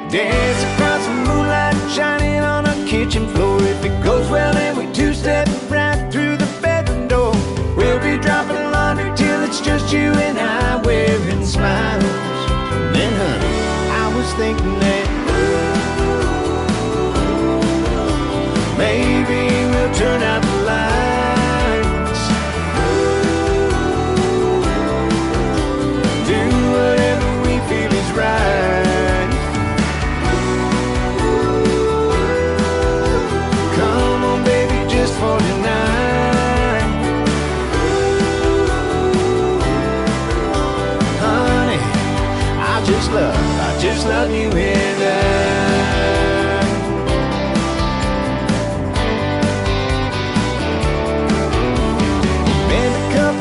Dance across the moonlight shining on our kitchen floor. If it goes well, then we two-step right through the bedroom door. We'll be dropping laundry till it's just you and I, wearing smiles. And then, honey, I was thinking that maybe we'll turn out the lights, do whatever we feel is right. Come on, baby, just for tonight. Honey, I just love you and I.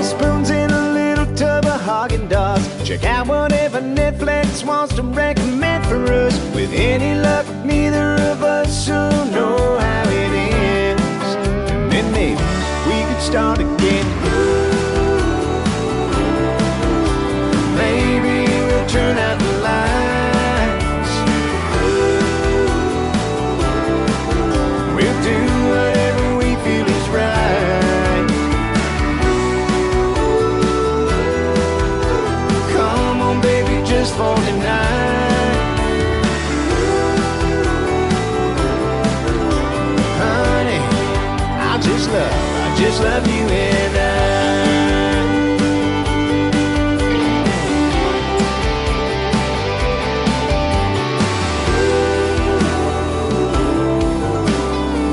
Spoons in a little tub of Haagen-Dazs. Check out whatever Netflix wants to recommend for us. With any luck, neither of us will know how it ends. And then maybe we could start again. Maybe we'll turn out the lights. We'll do whatever we feel is right. Just for tonight, honey, I just love you and I.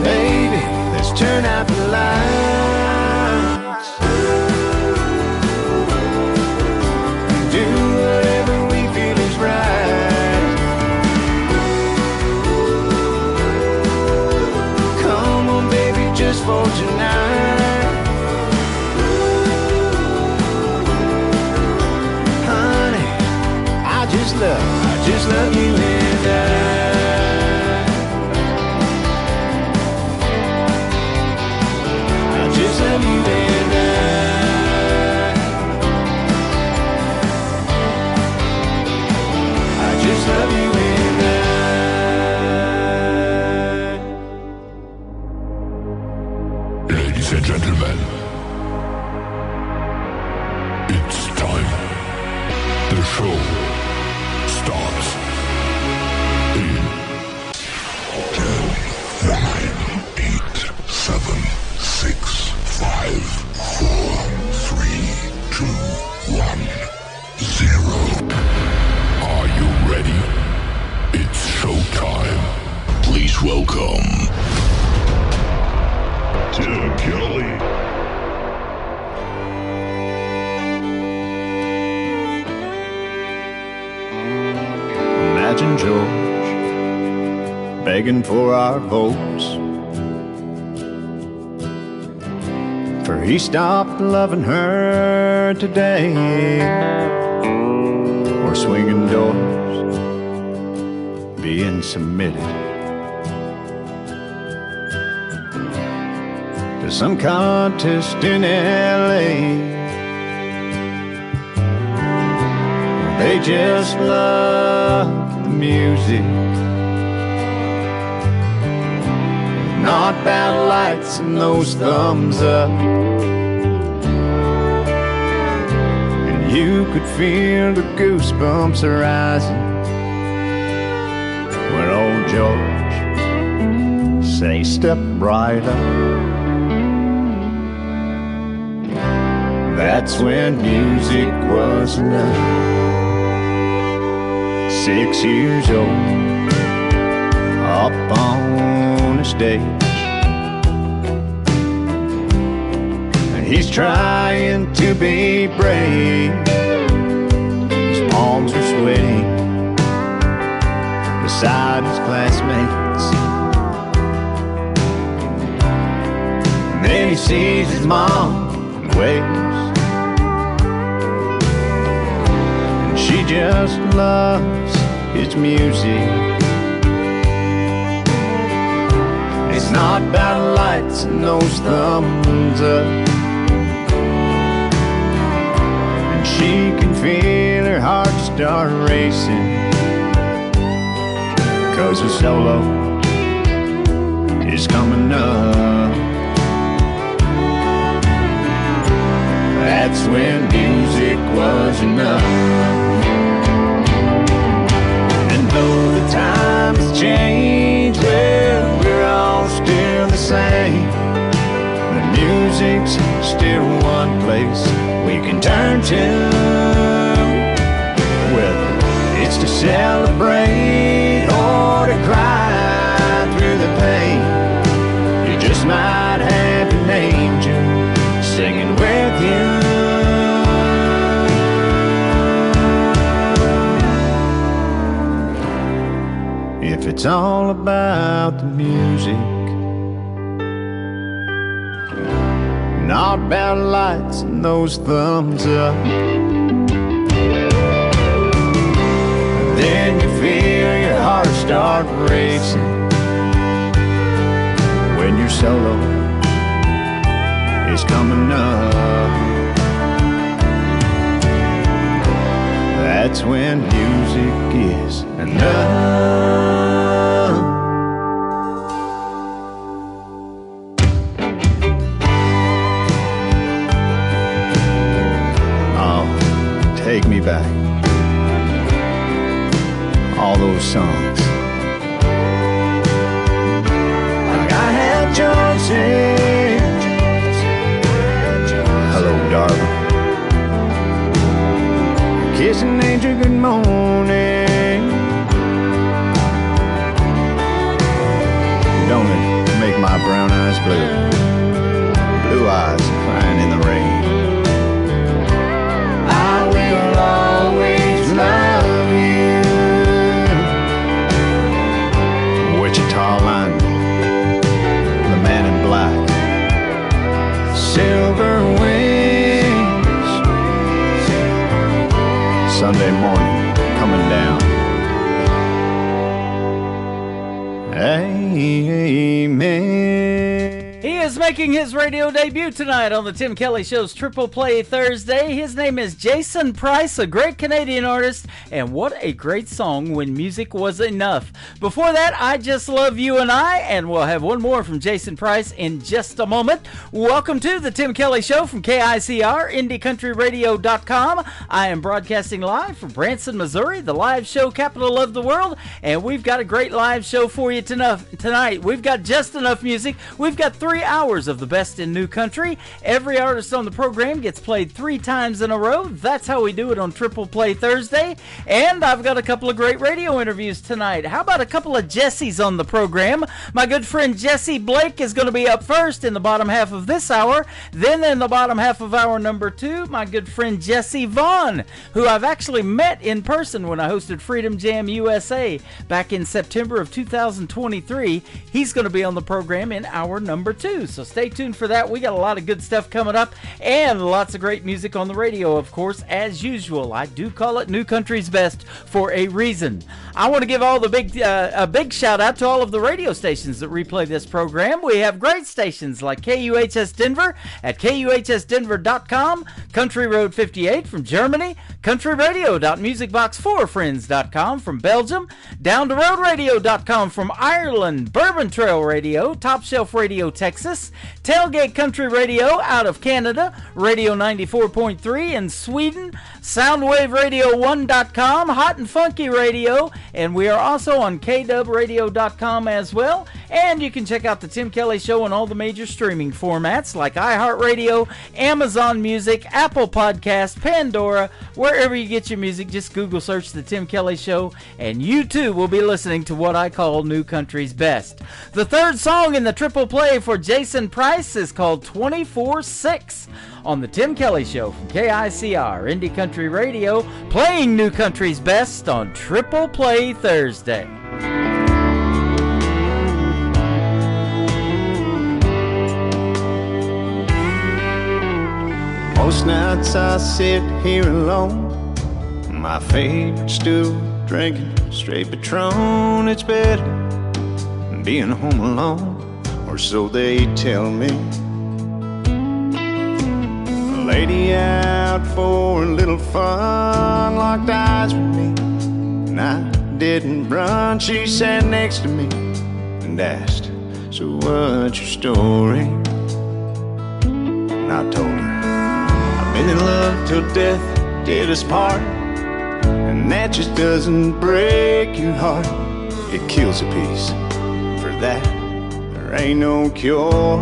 Baby, let's turn out the lights. For tonight, honey, I just love you and I just love you and I just love you and Ladies and gentlemen, it's time. The show starts in 10, 9, 8, 7, 6, 5, 4, 3, 2, 1, 0. Are you ready? It's showtime. Please welcome Tim Kelly. Imagine George begging for our votes, for he stopped loving her today. Or swinging doors, being submitted to some contest in LA. They just love the music, not bad lights and those thumbs up. And you could feel the goosebumps arising when old George say, "Step right up." That's when music was enough. 6 years old, up on the stage, and he's trying to be brave. His palms are sweaty beside his classmates, and then he sees his mom and waves. She just loves his music. It's not about lights and those thumbs up. And she can feel her heart start racing 'cause a solo is coming up. That's when music was enough. And though the times change, well, we're all still the same. The music's still one place we can turn to, whether it's to celebrate or to cry through the pain. You just might have an angel singing with you. If it's all about the music, not about lights and those thumbs up, then you feel your heart start racing when your solo is coming up. That's when music is enough. Oh, take me back. All those songs. Like I had choices. Hello, darling. Kiss an angel good morning. Don't it make my brown eyes blue? Blue eyes crying in the rain. I will always love you. Wichita lineman, the man in black, silver wings. Sunday morning coming down. Amen. He is making his radio debut tonight on the Tim Kelly Show's Triple Play Thursday. His name is Jason Price, a great Canadian artist, and what a great song, When Music Was Enough. Before that, I Just Love You and I, and we'll have one more from Jason Price in just a moment. Welcome to the Tim Kelly Show from KICR, IndieCountryRadio.com. I am broadcasting live from Branson, Missouri, the live show capital of the world, and we've got a great live show for you tonight. We've got just enough music. We've got 3 hours of the best in new country. Every artist on the program gets played 3 times in a row. That's how we do it on Triple Play Thursday. And I've got a couple of great radio interviews tonight. How about a couple of Jessies on the program? My good friend Jesse Blake is going to be up first in the bottom half of this hour. Then in the bottom half of hour number 2, my good friend Jesse Vaughn, who I've actually met in person when I hosted Freedom Jam USA back in September of 2023. He's going to be on the program in hour number 2. So stay tuned for that. We got a lot of good stuff coming up and lots of great music on the radio, of course, as usual. I do call it New Country's Best for a reason. I want to give all the a big shout out to all of the radio stations that replay this program. We have great stations like KUHS Denver at KUHSdenver.com, Country Road 58 from Germany, countryradio.musicbox4friends.com from Belgium, Down to Road Radio.com from Ireland, Bourbon Trail Radio, Top Shelf Radio Texas, Tailgate Country Radio out of Canada, Radio 94.3 in Sweden, SoundwaveRadio1.com, Hot and Funky Radio, and we are also on KDubRadio.com as well. And you can check out the Tim Kelly Show on all the major streaming formats like iHeartRadio, Amazon Music, Apple Podcasts, Pandora, wherever you get your music. Just Google search the Tim Kelly Show, and you too will be listening to what I call New Country's Best. The third song in the triple play for Jason Price is called 24/6 on the Tim Kelly Show from KICR Indie Country Radio, playing New Country's Best on Triple Play Thursday. Most nights I sit here alone, my favorite stool, drinking straight Patron. It's better than being home alone, or so they tell me. A lady out for a little fun locked eyes with me, and I didn't run. She sat next to me and asked, so what's your story? And I told her, I've been in love till death did us part, and that just doesn't break your heart. It kills a piece. For that, there ain't no cure.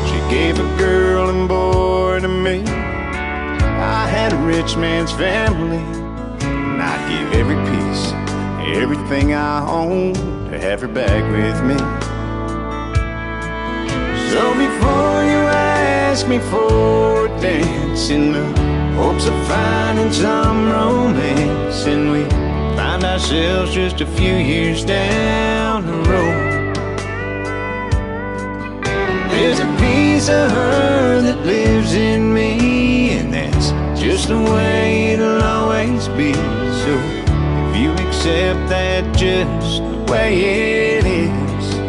She gave a girl and boy to me. I had a rich man's family, and I'd give every piece, everything I own, to have her back with me. So before you ask me for a dance, in the hopes of finding some romance, and we find ourselves just a few years down the road, there's a piece of her that lives in me, and that's just the way it'll always be. So if you accept that just the way it is,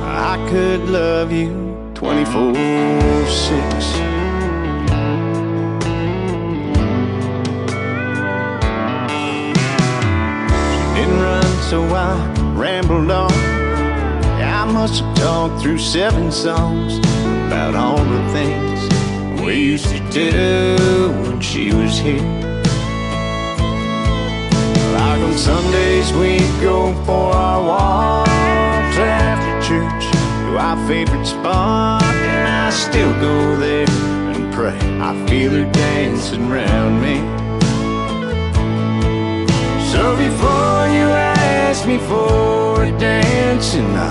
I could love you 24/6. She didn't run, so I rambled on. I must have talked through 7 songs about all the things we used to do when she was here. Like on Sundays we'd go for our walks after church to our favorite spot, and I still go there and pray I feel her dancing around me. So before you ask me for a dance, in the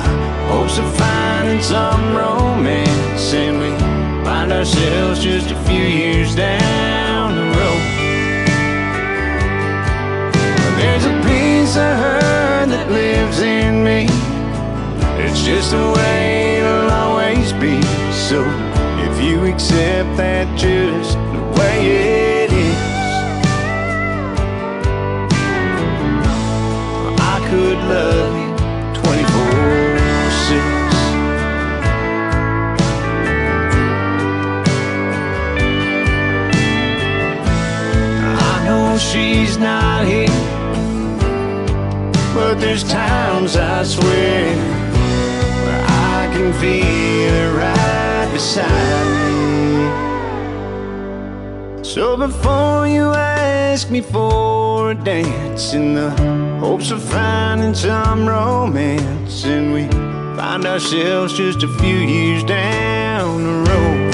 hopes of finding some romance, and we find ourselves just a few years down the road, there's a piece of her that lives in me. It's just the way it'll always be. So if you accept that just the way it is, I could love you 24/6. I know she's not here, but there's times I swear where I can feel her right beside me. So before you ask me for a dance, in the hopes of finding some romance, and we find ourselves just a few years down the road,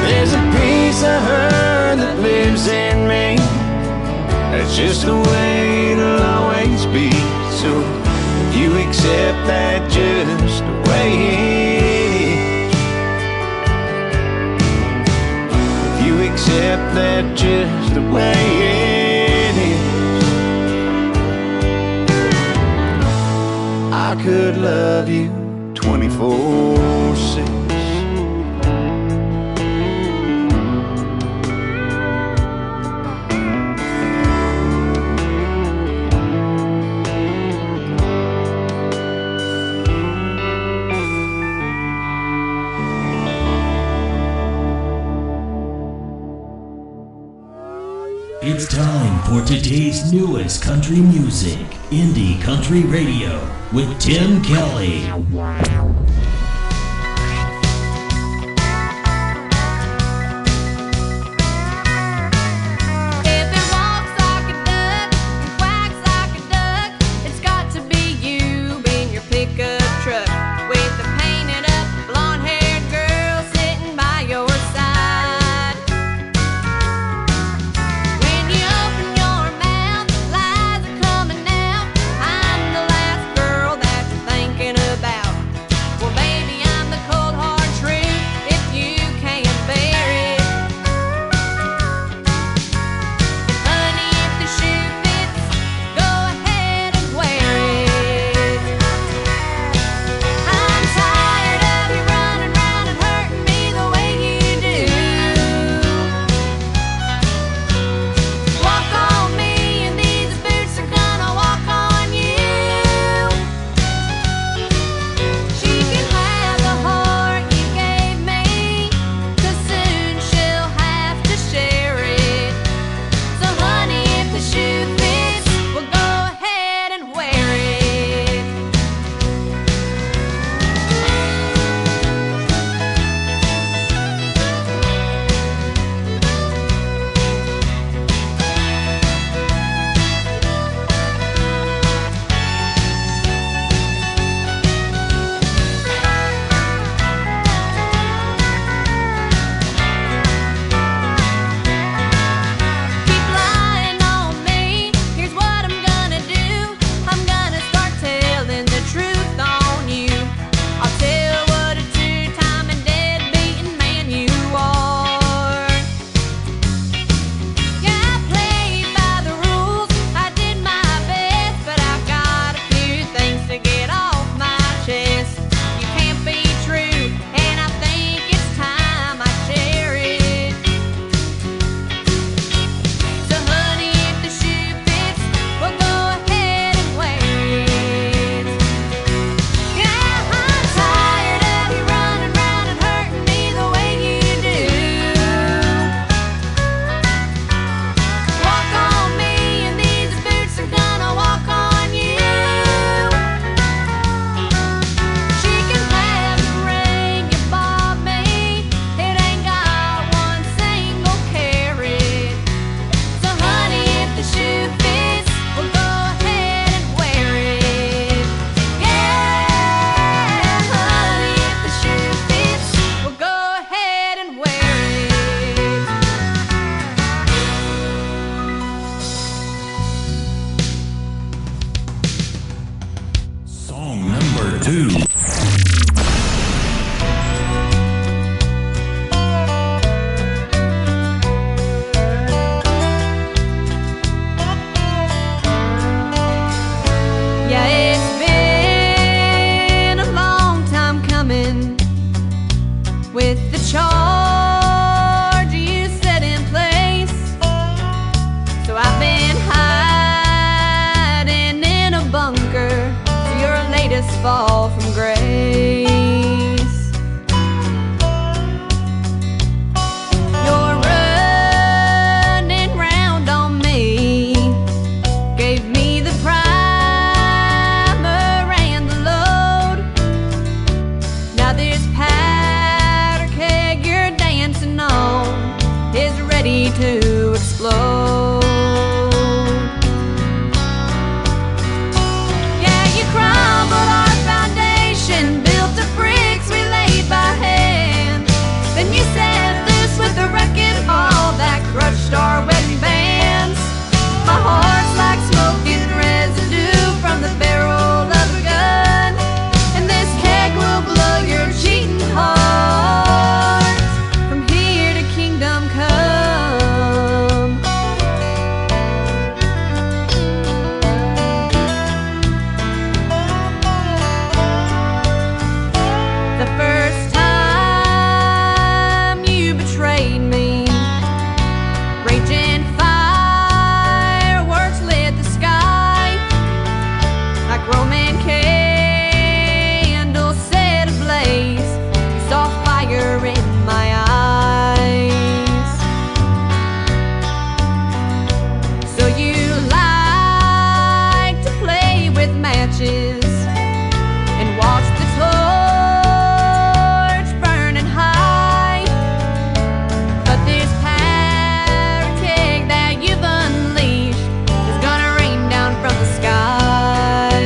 there's a piece of her that lives in me. That's just the way it'll always be. So if you accept that just the way it is, if you accept that just the way it is, I could love you 24/6. It's time for today's newest country music, Indie Country Radio, with Tim Kelly. Well, 2. Yeah, it's been a long time coming with the charge you set in place. So I've been hiding in a bunker to your latest fall from grace. You're running round on me, gave me the primer and the load. Now this powder keg you're dancing on is ready to explode. Yeah, you crumbled our foundation, built the bricks we laid by hand. Then you set loose with the wrecking ball that crushed our wedding bands. My heart's like smoking residue from the barrel of a gun, and this keg will blow your cheating heart from here to kingdom come. The first time you betrayed me, raging fireworks lit the sky like Roman candles set ablaze. You saw fire in my eyes. So you like to play with matches and watch the torch burning high. But this powder keg that you've unleashed is gonna rain down from the sky.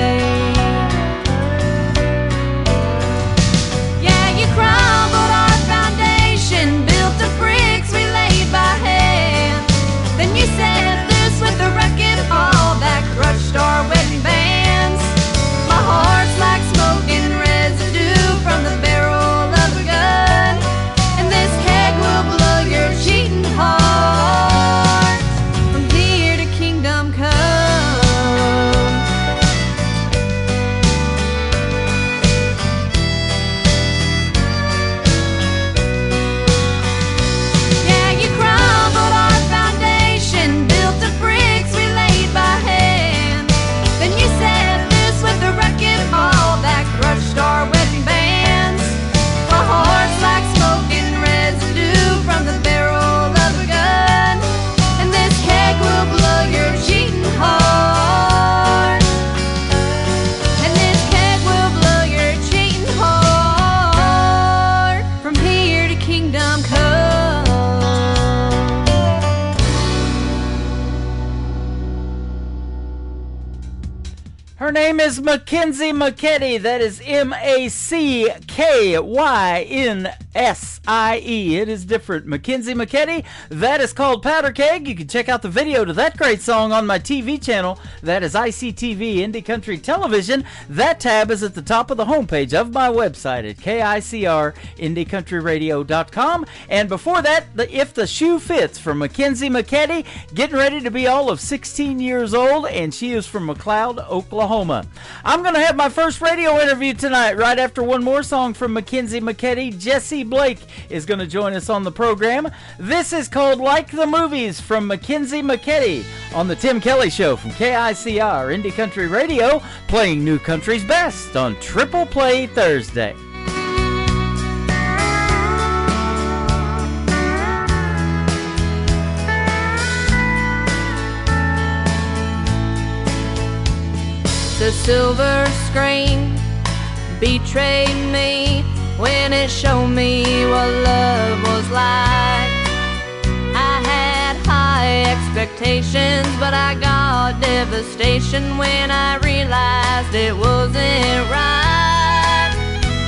Yeah, you crumbled our foundation, built the bricks we laid by hand. Then you set loose with the wrecking ball that crushed our wedding bands. My heart's like smoking residue from the barrel of a gun, and this keg will blow your cheating heart from here to kingdom come. Yeah, you crumbled our foundation, built the bricks we laid by hand. Then you set loose with the wrecking ball that crushed our wedding bands. My heart's like smoking residue from the barrel of a gun, and this keg will blow your cheating heart. And this keg will blow your cheating heart from here to kingdom come. Her name is Mackenzie McKetty. That is MacKynsie. It is different. Mackenzie McKetty. That is called Powder Keg. You can check out the video to that great song on my TV channel. That is ICTV Indie Country Television. That tab is at the top of the homepage of my website at KICRIndieCountryRadio.com. And before that, If the Shoe Fits from Mackenzie McKetty, getting ready to be all of 16 years old, and she is from McLeod, Oklahoma. I'm going to have my first radio interview tonight right after one more song from Mackenzie McKetty. Jesse Blake is going to join us on the program. This is called Like the Movies from Mackenzie McKetty on the Tim Kelly Show from KICR Indie Country Radio, playing new country's best on Triple Play Thursday. The silver screen betrayed me when it showed me what love was like. I had high expectations, but I got devastation when I realized it wasn't right.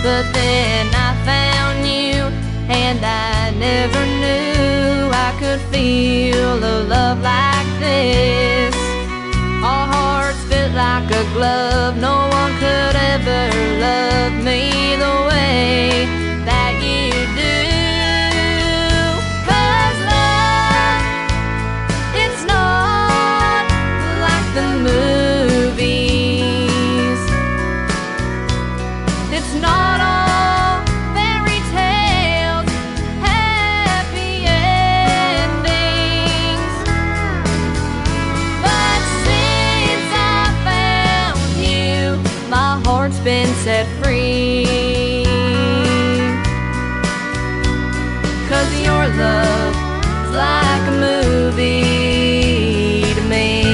But then I found you, and I never knew I could feel a love like this. Our hearts fit like a glove, no one could ever love my heart's been set free. 'Cause your love's like a movie to me.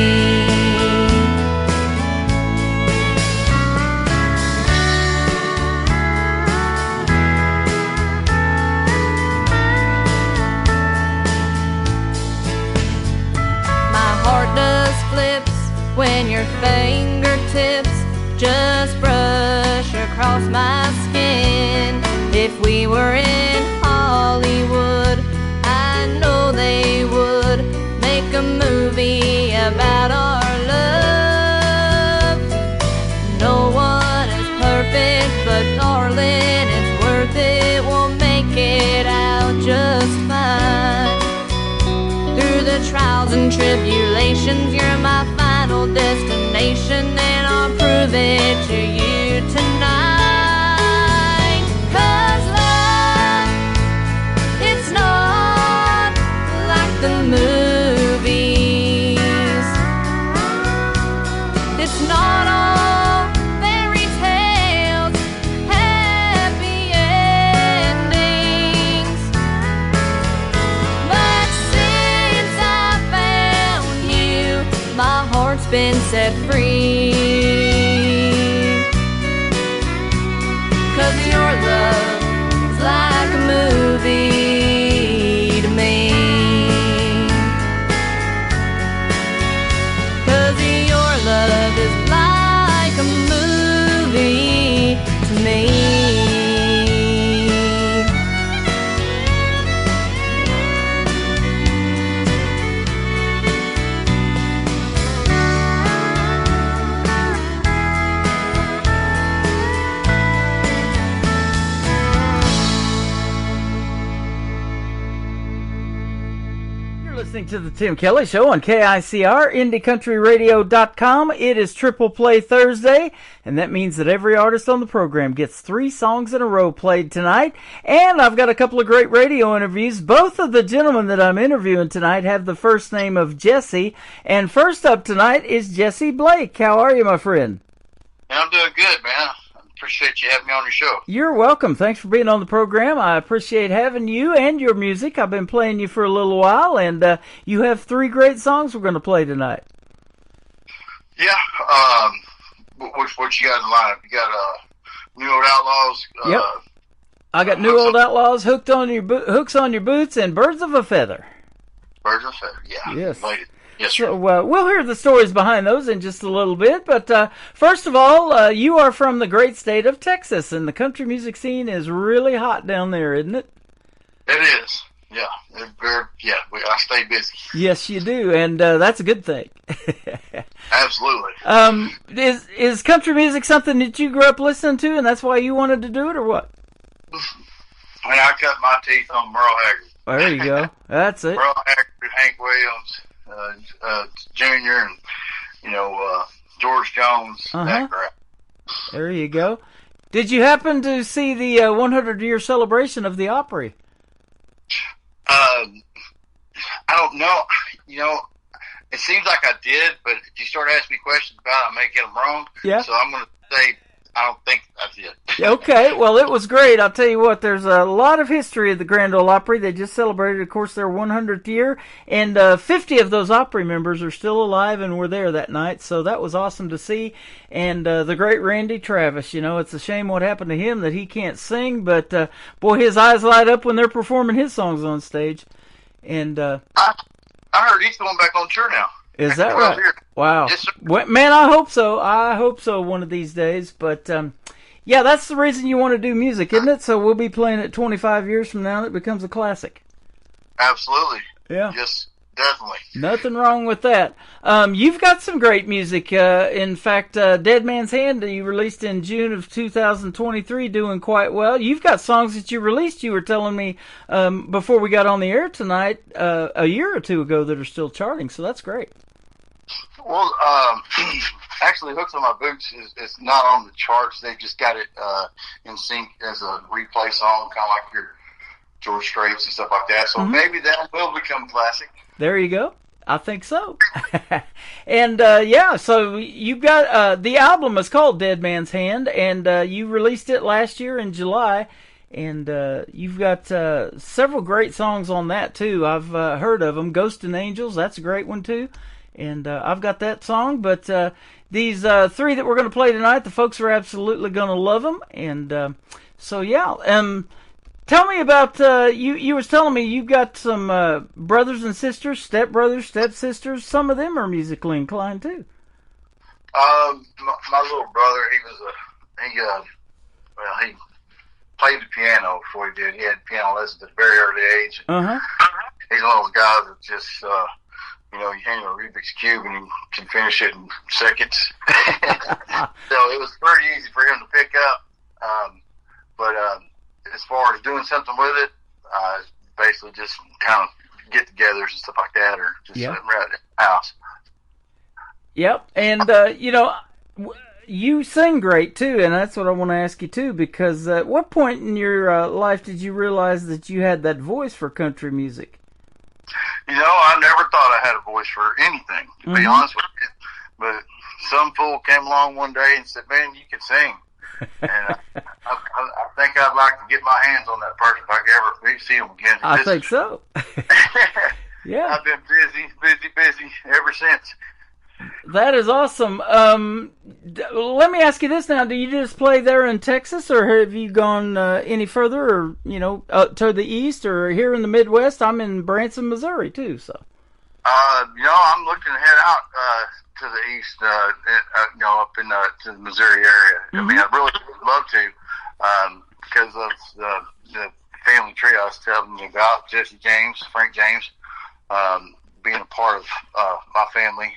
My heart does flips when your fingertips just brush across my skin. If we were in Hollywood, I know they would make a movie about our love. No one is perfect, but darling, it's worth it. We'll make it out just fine. Through the trials and tribulations, you're my final destination, and I'll prove it to you tonight. 'Cause love, it's not like the movies. It's not all fairy tales, happy endings. But since I found you, my heart's been set free. 'Cause your love's like a movie to me. 'Cause your love is like a movie to me. Listening to the Tim Kelly Show on KICR, IndieCountryRadio.com. It is Triple Play Thursday, and that means that every artist on the program gets 3 songs in a row played tonight. And I've got a couple of great radio interviews. Both of the gentlemen that I'm interviewing tonight have the first name of Jesse. And first up tonight is Jesse Blake. How are you, my friend? I'm doing good, man. I appreciate you having me on your show. You're welcome. Thanks for being on the program. I appreciate having you and your music. I've been playing you for a little while, and you have 3 great songs we're going to play tonight. Yeah. What you got in the lineup? You got New Old Outlaws. Yep. I got New Old Outlaws, Hooks on Your Boots, and Birds of a Feather. Birds of a Feather. Yeah. Yes. Yes, sir. So, we'll hear the stories behind those in just a little bit, but first of all, you are from the great state of Texas, and the country music scene is really hot down there, isn't it? It is. Yeah. I stay busy. Yes, you do, and that's a good thing. Absolutely. Is country music something that you grew up listening to, and that's why you wanted to do it, or what? I cut my teeth on Merle Haggard. There you go. That's it. Merle Haggard, Hank Williams, Jr., and George Jones. That crap. There you go. Did you happen to see the 100-year celebration of the Opry? I don't know. It seems like I did, but if you start asking me questions about it, I may get them wrong. Yeah. So I'm going to say I don't think I did. Okay, well, it was great. I'll tell you what, there's a lot of history of the Grand Ole Opry. They just celebrated, of course, their 100th year, and 50 of those Opry members are still alive and were there that night, so that was awesome to see. And the great Randy Travis, it's a shame what happened to him that he can't sing, but boy, his eyes light up when they're performing his songs on stage. And I heard he's going back on tour now. Is that right? Wow. Yes, sir. Well, man, I hope so. I hope so one of these days. But, yeah, that's the reason you want to do music, isn't it? So we'll be playing it 25 years from now and it becomes a classic. Absolutely. Yeah. Yes, definitely. Nothing wrong with that. You've got some great music. In fact, Dead Man's Hand, you released in June of 2023, doing quite well. You've got songs that you released, you were telling me before we got on the air tonight, a year or two ago that are still charting, so that's great. Well, actually, Hooks on My Boots is not on the charts. They just got it in sync as a replay song, kind of like your George Straits and stuff like that. So maybe that will become classic. There you go. I think so. And yeah, so you've got the album is called Dead Man's Hand, and you released it last year in July, and you've got several great songs on that too. I've heard of them. Ghost and Angels, that's a great one too, and I've got that song. But these three that we're going to play tonight, the folks are absolutely going to love them, and so yeah. Tell me about, you was telling me you've got some brothers and sisters, stepbrothers, stepsisters. Some of them are musically inclined, too. My little brother, he played the piano before he did. He had piano lessons at a very early age. Uh-huh. He's one of those guys that just, you hand him a Rubik's Cube and he can finish it in seconds. So it was pretty easy for him to pick up. But as far as doing something with it, basically just kind of get-togethers and stuff like that, or just sitting right at the house. Yep, and you sing great too, and that's what I want to ask you too. Because at what point in your life did you realize that you had that voice for country music? I never thought I had a voice for anything, to be honest with you. But some fool came along one day and said, "Man, you can sing." And I think I'd like to get my hands on that person if I could ever see him again. I think so. Yeah. I've been busy ever since. That is awesome. Let me ask you this now. Do you just play there in Texas, or have you gone any further, or, to the east, or here in the Midwest? I'm in Branson, Missouri, too, so. I'm looking to head out to the east, up in to the Missouri area. Mm-hmm. I mean, I really would love to, because of the family tree I was telling you about, Jesse James, Frank James, being a part of my family,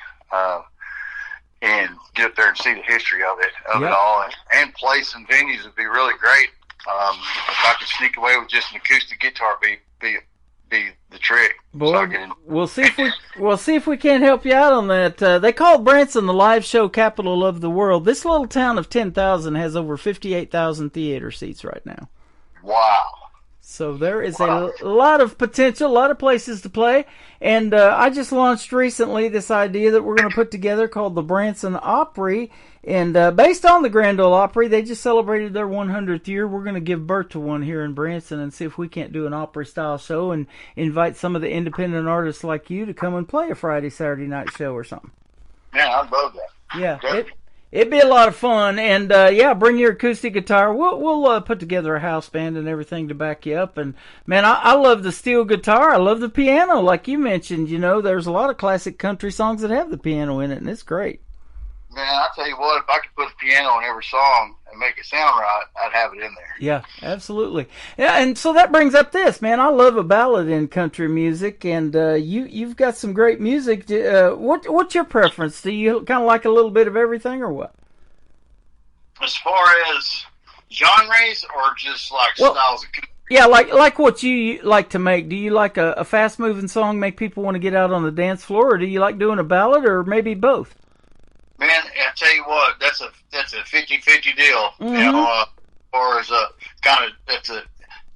and get up there and see the history of it all, and play some venues would be really great. If I could sneak away with just an acoustic guitar, be the trick. Boy, we'll see if we can't help you out on that. They call Branson the live show capital of the world. This little town of 10,000 has over 58,000 theater seats right now. Wow. So there is a lot of potential, a lot of places to play. And I just launched recently this idea that we're going to put together called the Branson Opry. And based on the Grand Ole Opry, they just celebrated their 100th year. We're going to give birth to one here in Branson and see if we can't do an Opry-style show and invite some of the independent artists like you to come and play a Friday, Saturday night show or something. Man, I'd love that. Yeah, it'd be a lot of fun. And, bring your acoustic guitar. We'll put together a house band and everything to back you up. And, man, I love the steel guitar. I love the piano, like you mentioned. There's a lot of classic country songs that have the piano in it, and it's great. Man, I tell you what, if I could put a piano in every song and make it sound right, I'd have it in there. Yeah, absolutely. Yeah, and so that brings up this, man. I love a ballad in country music, and you've got some great music. What's your preference? Do you kind of like a little bit of everything, or what? As far as genres, or just like styles of country? Yeah, like what you like to make. Do you like a fast-moving song, make people want to get out on the dance floor, or do you like doing a ballad, or maybe both? Man, I tell you what, that's a 50-50 deal. Mm-hmm. Or as that's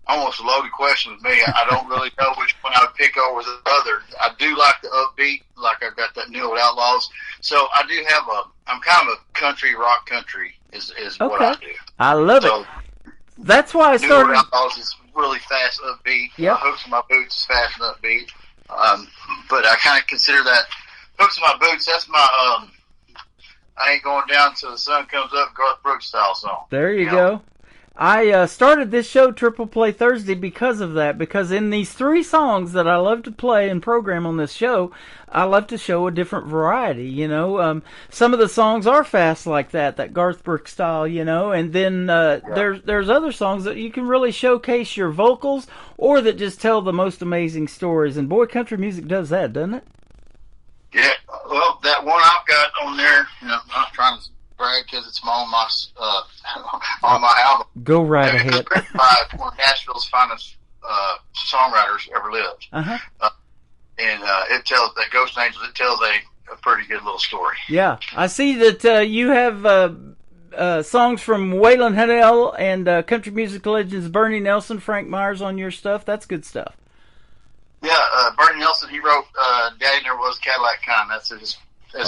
almost a loaded question with me. I don't really know which one I would pick over the other. I do like the upbeat, like I've got that New Old Outlaws. So I do have I'm kind of a country rock is what I do. I love it. That's why I started. New Old Outlaws is really fast, upbeat. Yep. Hooks in My Boots is fast and upbeat. But I kind of consider that Hooks in My Boots. That's my I Ain't Going Down Till the Sun Comes Up, Garth Brooks style song. There you go. I started this show, Triple Play Thursday, because of that. Because in these three songs that I love to play and program on this show, I love to show a different variety, Some of the songs are fast like that Garth Brooks style, And then there's other songs that you can really showcase your vocals or that just tell the most amazing stories. And boy, country music does that, doesn't it? Yeah, well, that one I've got on there, I'm not trying to brag because it's on my album. Go right ahead. It's written by one of Nashville's finest songwriters ever lived. Uh-huh. And it tells, that Ghost Angels, it tells a pretty good little story. Yeah, I see that you have songs from Waylon Hunnell and country music legends Bernie Nelson, Frank Myers on your stuff. That's good stuff. Yeah, Bernie Nelson, he wrote Daddy Never Was a Cadillac Kind. That's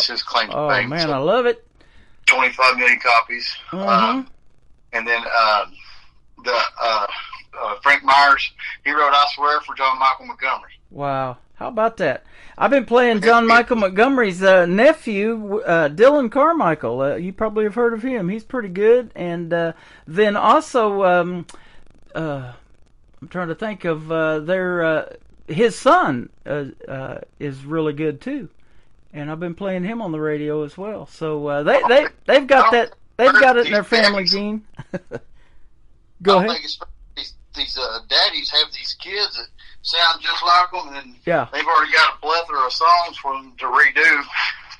his claim to Oh, fame. man, So, I love it. 25 million copies. Mhm. And then Frank Myers, he wrote I Swear for John Michael Montgomery. Wow. How about that? I've been playing John Michael Montgomery's nephew, Dylan Carmichael. You probably have heard of him. He's pretty good. And then also, I'm trying to think of his son is really good too. And I've been playing him on the radio as well. So they've got that. They've got it in their family gene. Go ahead. I think it's these daddies have these kids that sound just like them, and Yeah. they've already got a plethora of songs for them to redo,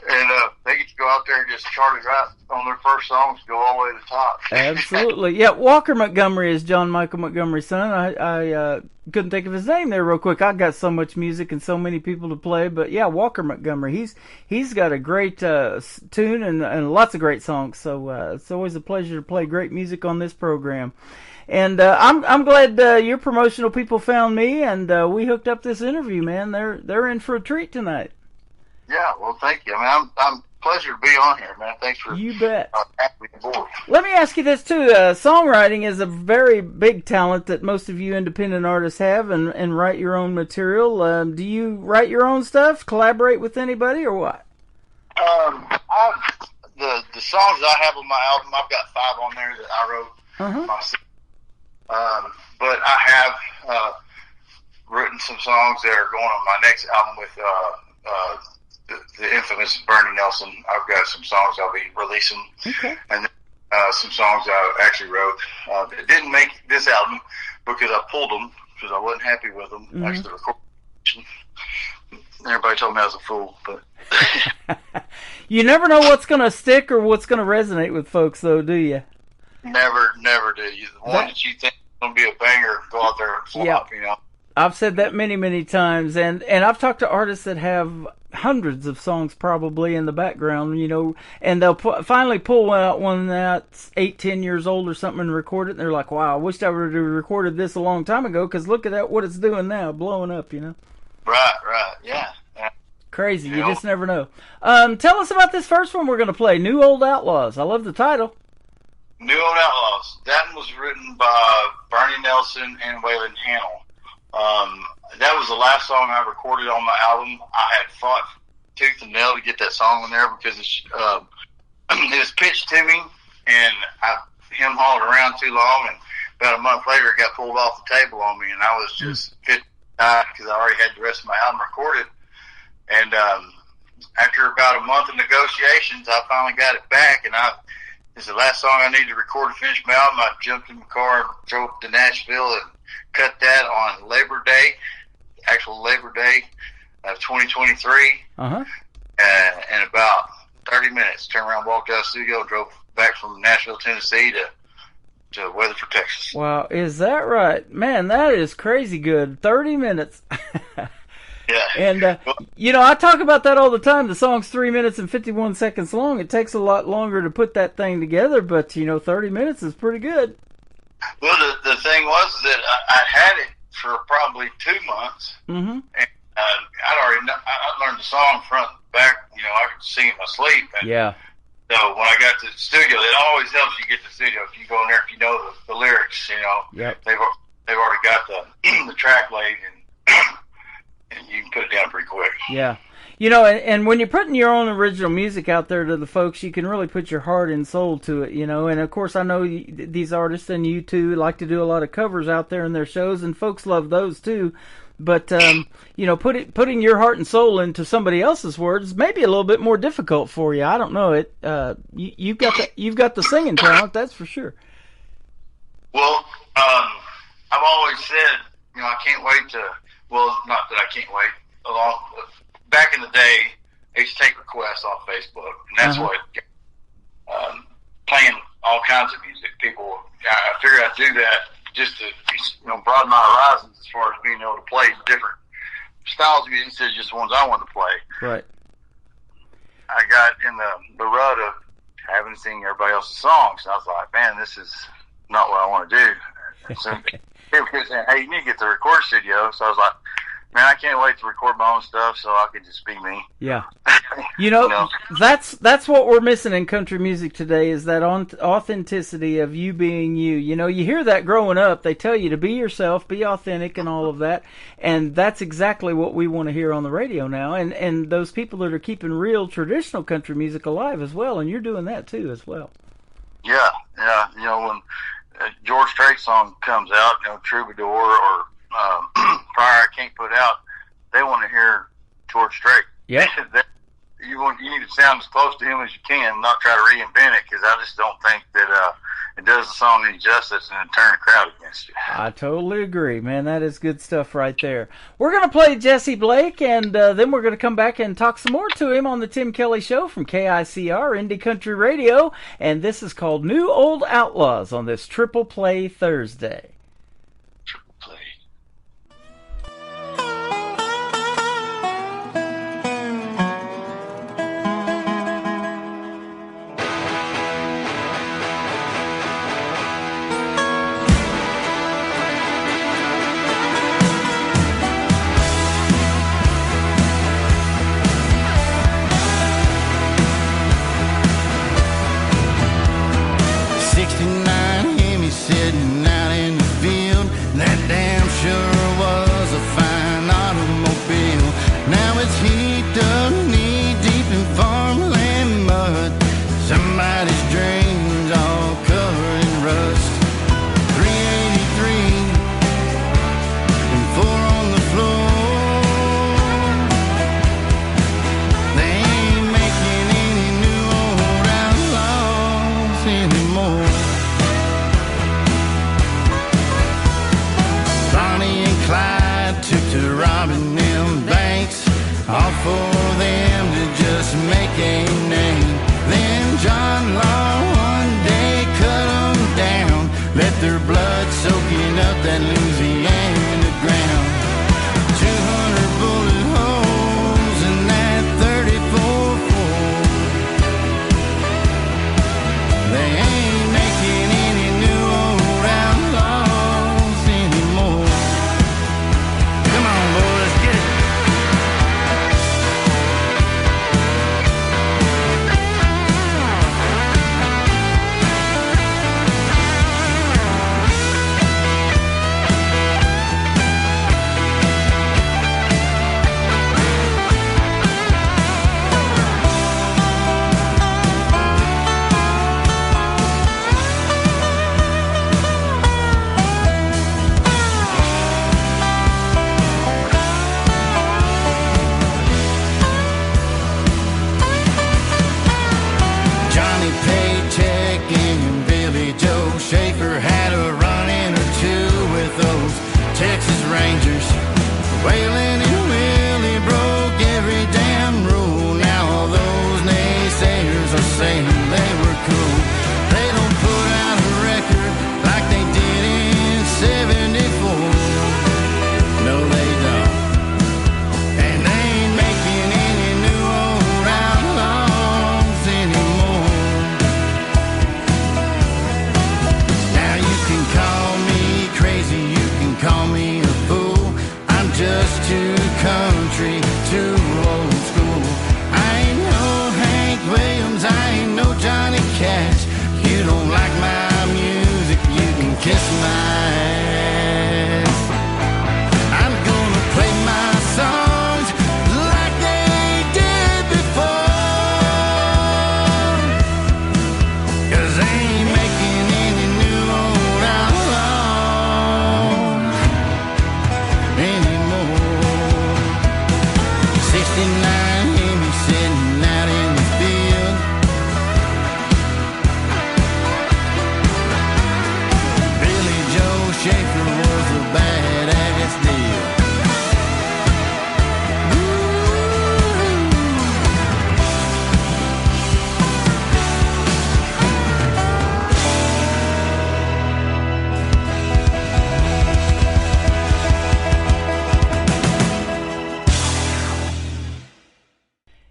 and they get to go out there and just chart it right on their first songs, go all the way to the top. Absolutely. Yeah, Walker Montgomery is John Michael Montgomery's son. I couldn't think of his name there real quick. I got so much music and so many people to play, but yeah, Walker Montgomery. He's got a great tune and lots of great songs. So it's always a pleasure to play great music on this program. And I'm glad your promotional people found me, and we hooked up this interview, man. They're in for a treat tonight. Yeah, well, thank you. I mean, I'm pleasure to be on here, man. Thanks for You bet. having me aboard. Let me ask you this too. Songwriting is a very big talent that most of you independent artists have, and write your own material. Do you write your own stuff? Collaborate with anybody, or what? The songs I have on my album, I've got 5 on there that I wrote myself. But I have written some songs that are going on my next album with the infamous Bernie Nelson. I've got some songs I'll be releasing, and some songs I actually wrote that didn't make this album because I pulled them because I wasn't happy with them. Actually, the recording. Everybody told me I was a fool, but You never know what's going to stick or what's going to resonate with folks, though, do you? never do. The one that you think is going to be a banger, go out there and flop, you know. I've said that many times, and I've talked to artists that have hundreds of songs probably in the background, you know, and they'll finally pull out one that's 8-10 years old or something and record it, and they're like, wow, I wish I would have recorded this a long time ago, because look at that, what it's doing now, blowing up, you know. Right, yeah. Crazy, you just never know. Tell us about this first one we're going to play, New Old Outlaws. I love the title. New Old Outlaws. That one was written by Bernie Nelson and Waylon Hannell. That was the last song I recorded on my album. I had fought tooth and nail to get that song in there because it was pitched to me, and I hem-hawed around too long, and about a month later it got pulled off the table on me, and I was just fit because I already had the rest of my album recorded. And after about a month of negotiations, I finally got it back, and it's the last song I needed to record to finish my album. I jumped in the car and drove to Nashville and cut that on Labor Day, actual Labor Day of 2023. In about 30 minutes, turned around, walked out of the studio, and drove back from Nashville, Tennessee to Weatherford, Texas. Wow, is that right? Man, that is crazy good. 30 minutes. Yeah. And, you know, I talk about that all the time. The song's 3 minutes and 51 seconds long. It takes a lot longer to put that thing together, but, you know, 30 minutes is pretty good. Well, the thing was that I had it for probably 2 months, and I learned the song front and back. You know, I could sing in my sleep. And yeah. So when I got to the studio, it always helps you get to the studio if you go in there, if you know the lyrics. You know, they've already got the track laid, and you can put it down pretty quick. Yeah. You know, and when you're putting your own original music out there to the folks, you can really put your heart and soul to it, you know. And, of course, I know these artists and you, too, like to do a lot of covers out there in their shows, and folks love those, too. But, you know, putting your heart and soul into somebody else's words may be a little bit more difficult for you. I don't know. You've got the singing talent, that's for sure. Well, I've always said, you know, I can't wait to, well, not that I can't wait, back in the day, I used to take requests off Facebook, and that's what playing all kinds of music. I figured I'd do that just to, you know, broaden my horizons as far as being able to play different styles of music instead of just the ones I wanted to play. Right. I got in the rut of having to sing everybody else's songs, and I was like, man, this is not what I want to do. So people kept saying, hey, you need to get to the record studio. So I was like, man, I can't wait to record my own stuff so I can just be me. Yeah. That's what we're missing in country music today, is that authenticity of you being you. You hear that growing up. They tell you to be yourself, be authentic, and all of that. And that's exactly what we want to hear on the radio now. And those people that are keeping real traditional country music alive as well. And you're doing that too as well. Yeah. When George Strait song comes out, Troubadour or Prior I Can't Put Out, they want to hear George Strait. Yeah. You need to sound as close to him as you can, not try to reinvent it, because I just don't think that it does the song any justice and turn the crowd against you. I totally agree, man. That is good stuff right there. We're going to play Jesse Blake, and then we're going to come back and talk some more to him on the Tim Kelly Show from KICR, Indie Country Radio, and this is called New Old Outlaws on this Triple Play Thursday.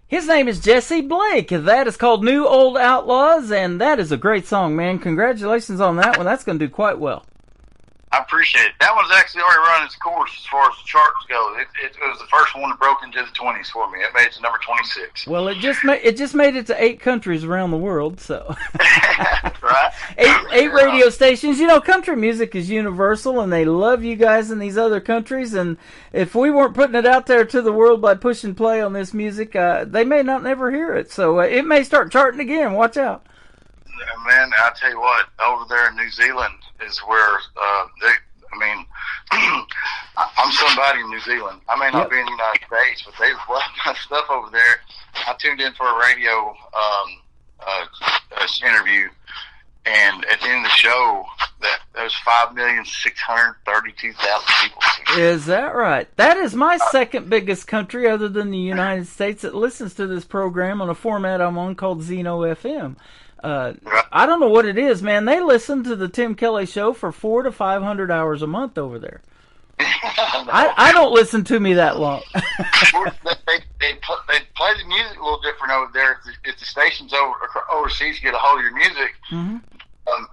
His name is Jesse Blake. That is called New Old Outlaws, and that is a great song, man. Congratulations on that one. That's going to do quite well. I appreciate it. That one's actually already run its course as far as the charts go. It was the first one that broke into the 20s for me. It made it to number 26. Well, it just made it to 8 countries around the world. So, Right? eight radio stations. You know, country music is universal, and they love you guys in these other countries. And if we weren't putting it out there to the world by pushing play on this music, they may not never hear it. So it may start charting again. Watch out. Man, I tell you what, over there in New Zealand is where I'm somebody in New Zealand. I may not be in the United States, but they love my stuff over there. I tuned in for a radio interview, and at the end of the show, there was 5,632,000 people. Is that right? That is my second biggest country, other than the United States, that listens to this program on a format I'm on called Zeno FM. I don't know what it is, man. They listen to the Tim Kelly Show for 400 to 500 hours a month over there. I don't listen to me that long. they play the music a little different over there. If the stations overseas get a hold of your music,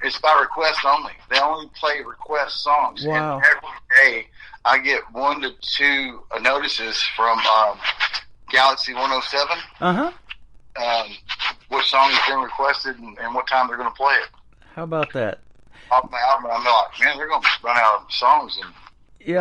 it's by request only. They only play request songs. Wow. And every day I get 1 to 2 notices from Galaxy 107. What song has been requested and what time they're going to play it. How about that? Off my album, I'm like, man, they're going to run out of songs in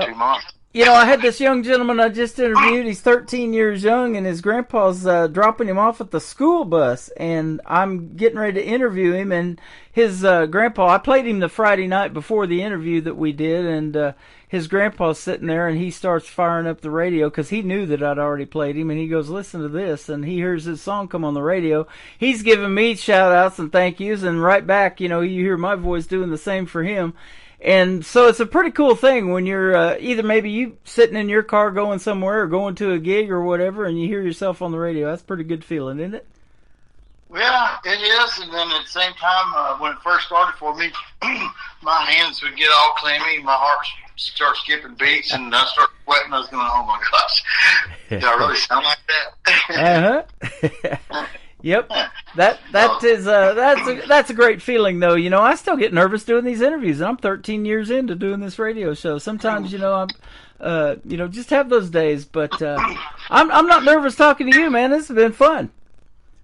2 months. You know, I had this young gentleman I just interviewed. He's 13 years young, and his grandpa's dropping him off at the school bus. And I'm getting ready to interview him. And his grandpa, I played him the Friday night before the interview that we did. And his grandpa's sitting there, and he starts firing up the radio because he knew that I'd already played him. And he goes, listen to this. And he hears his song come on the radio. He's giving me shout-outs and thank yous. And right back, you know, you hear my voice doing the same for him. And so it's a pretty cool thing when you're either maybe you sitting in your car going somewhere or going to a gig or whatever, and you hear yourself on the radio. That's a pretty good feeling, isn't it? Yeah, it is. And then at the same time, when it first started for me, my hands would get all clammy, my heart start skipping beats, and I start sweating. I was going, oh my gosh, do I really sound like that? Yep, that's a great feeling though. You know, I still get nervous doing these interviews, and I'm 13 years into doing this radio show. Sometimes, you know, I'm, just have those days. But I'm not nervous talking to you, man. This has been fun.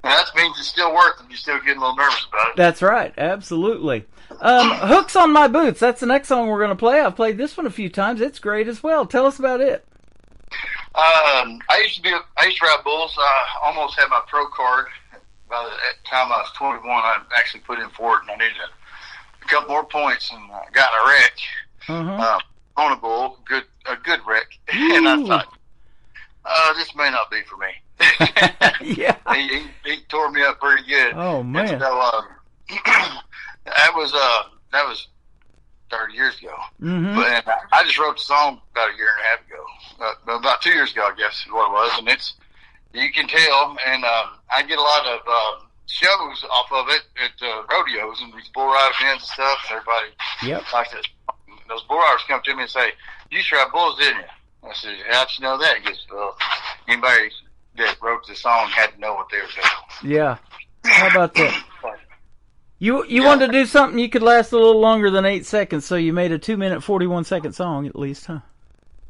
That means it's still worth it. You're still getting a little nervous about it. That's right, absolutely. Hooks on My Boots. That's the next song we're going to play. I've played this one a few times. It's great as well. Tell us about it. I used to ride bulls. I almost had my pro card. By the time I was 21, I actually put in for it, and I needed a couple more points, and I got in a wreck on a bull, a good wreck. And I thought, this may not be for me. Yeah, he tore me up pretty good. Oh man, and so, that was 30 years ago. But I just wrote the song about a year and a half ago, about 2 years ago, I guess is what it was, and it's. You can tell, and I get a lot of shows off of it at rodeos and these bull rider events and stuff. Everybody likes this. Those bull riders come to me and say, "You used to ride bulls, didn't you?" I said, "How'd you know that?" He goes, "Well, anybody that wrote the song had to know what they were doing." Yeah. How about that? You wanted to do something you could last a little longer than 8 seconds, so you made a 2-minute 41-second song at least, huh?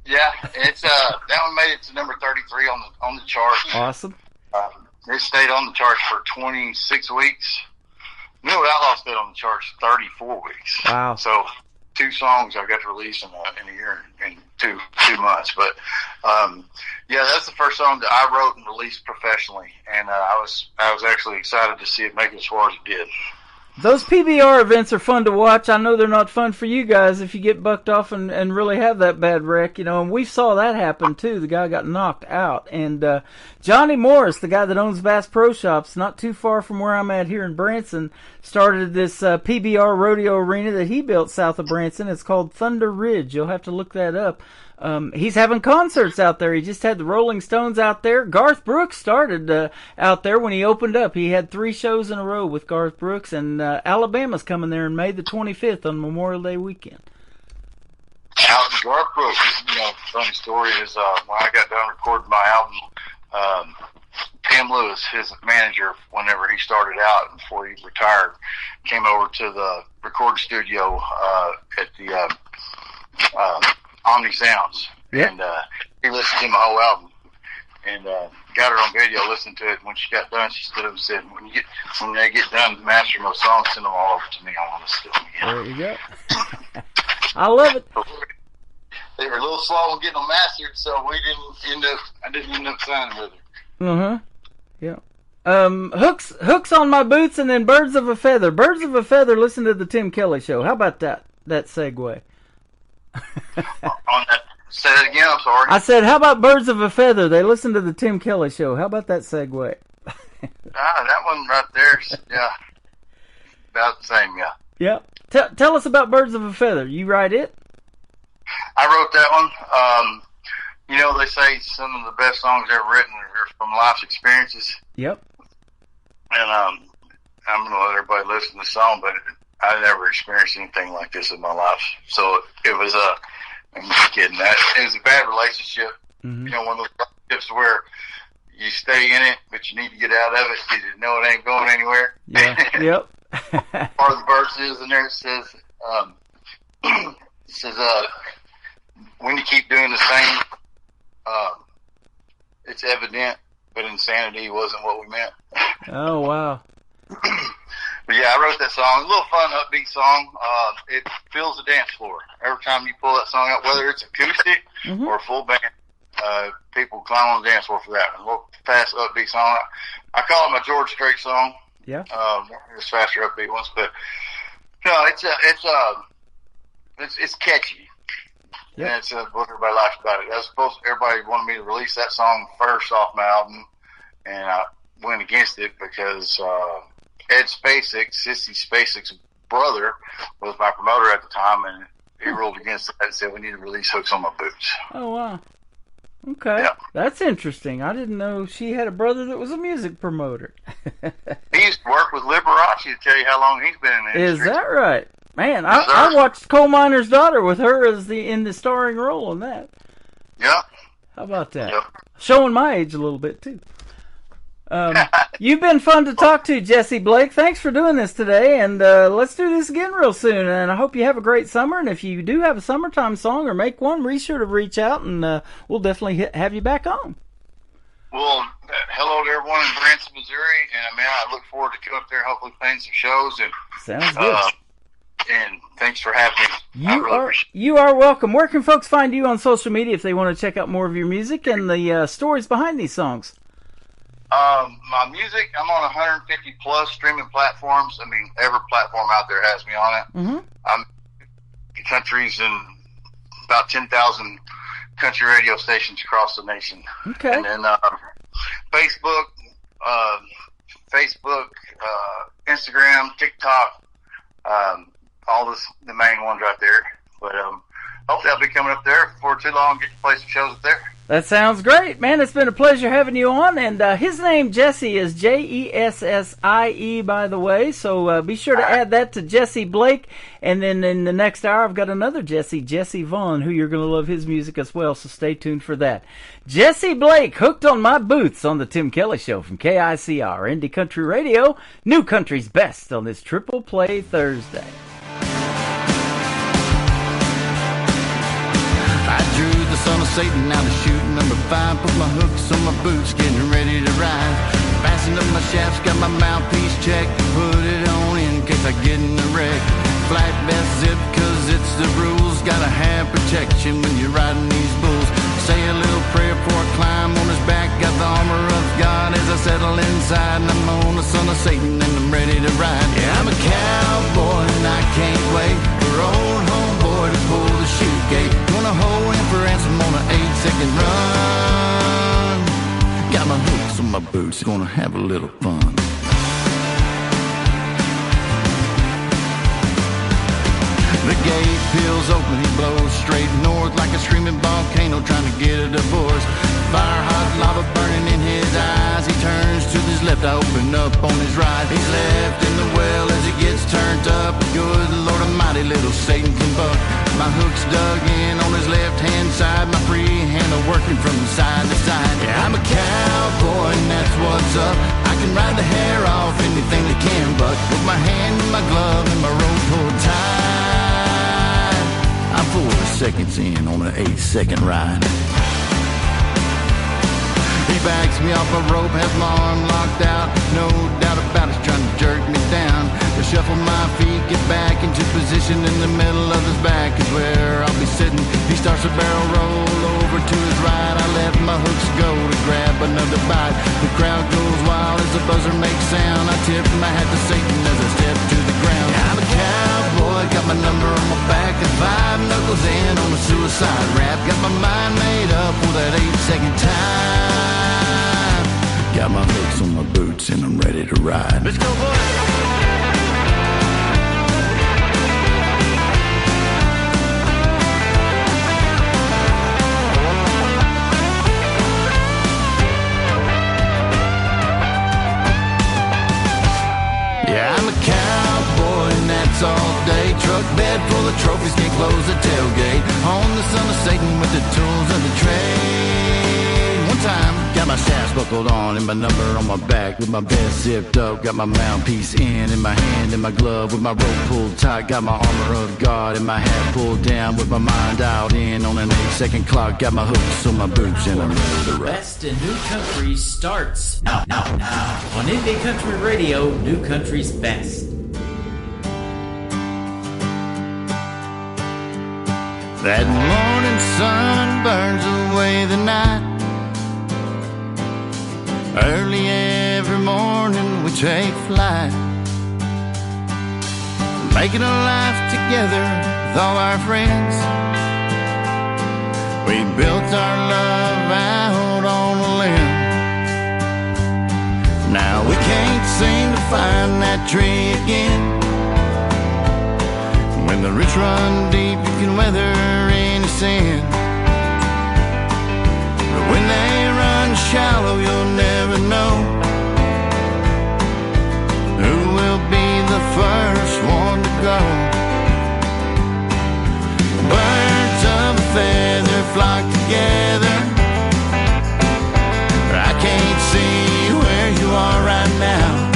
Yeah, it's that one made it to number 33 on the chart. Awesome. It stayed on the charts for 26 weeks. New Outlaw stayed on the charts 34 weeks. Wow. So 2 songs I got to release in a year and two months. But that's the first song that I wrote and released professionally, and I was actually excited to see it make it as far as it did. Those PBR events are fun to watch. I know they're not fun for you guys if you get bucked off and really have that bad wreck, you know, and we saw that happen too. The guy got knocked out. And Johnny Morris, the guy that owns Bass Pro Shops, not too far from where I'm at here in Branson, started this PBR rodeo arena that he built south of Branson. It's called Thunder Ridge. You'll have to look that up. He's having concerts out there. He just had the Rolling Stones out there. Garth Brooks started out there when he opened up. He had 3 shows in a row with Garth Brooks, and Alabama's coming there on May the 25th on Memorial Day weekend. Garth Brooks, funny story is when I got done recording my album, Tim Lewis, his manager, whenever he started out and before he retired, came over to the recording studio at the Omni Sounds, and he listened to my whole album and got her on video, listened to it. When she got done, she stood up and said, when they get done mastering those songs, send them all over to me. I want to steal them again. There you go. I love it. They were a little slow on getting them mastered, so I didn't end up signing with her. Yeah. Hooks on My Boots, and then Birds of a Feather. Birds of a Feather, listen to the Tim Kelly Show. How about that segue? Say that again, I'm sorry. I said, how about Birds of a Feather? They listen to the Tim Kelly Show. How about that segue? That one right there, yeah. About the same, yeah. Yeah. Tell us about Birds of a Feather. You write it? I wrote that one. They say some of the best songs ever written are from life's experiences. Yep. And I'm going to let everybody listen to the song, but I never experienced anything like this in my life. So it was I'm just kidding. It was a bad relationship. Mm-hmm. One of those relationships where you stay in it, but you need to get out of it because you know it ain't going anywhere. Yeah. Yep. Part of the verse is in there. It says, when you keep doing the same, it's evident, but insanity wasn't what we meant. Oh, wow. But yeah, I wrote that song. It's a little fun, upbeat song. It fills the dance floor. Every time you pull that song out, whether it's acoustic or a full band, people climb on the dance floor for that. A little fast, upbeat song. I call it my George Strait song. Yeah. There's faster, upbeat ones, but no, it's catchy. Yep. And it's what everybody likes about it. Everybody wanted me to release that song first off my album, and I went against it because Ed Spacek, Sissy Spacek's brother, was my promoter at the time, and he ruled against that and said we need to release Hooks on My Boots. Oh, wow. Okay. Yeah. That's interesting. I didn't know she had a brother that was a music promoter. He used to work with Liberace to tell you how long he's been in the industry. Is that right? Man, I watched Coal Miner's Daughter with her in the starring role in that. Yeah. How about that? Yep. Showing my age a little bit, too. You've been fun to talk to, Jesse Blake. Thanks for doing this today, and let's do this again real soon. And I hope you have a great summer. And if you do have a summertime song or make one, be sure to reach out, and we'll definitely have you back on. Well, hello to everyone in Branson, Missouri, and I look forward to coming up there and hopefully playing some shows. And sounds good. And thanks for having me. You are welcome. Where can folks find you on social media if they want to check out more of your music and the stories behind these songs? My music, I'm on 150 plus streaming platforms. I mean, every platform out there has me on it. Mm-hmm. I'm in countries and about 10,000 country radio stations across the nation. Okay. And then Facebook, Instagram, TikTok, all the main ones right there. But hopefully I'll be coming up there before too long, get to play some shows up there. That sounds great, man. It's been a pleasure having you on. And his name, Jesse, is Jessie, by the way. So be sure to add that to Jesse Blake. And then in the next hour, I've got another Jesse Vaughn, who you're going to love his music as well. So stay tuned for that. Jesse Blake, Hooked on My Boots on the Tim Kelly Show from KICR, Indie Country Radio, New Country's Best on this Triple Play Thursday. I drew the son of Satan out of chute number 5. Put my hooks on my boots, getting ready to ride. Fastened up my shafts, got my mouthpiece checked. Put it on in case I get in a wreck. Flat vest zip, cause it's the rules. Gotta have protection when you're riding these bulls. Say a little prayer before I climb on his back. Got the armor of God as I settle inside. And I'm on the son of Satan and I'm ready to ride. Yeah, I'm a cowboy and I can't wait for old homeboy to pull the chute gate. Gonna hold him for ransom on an 8-second run. Got my hooks on my boots, gonna have a little fun. The gate peels open, he blows straight north like a screaming volcano trying to get a divorce. Fire hot lava burning in his eyes. He turns to his left, I open up on his right. He's left in the well as he gets turned up. Good Lord Almighty, little Satan can buck. My hook's dug in on his left-hand side. My free handle working from side to side. Yeah, I'm a cowboy and that's what's up. I can ride the hair off anything that can buck. With my hand in my glove and my rope pulled tight. I'm 4 seconds in on an 8-second ride. He backs me off a rope, has my arm locked out. No doubt about it, he's trying to jerk me down. To shuffle my feet, get back into position in the middle of his back is where I'll be sitting. He starts a barrel roll over to his right. I let my hooks go to grab another bite. The crowd goes wild as the buzzer makes sound. I tip my hat to Satan as I step to the ground. I'm a cowboy, got my number on my back and 5 knuckles in on a suicide rap. Got my mind made up for that 8-second time. Got my hooks on my boots and I'm ready to ride. Let's go, boys! All day, truck bed full of trophies, can't close the tailgate. On the son of Satan with the tools of the trade. One time, got my shafts buckled on and my number on my back. With my vest zipped up, got my mouthpiece in my hand and my glove with my rope pulled tight. Got my armor of God and my hat pulled down with my mind dialed in on an 8-second clock. Got my hooks on my boots and I'm ready to ride. Best in New Country starts now. On Indie Country Radio, New Country's best. That morning sun burns away the night. Early every morning we take flight, making a life together with all our friends. We built our love out on a limb. Now we can't seem to find that tree again. When the rich run deep, you can weather any sin. But when they run shallow, you'll never know who will be the first one to go. Birds of a feather flock together. I can't see where you are right now.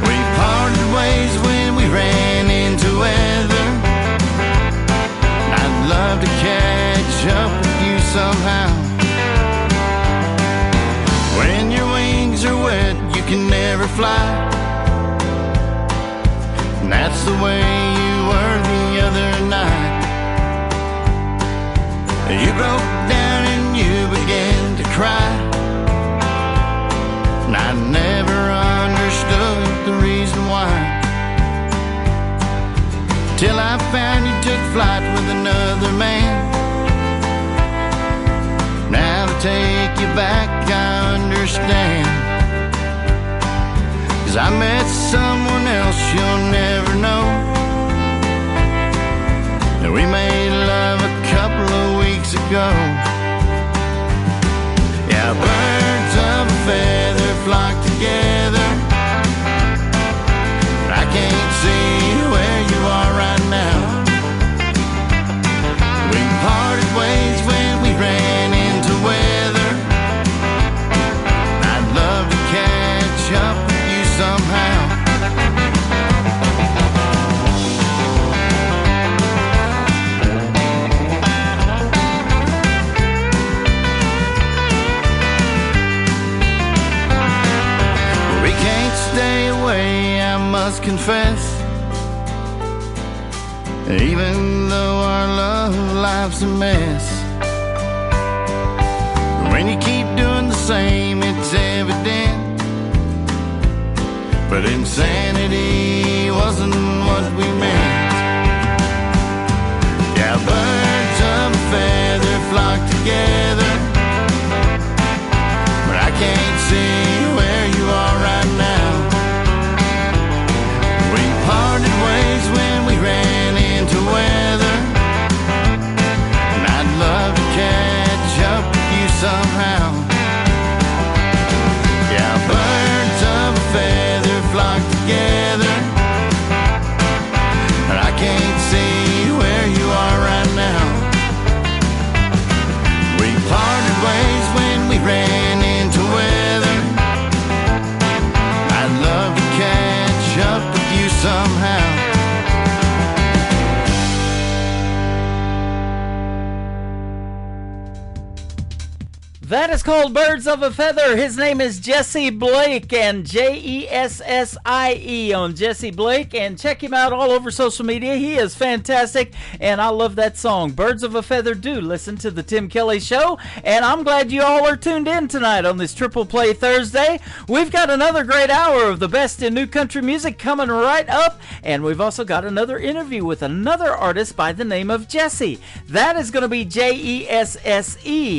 We parted ways when we ran into weather. I'd love to catch up with you somehow. When your wings are wet, you can never fly. And that's the way you were the other night. You broke down and you began to cry. And I never understood the reason why, till I found you took flight with another man. Now to take you back, I understand. 'Cause I met someone else you'll never know. And we made love a couple of weeks ago. Yeah, birds of a feather flock together. I can't see where you are right now. We parted ways when we ran into weather. I'd love to catch up with you somehow. We can't stay away, I must confess. Even though our love life's a mess, when you keep doing the same, it's evident. But insanity wasn't what we meant. Yeah, birds of a feather flock together. But I can't see where you are right now. We parted ways when we ran in That is called Birds of a Feather. His name is Jesse Blake, and Jessie on Jesse Blake, and check him out all over social media. He is fantastic, and I love that song, Birds of a Feather. Do listen to the Tim Kelly Show, and I'm glad you all are tuned in tonight on this Triple Play Thursday. We've got another great hour of the best in new country music coming right up, and we've also got another interview with another artist by the name of Jesse. That is going to be Jesse.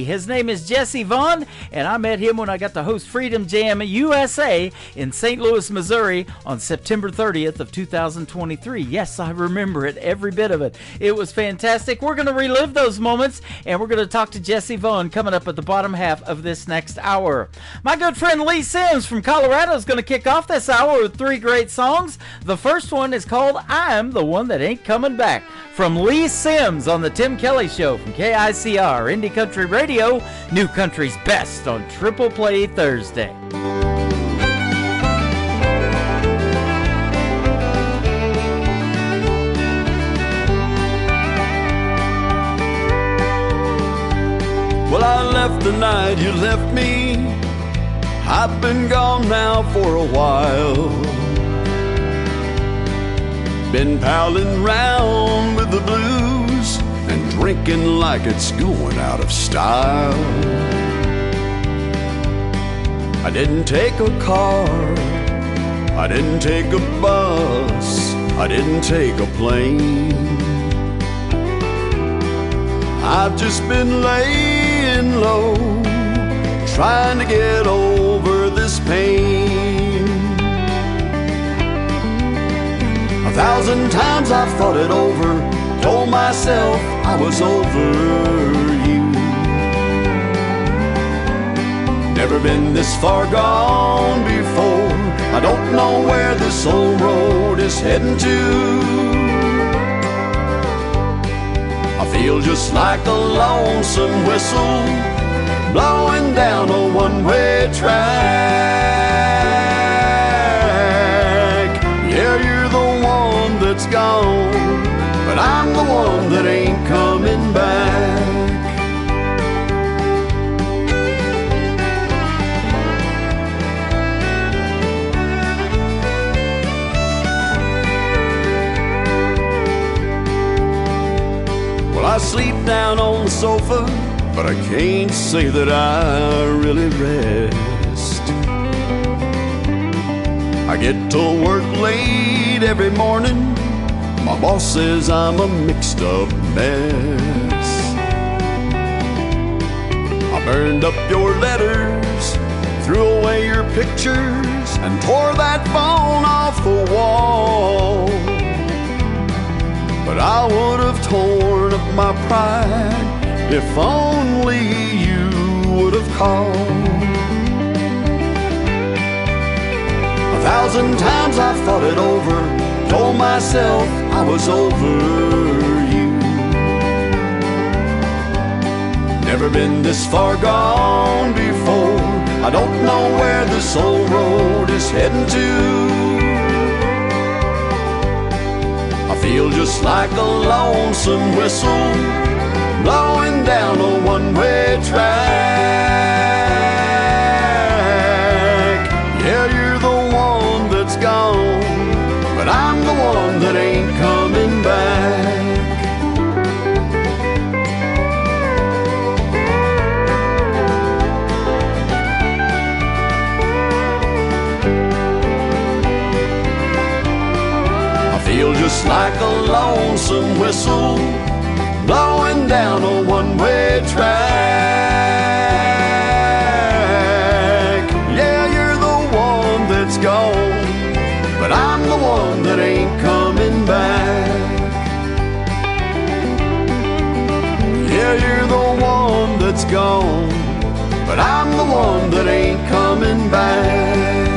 His name is Jesse Vaughn, and I met him when I got to host Freedom Jam USA in St. Louis, Missouri on September 30th of 2023. Yes, I remember it, every bit of it. It was fantastic. We're going to relive those moments, and we're going to talk to Jesse Vaughn coming up at the bottom half of this next hour. My good friend Lee Sims from Colorado is going to kick off this hour with 3 great songs. The first one is called I'm the One That Ain't Coming Back, from Lee Sims on the Tim Kelly Show from KICR Indie Country Radio, New Country's best on Triple Play Thursday. Well, I left the night you left me. I've been gone now for a while. Been palling round with the blues and drinking like it's going out of style. I didn't take a car, I didn't take a bus, I didn't take a plane. I've just been laying low, trying to get over this pain. 1,000 times I've thought it over, told myself I was over you. Never been this far gone before, I don't know where this old road is heading to. I feel just like a lonesome whistle blowing down a one-way track. Yeah, you're the one that's gone, but I'm the one that ain't coming back. Well, I sleep down on the sofa, but I can't say that I really rest. I get to work late every morning. My boss says I'm a mixed up mess. I burned up your letters, threw away your pictures, and tore that phone off the wall. But I would have torn up my pride if only you would have called. 1,000 times I've thought it over, told myself I was over you. Never been this far gone before, I don't know where this old road is heading to. I feel just like a lonesome whistle blowing down a one-way track. Yeah, you're the one that's gone, but I'm the one that ain't coming back. I feel just like a lonesome whistle blowing down a one-way track. Yeah, you're the one that's gone, but I'm the one that ain't coming back. Yeah, you're the one that's gone, but I'm the one that ain't coming back.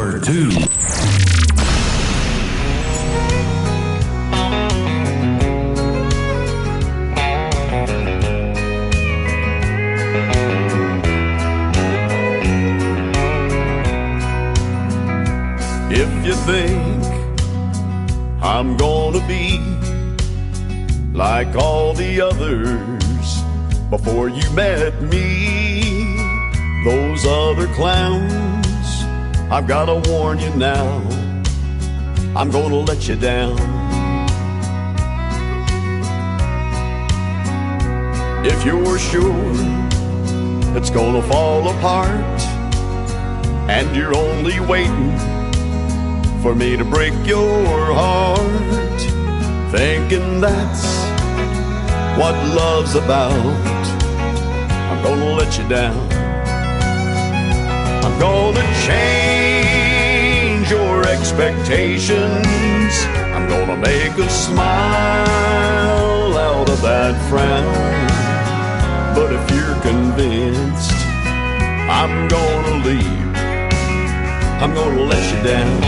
number 2. If you think I'm gonna be like all the others before you met me, those other clowns, I've gotta warn you now, I'm gonna let you down. If you're sure it's gonna fall apart and you're only waiting for me to break your heart, thinking that's what love's about, I'm gonna let you down. I'm gonna change your expectations. I'm gonna make a smile out of that frown. But if you're convinced I'm gonna leave, I'm gonna let you down.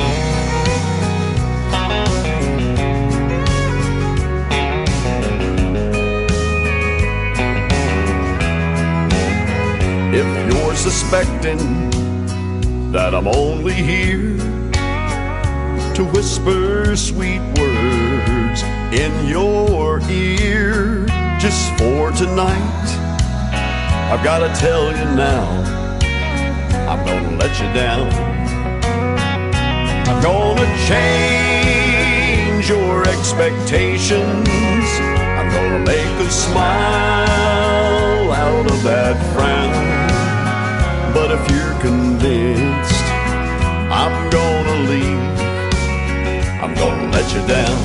If you're suspecting that I'm only here to whisper sweet words in your ear just for tonight, I've gotta tell you now, I'm gonna let you down. I'm gonna change your expectations. I'm gonna make a smile out of that frown. But if you're convinced I'm gonna leave, I'm gonna let you down.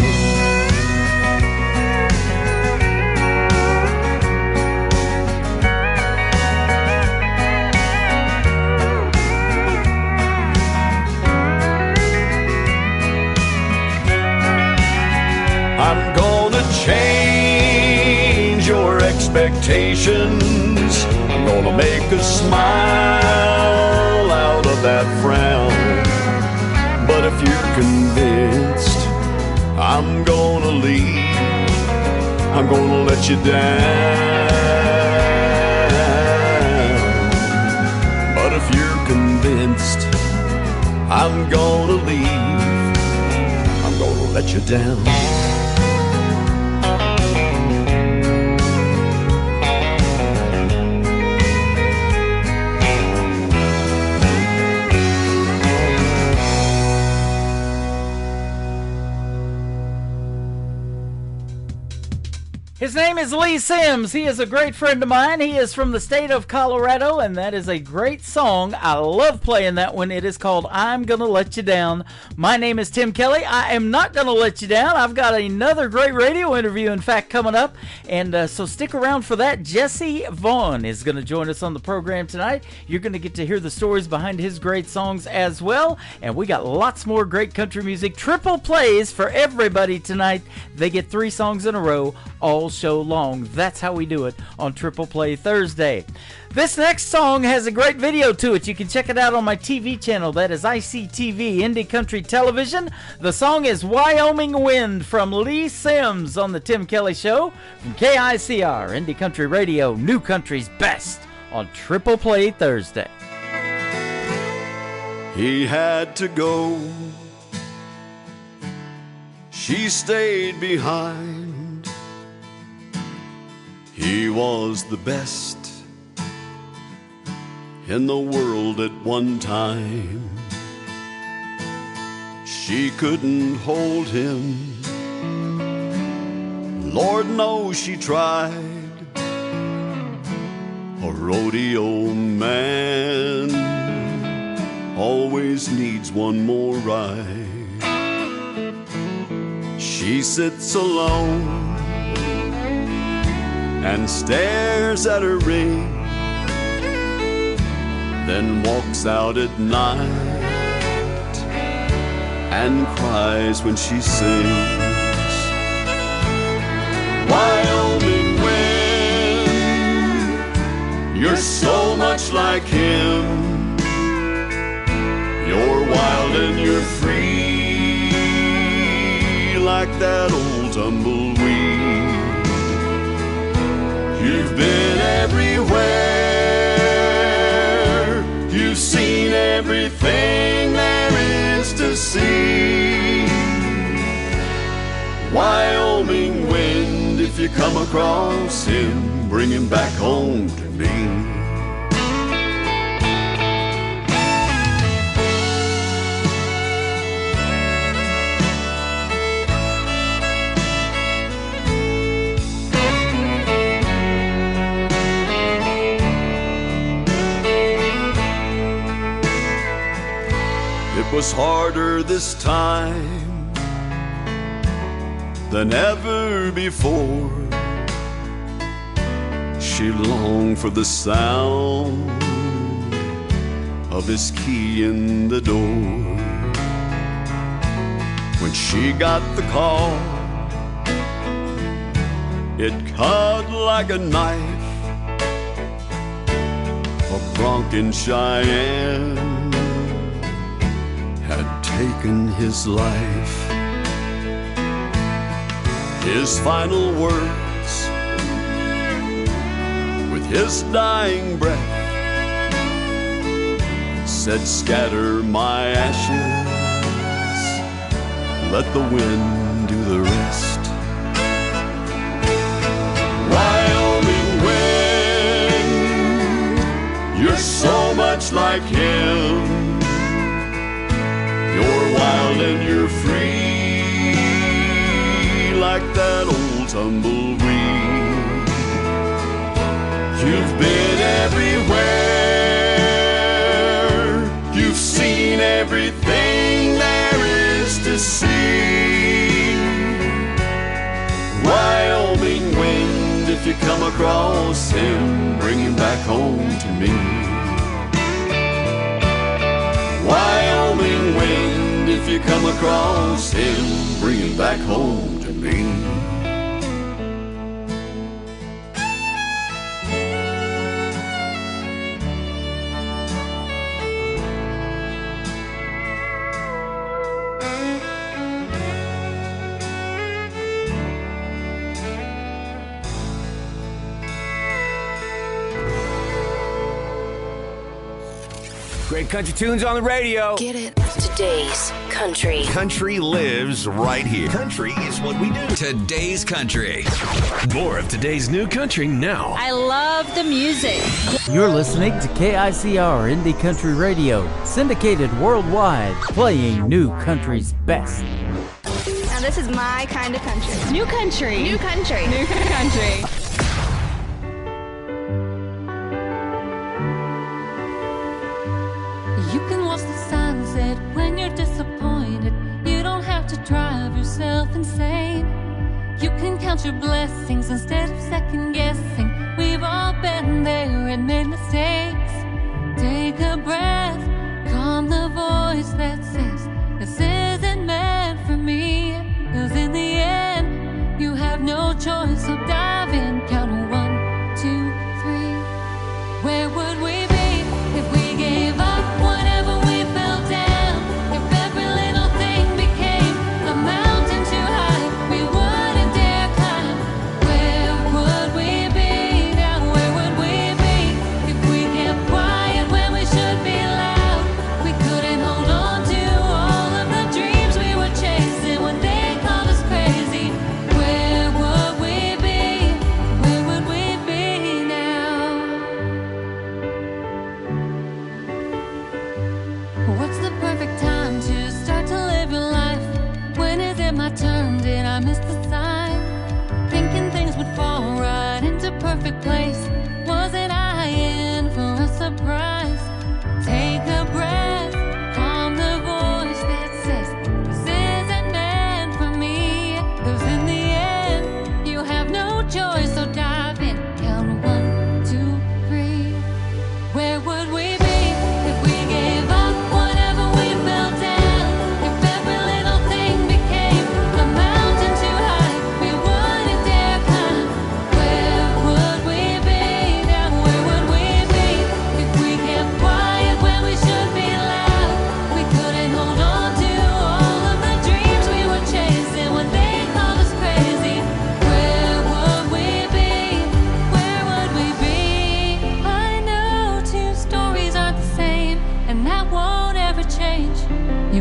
I'm gonna change your expectations. I'm gonna make a smile out of that frown. But if you're convinced I'm gonna leave, I'm gonna let you down. But if you're convinced I'm gonna leave, I'm gonna let you down. His name is Lee Sims. He is a great friend of mine. He is from the state of Colorado, and that is a great song. I love playing that one. It is called I'm Gonna Let You Down. My name is Tim Kelly. I am not gonna let you down. I've got another great radio interview, in fact, coming up, and so stick around for that. Jesse Vaughn is going to join us on the program tonight. You're going to get to hear the stories behind his great songs as well, and we got lots more great country music. Triple plays for everybody tonight. They get 3 songs in a row all show long. That's how we do it on Triple Play Thursday. This next song has a great video to it. You can check it out on my TV channel. That is ICTV, Indie Country Television. The song is Wyoming Wind from Lee Sims on the Tim Kelly Show from KICR, Indie Country Radio, New Country's Best on Triple Play Thursday. He had to go, she stayed behind. He was the best in the world at one time. She couldn't hold him, Lord knows she tried. A rodeo man always needs one more ride. She sits alone and stares at her ring, then walks out at night and cries when she sings. Wyoming wind, you're so much like him. You're wild like that old tumbleweed. You've been everywhere, you've seen everything there is to see. Wyoming wind, if you come across him, bring him back home to me. It was harder this time than ever before. She longed for the sound of his key in the door. When she got the call, it cut like a knife. A Bronco Cheyenne had taken his life. His final words, with his dying breath, said, "Scatter my ashes, let the wind do the rest." Wyoming wind, you're so much like him. You're wild and you're free, like that old tumbleweed. You've been everywhere, you've seen everything there is to see. Wyoming wind, if you come across him, bring him back home to me. Wyoming wind, if you come across him, bring him back home to me. Great country tunes on the radio. Get it? Today's country. Country lives right here. Country is what we do. Today's country. More of today's new country now. I love the music. You're listening to KICR Indie Country Radio, syndicated worldwide, playing new country's best. Now this is my kind of country. New country. New country. New country. You can watch the sunset when you're disappointed. You don't have to drive yourself insane. You can count your blessings instead of second guessing. We've all been there and made mistakes. Take a breath, calm the voice that says this isn't meant for me. 'Cause in the end, you have no choice, so dive in. Count 1, 2, 3. Where would we be if we gave up whenever we fell down? If every little thing became a mountain too high, we wouldn't dare climb. Where would we be now? Where would we be if we kept quiet when we should be loud? We couldn't hold on to all of the dreams we were chasing when they called us crazy. Where would we be? Where would we be now? What's the perfect time to start to live your life? When is it my turn? Did I miss the sign? Thinking things would fall right into perfect place. Wasn't I in for a surprise? Take a breath, calm the voice that says this isn't meant for me. 'Cause in the end, you have no choice, so dive in. Count 1, 2, 3. Where would we be if we gave up whenever we fell down? If every little thing became a mountain too high, we wouldn't dare climb. Where would we be now? Where would we be if we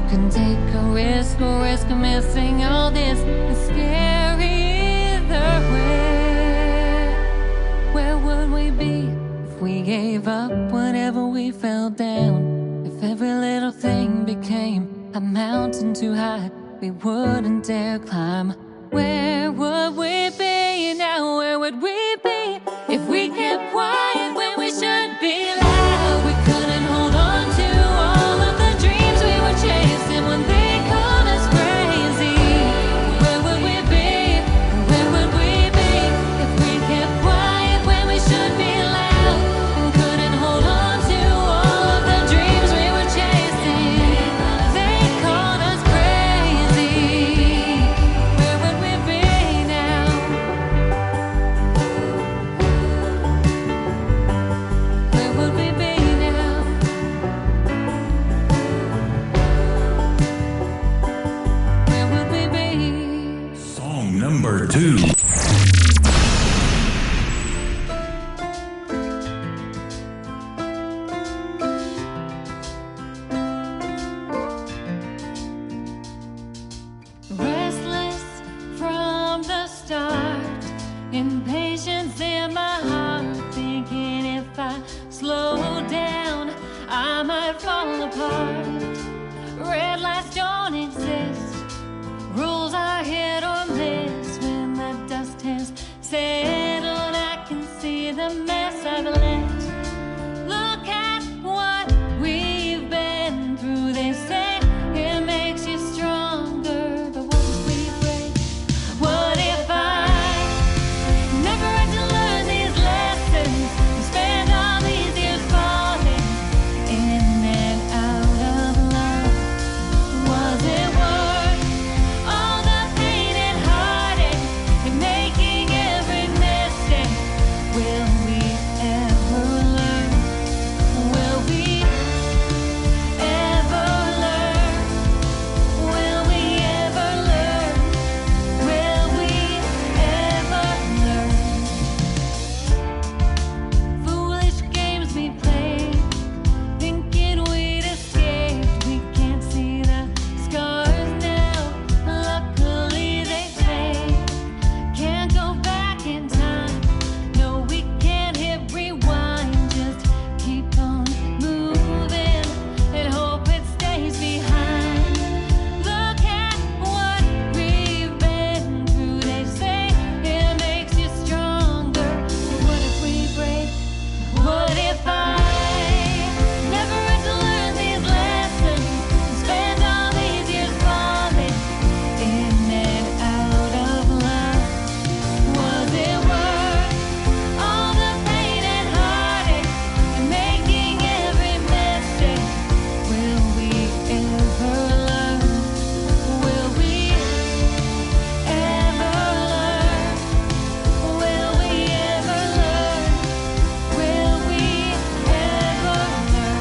can take a risk or risk missing all this. It's scary either way. Where would we be if we gave up whenever we fell down? If every little thing became a mountain too high we wouldn't dare climb. Where would we be now? Where would we be if we kept quiet when we should be loud? We couldn't hold on to all of the dreams we were chasing when they called us crazy. Where would we be? Where would we be if we kept quiet when we should be loud? And couldn't hold on to all of the dreams we were chasing. They called us crazy. Where would we be now? Where would we be now? Where would we be? Song number 2. Restless from the start, impatience in my heart, thinking if I slow down, I might fall apart. Red lights don't exist, rules are hit or miss. When the dust has settled, I can see the mess I've left. Look at what we've been through. They say it makes you stronger, but what if we break? What if I never had to learn these lessons and spend all these years falling in and out of love? Was it worth all the pain and heartache and making every mistake? Will we ever learn? Will we ever learn? Will we ever learn? Will we ever learn? Foolish games we played, thinking we'd escaped. We can't see the scars now, luckily they fade. Can't go back in time, no we can't hit rewind. Just keep on moving and hope it stays behind. Look at what we've been through. They say it makes you stronger. What if we break? What if I never had to learn these lessons and spend all these years falling in and out of love? Was it worth all the pain and heartache and making every mistake? Will we ever learn? Will we ever learn? Will we ever learn? Will we ever learn?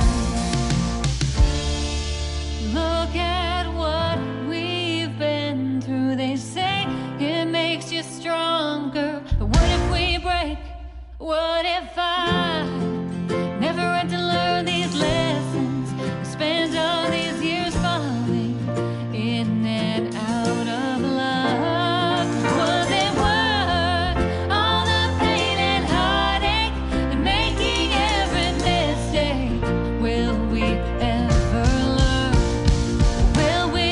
Look at what we've been through. They say it makes you stronger. But what if we break? What if I never had to learn these lessons? Spend all these years falling in and out of love. Was it worth all the pain and heartache and making every mistake? Will we ever learn? Will we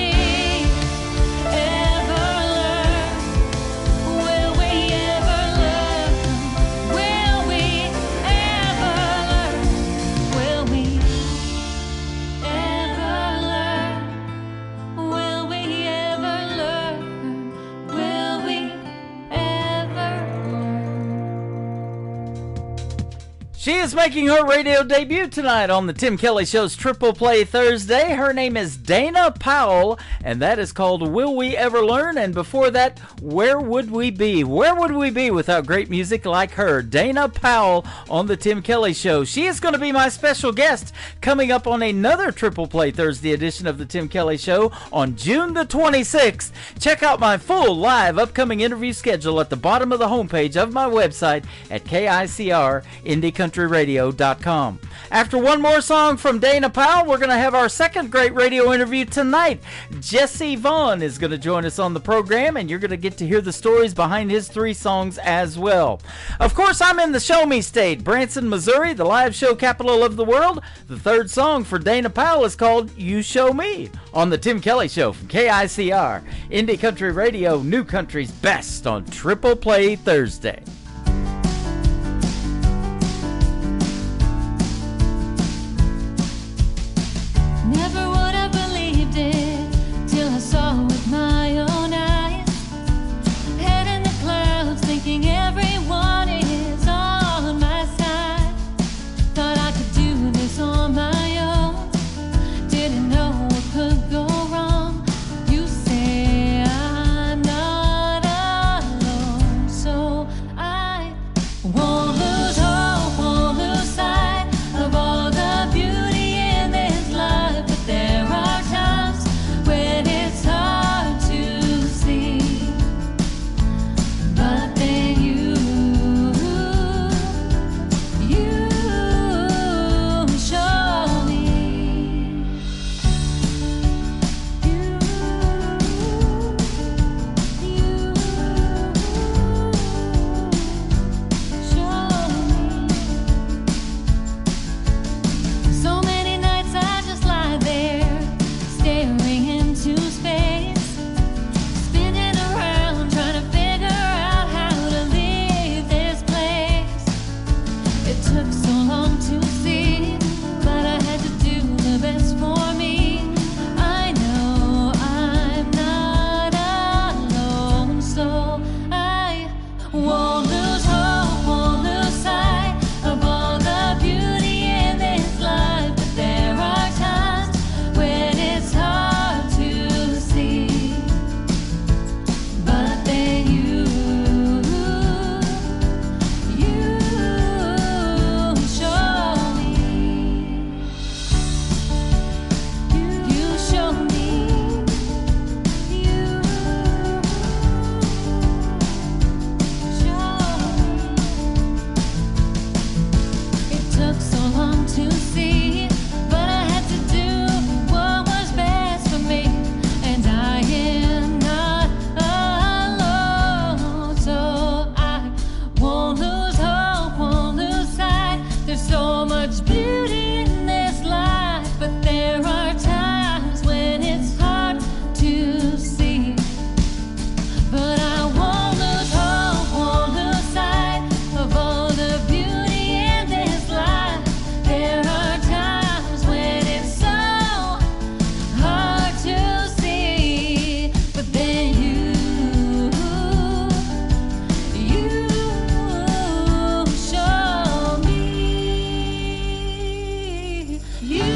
ever learn? Will we ever learn? Will we ever learn? Will we ever learn? Will we ever learn? Will we ever She is making her radio debut tonight on the Tim Kelly Show's Triple Play Thursday. Her name is Dana Powell, and that is called Will We Ever Learn? And before that, Where Would We Be? Where would we be without great music like her? Dana Powell on the Tim Kelly Show. She is going to be my special guest coming up on another Triple Play Thursday edition of the Tim Kelly Show on June the 26th. Check out my full live upcoming interview schedule at the bottom of the homepage of my website at KICR Indie Country IndieCountryRadio.com. After one more song from Dana Powell, we're going to have our second great radio interview tonight. Jesse Vaughn is going to join us on the program, and you're going to get to hear the stories behind his 3 songs as well. Of course, I'm in the Show Me State, Branson, Missouri, the live show capital of the world. The third song for Dana Powell is called You Show Me on the Tim Kelly Show from KICR. Indie Country Radio, New Country's best on Triple Play Thursday. Never would have believed it till I saw with my own eyes. Head in the clouds, thinking everyone is on my side. Thought I could do this on my own. Didn't know what could go wrong. You say I'm not alone, so I won't lose hope, won't lose sight of all the beauty in this life. But there are times when it's hard to see. But then you show me. So many nights I just lie there, staring into space, spinning around, trying to figure out how to leave this place. It took so long to see, but I had to do the best for me. I know I'm not alone, so I won't lose hope, won't lose sight of all the beauty in this life. But there are times when it's hard to see. But then you show me. You show me. It took so long to see, but I had to do what was best for me. And I am not alone, so I won't lose hope, won't lose sight. There's so much beauty in this life, but there are times when it's hard to see. But I won't lose hope, won't lose sight of all the beauty in this life. There are times when it's so hard to see. But then you show me. You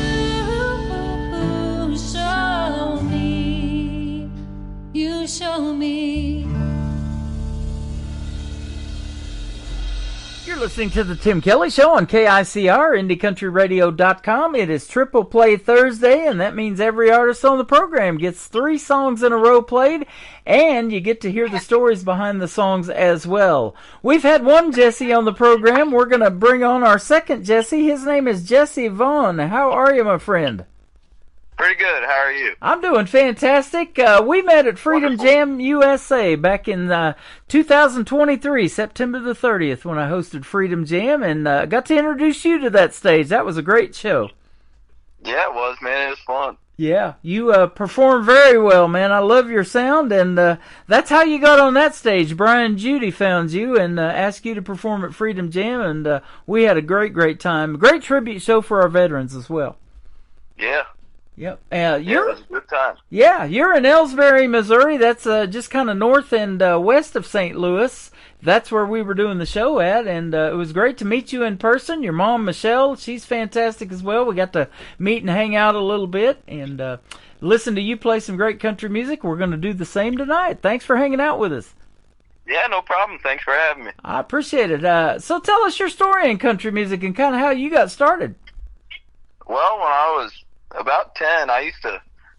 show me. You show me. You're listening to the Tim Kelly Show on KICR, IndieCountryRadio.com. It is Triple Play Thursday, and that means every artist on the program gets 3 songs in a row played, and you get to hear the stories behind the songs as well. We've had one Jesse on the program. We're going to bring on our second Jesse. His name is Jesse Vaughn. How are you, my friend? Pretty good. How are you? I'm doing fantastic. We met at Freedom Jam USA back in 2023, September the 30th, when I hosted Freedom Jam, and got to introduce you to that stage. That was a great show. Yeah, it was, man. It was fun. Yeah, you performed very well, man. I love your sound, and that's how you got on that stage. Brian Judy found you and asked you to perform at Freedom Jam, and we had a great time. Great tribute show for our veterans as well. Yeah. Yep. It was a good time. Yeah, you're in Ellsbury, Missouri. That's just kind of north and west of St. Louis. That's where we were doing the show at, and it was great to meet you in person. Your mom, Michelle, she's fantastic as well. We got to meet and hang out a little bit and listen to you play some great country music. We're going to do the same tonight. Thanks for hanging out with us. Yeah, no problem. Thanks for having me. I appreciate it. So tell us your story in country music and kind of how you got started. Well, when I was about 10, I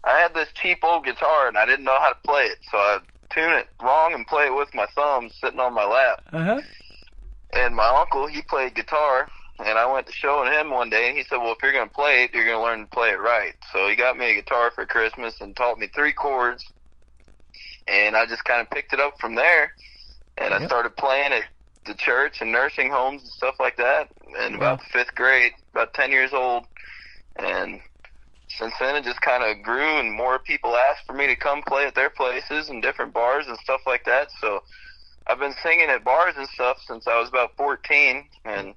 had this cheap old guitar, and I didn't know how to play it, so I'd tune it wrong and play it with my thumbs sitting on my lap. Uh-huh. And my uncle, he played guitar, and I went to showing him one day, and he said, well, if you're going to play it, you're going to learn to play it right. So he got me a guitar for Christmas and taught me 3 chords, and I just kind of picked it up from there, and I started playing at the church and nursing homes and stuff like that in about the 5th grade, about 10 years old, and since then it just kind of grew, and more people asked for me to come play at their places and different bars and stuff like that. So I've been singing at bars and stuff since I was about 14, and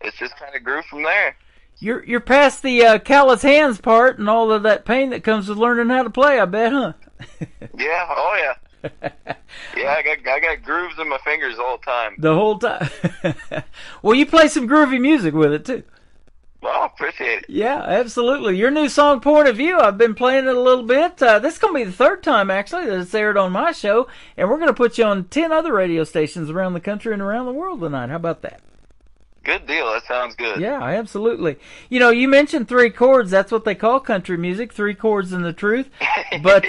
it's just kind of grew from there. You're past the callous hands part and all of that pain that comes with learning how to play, I bet, huh? Yeah, oh yeah. Yeah, I got grooves in my fingers all the time. The whole time. Well, you play some groovy music with it too. Well, appreciate it. Yeah, absolutely. Your new song, Point of View, I've been playing it a little bit. This is going to be the 3rd time, actually, that it's aired on my show, and we're going to put you on 10 other radio stations around the country and around the world tonight. How about that? Good deal. That sounds good. Yeah, absolutely. You know, you mentioned 3 chords. That's what they call country music, 3 chords and the truth. But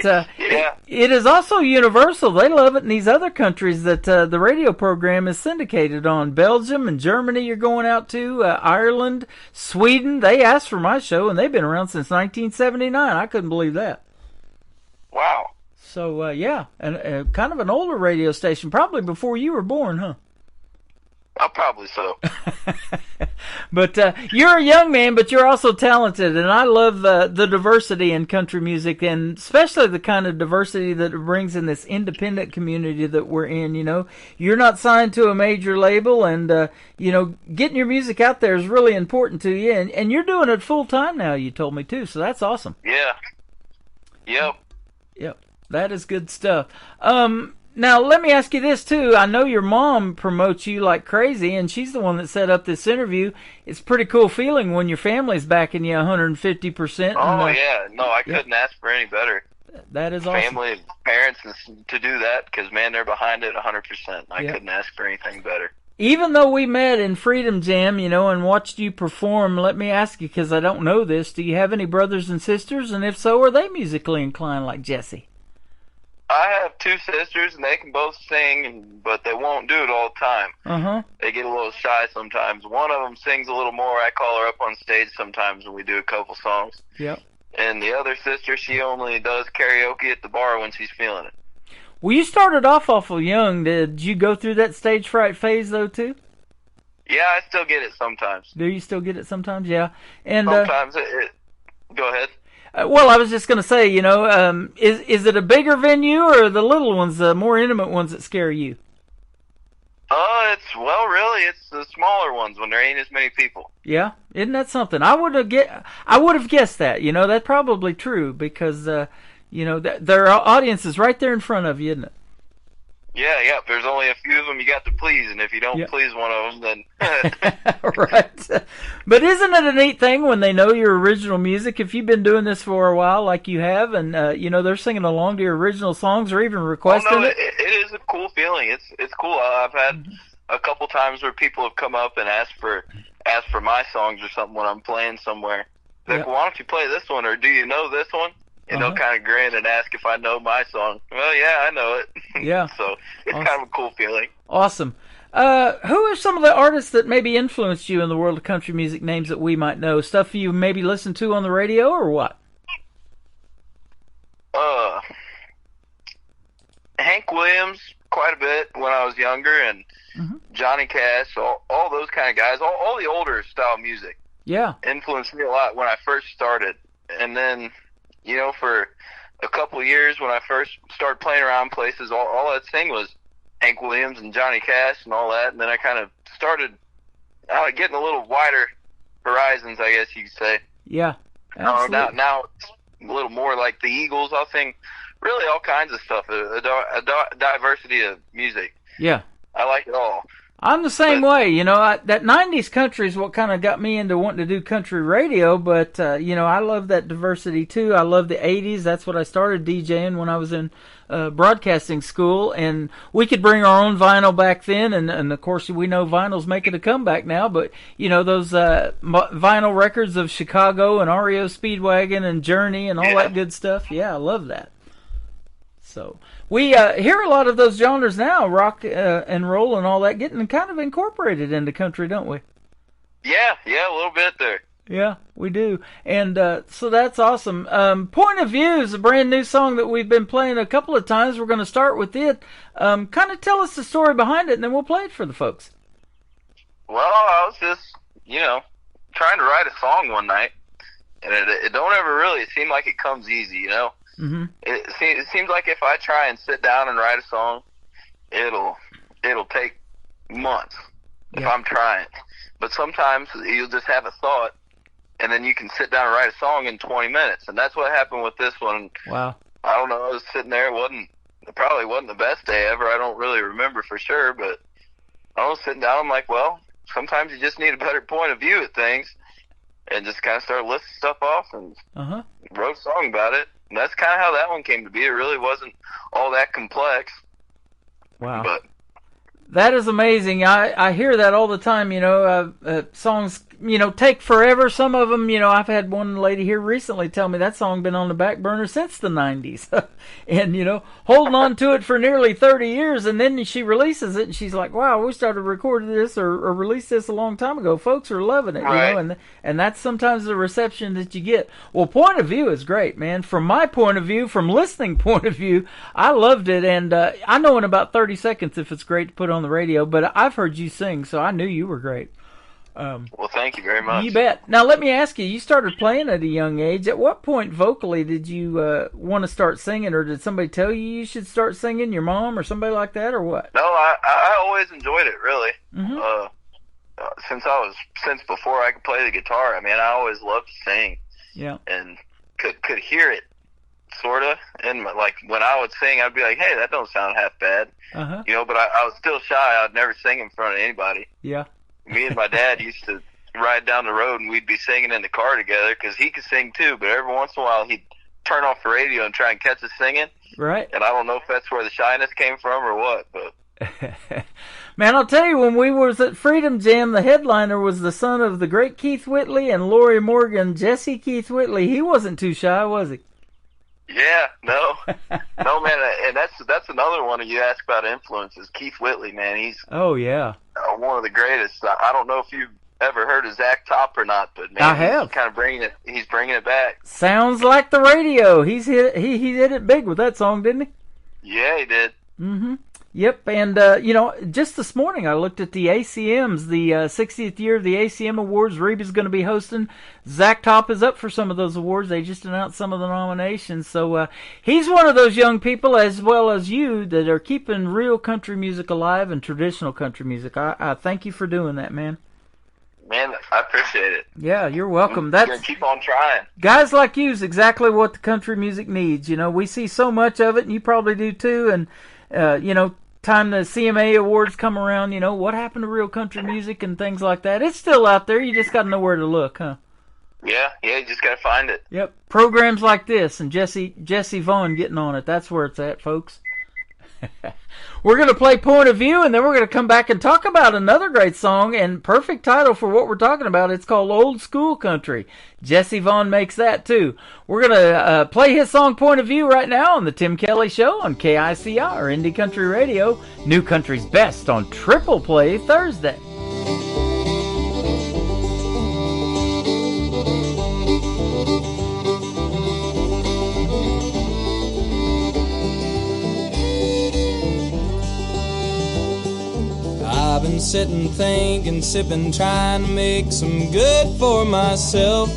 it is also universal. They love it in these other countries that the radio program is syndicated on. Belgium and Germany you're going out to, Ireland, Sweden. They asked for my show, and they've been around since 1979. I couldn't believe that. Wow. So, yeah, and kind of an older radio station, probably before you were born, huh? Probably so. But you're a young man, but you're also talented, and I love the diversity in country music, and especially the kind of diversity that it brings in this independent community that we're in. You know, you're not signed to a major label, and you know, getting your music out there is really important to you, and you're doing it full time now. You told me too, so that's awesome. Yeah. Yep. That is good stuff. Now, let me ask you this, too. I know your mom promotes you like crazy, and she's the one that set up this interview. It's a pretty cool feeling when your family's backing you 150%. Oh, yeah. No, I couldn't ask for any better. That is awesome. Family and parents to do that, because, man, they're behind it 100%. I couldn't ask for anything better. Even though we met in Freedom Jam, you know, and watched you perform, let me ask you, because I don't know this, do you have any brothers and sisters? And if so, are they musically inclined like Jesse? I have 2 sisters, and they can both sing, but they won't do it all the time. They get a little shy sometimes. One of them sings a little more. I call her up on stage sometimes when we do a couple songs. Yep. And the other sister, she only does karaoke at the bar when she's feeling it. Well, you started off awful young. Did you go through that stage fright phase, though, too? Yeah, I still get it sometimes. Do you still get it sometimes? Yeah. And sometimes go ahead. Well, I was just going to say, you know, is it a bigger venue or the little ones, the more intimate ones that scare you? It's the smaller ones when there ain't as many people. Yeah, isn't that something? I would have guessed that. You know, that's probably true because you know, their audience is right there in front of you, isn't it? Yeah. If there's only a few of them you got to please, and if you don't please one of them, then... Right. But isn't it a neat thing when they know your original music? If you've been doing this for a while like you have, and, you know, they're singing along to your original songs or even requesting it? It is a cool feeling. It's cool. I've had a couple times where people have come up and asked for my songs or something when I'm playing somewhere. Like, why don't you play this one, or do you know this one? And they'll kind of grin and ask if I know my song. Well, yeah, I know it. Yeah. So it's kind of a cool feeling. Awesome. Who are some of the artists that maybe influenced you in the world of country music, names that we might know? Stuff you maybe listen to on the radio or what? Hank Williams, quite a bit when I was younger, and Johnny Cash, all those kind of guys, all the older style music. Yeah. Influenced me a lot when I first started. And then... You know, for a couple of years when I first started playing around places, all I'd sing was Hank Williams and Johnny Cash and all that. And then I kind of started getting a little wider horizons, I guess you could say. Yeah, absolutely. Now it's a little more like the Eagles. I'll sing really all kinds of stuff, a diversity of music. Yeah. I like it all. I'm the same way, you know. That 90s country is what kind of got me into wanting to do country radio, but, you know, I love that diversity, too. I love the 80s. That's what I started DJing when I was in broadcasting school, and we could bring our own vinyl back then, and of course, we know vinyl's making a comeback now, but, you know, those vinyl records of Chicago and REO Speedwagon and Journey and all that good stuff, I love that. So we hear a lot of those genres now, rock and roll and all that, getting kind of incorporated into country, don't we? Yeah, a little bit there. Yeah, we do. And so that's awesome. Point of View is a brand new song that we've been playing a couple of times. We're going to start with it. Kind of tell us the story behind it, and then we'll play it for the folks. Well, I was just, trying to write a song one night, and it don't ever really seem like it comes easy, Mm-hmm. It seems like if I try and sit down and write a song, it'll take months if I'm trying. But sometimes you'll just have a thought, and then you can sit down and write a song in 20 minutes. And that's what happened with this one. Wow. I don't know. I was sitting there. It probably wasn't the best day ever. I don't really remember for sure. But I was sitting down. I'm like, well, sometimes you just need a better point of view at things. And just kind of started listing stuff off and wrote a song about it. And that's kind of how that one came to be. It really wasn't all that complex. Wow. But that is amazing. I hear that all the time, songs, take forever. Some of them, I've had one lady here recently tell me that song been on the back burner since the 90s. And, holding on to it for nearly 30 years. And then she releases it and she's like, wow, we started recording this or released this a long time ago. Folks are loving it, right. And that's sometimes the reception that you get. Well, Point of View is great, man. From my point of view, from listening point of view, I loved it. And I know in about 30 seconds if it's great to put on the radio, but I've heard you sing, so I knew you were great. Well, thank you very much. You bet. Now, let me ask you, you started playing at a young age. At what point vocally did you want to start singing, or did somebody tell you should start singing, your mom or somebody like that, or what? No, I always enjoyed it, really. Mm-hmm. Since before I could play the guitar, I always loved to sing. Yeah. And could hear it, sort of. And, like, when I would sing, I'd be like, hey, that don't sound half bad. Uh-huh. But I was still shy. I'd never sing in front of anybody. Yeah. Me and my dad used to ride down the road, and we'd be singing in the car together because he could sing too. But every once in a while, he'd turn off the radio and try and catch us singing. Right. And I don't know if that's where the shyness came from or what, but man, I'll tell you, when we was at Freedom Jam, the headliner was the son of the great Keith Whitley and Lori Morgan, Jesse Keith Whitley. He wasn't too shy, was he? Yeah, no, man, and that's another one of you asked about influences. Keith Whitley, man, he's yeah, one of the greatest. I don't know if you've ever heard of Zach Top or not, but man, I have. He's kind of he's bringing it back. Sounds like the radio. He hit it big with that song, didn't he? Yeah, he did. Mm-hmm. Yep, and just this morning I looked at the ACMs, the 60th year of the ACM Awards. Reba's going to be hosting. Zach Top is up for some of those awards. They just announced some of the nominations. So he's one of those young people, as well as you, that are keeping real country music alive and traditional country music. I thank you for doing that, man. Man, I appreciate it. Yeah, you're welcome. That's gonna keep on trying. Guys like you is exactly what the country music needs. We see so much of it, and you probably do too. And time the CMA awards come around, what happened to real country music and things like that? It's still out there. You just got to know where to look, huh? Yeah, you just got to find it. Yep. Programs like this and Jesse Vaughn getting on it. That's where it's at, folks. We're going to play Point of View, and then we're going to come back and talk about another great song and perfect title for what we're talking about. It's called Old School Country. Jesse Vaughn makes that, too. We're going to play his song Point of View right now on the Tim Kelly Show on KICR, Indie Country Radio, New Country's Best on Triple Play Thursday. I've been sitting, thinking, sipping, trying to make some good for myself.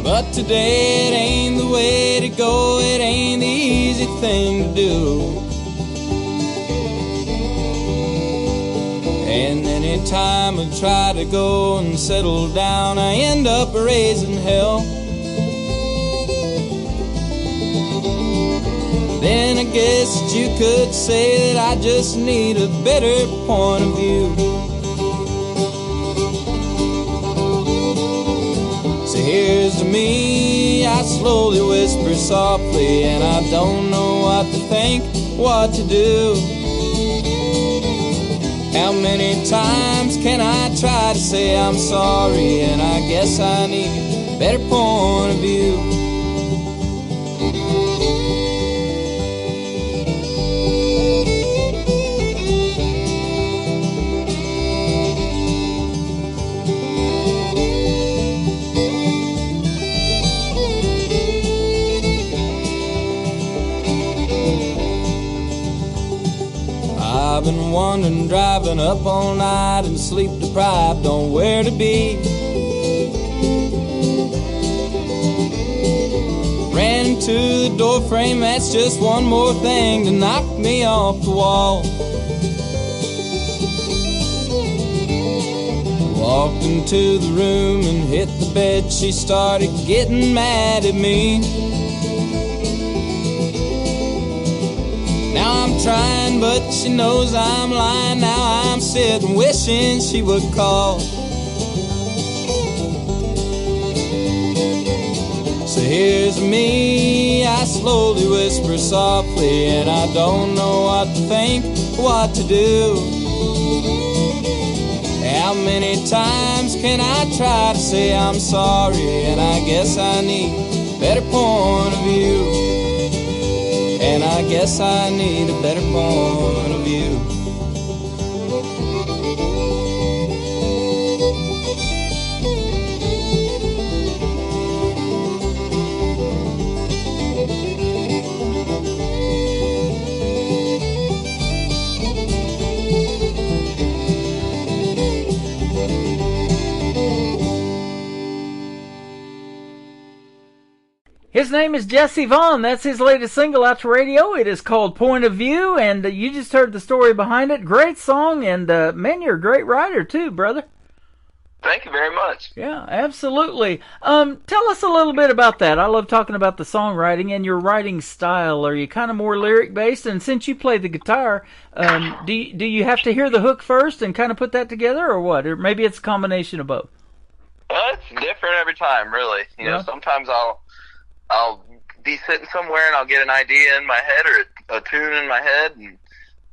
But today it ain't the way to go, it ain't the easy thing to do. And any time I try to go and settle down, I end up raising hell. Then I guess that you could say that I just need a better point of view. So here's to me, I slowly whisper softly, and I don't know what to think, what to do. How many times can I try to say I'm sorry, and I guess I need a better point of view. wondering, driving up all night and sleep deprived on where to be. Ran into the door frame, that's just one more thing to knock me off the wall. Walked into the room and hit the bed, she started getting mad at me. Now I'm trying, but she knows I'm lying. Now I'm sitting wishing she would call. So here's me, I slowly whisper softly, and I don't know what to think, what to do. How many times can I try to say I'm sorry? And I guess I need a better point of view. And I guess I need a better point of view. His name is Jesse Vaughn. That's his latest single out to radio. It is called Point of View, and you just heard the story behind it. Great song, and man, you're a great writer too, brother. Thank you very much. Yeah, absolutely. Tell us a little bit about that. I love talking about the songwriting and your writing style. Are you kind of more lyric-based? And since you play the guitar, do you have to hear the hook first and kind of put that together, or what? Or maybe it's a combination of both? It's different every time, really. You know, sometimes I'll be sitting somewhere and I'll get an idea in my head or a tune in my head, and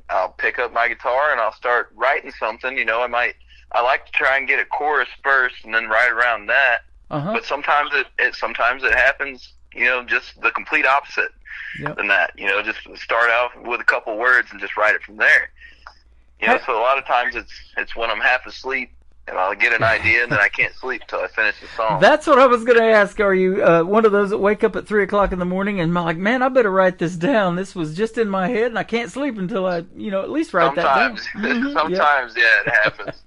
I'll pick up my guitar and I'll start writing something. You know, I like to try and get a chorus first and then write around that. But sometimes it happens, you know, just the complete opposite than that. You know, just start out with a couple words and just write it from there. You know, so a lot of times it's when I'm half asleep and I'll get an idea and then I can't sleep till I finish the song. That's what I was going to ask. Are you one of those that wake up at 3 o'clock in the morning and I'm like, man, I better write this down. This was just in my head and I can't sleep until I, you know, at least write that down. Sometimes, yeah, it happens.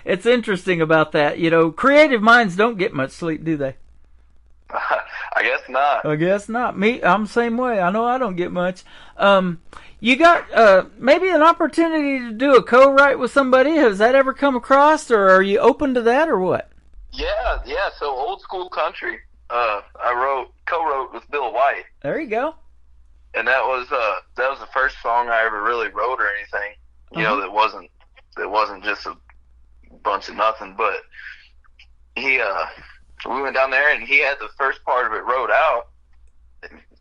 It's interesting about that. You know, creative minds don't get much sleep, do they? I guess not. I guess not. I'm the same way. I know I don't get much. You got maybe an opportunity to do a co-write with somebody. Has that ever come across, or are you open to that, or what? Yeah. So Old School Country, I co-wrote with Bill White. There you go. And that was the first song I ever really wrote or anything. You know, that wasn't just a bunch of nothing. But we went down there and he had the first part of it wrote out.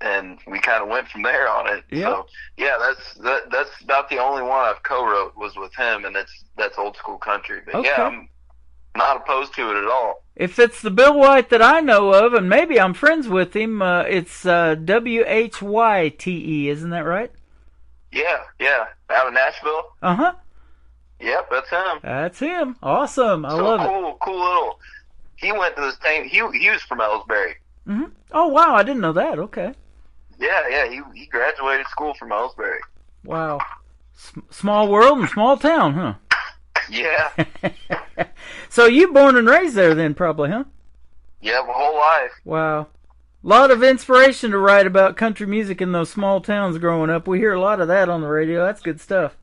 And we kind of went from there on it. Yeah. So yeah, that's about the only one I've co-wrote was with him, and that's Old School Country. But yeah, I'm not opposed to it at all. If it's the Bill White that I know of, and maybe I'm friends with him, it's Whyte, isn't that right? Yeah, out of Nashville. Yep, that's him. That's him. Awesome. I love it. Cool little. He went to the same. He was from Ellsbury. Oh wow, I didn't know that. Okay. Yeah, he graduated school from Ellsbury. Wow. Small world and small town, huh? Yeah. So you born and raised there then, probably, huh? Yeah, my whole life. Wow. A lot of inspiration to write about country music in those small towns growing up. We hear a lot of that on the radio. That's good stuff.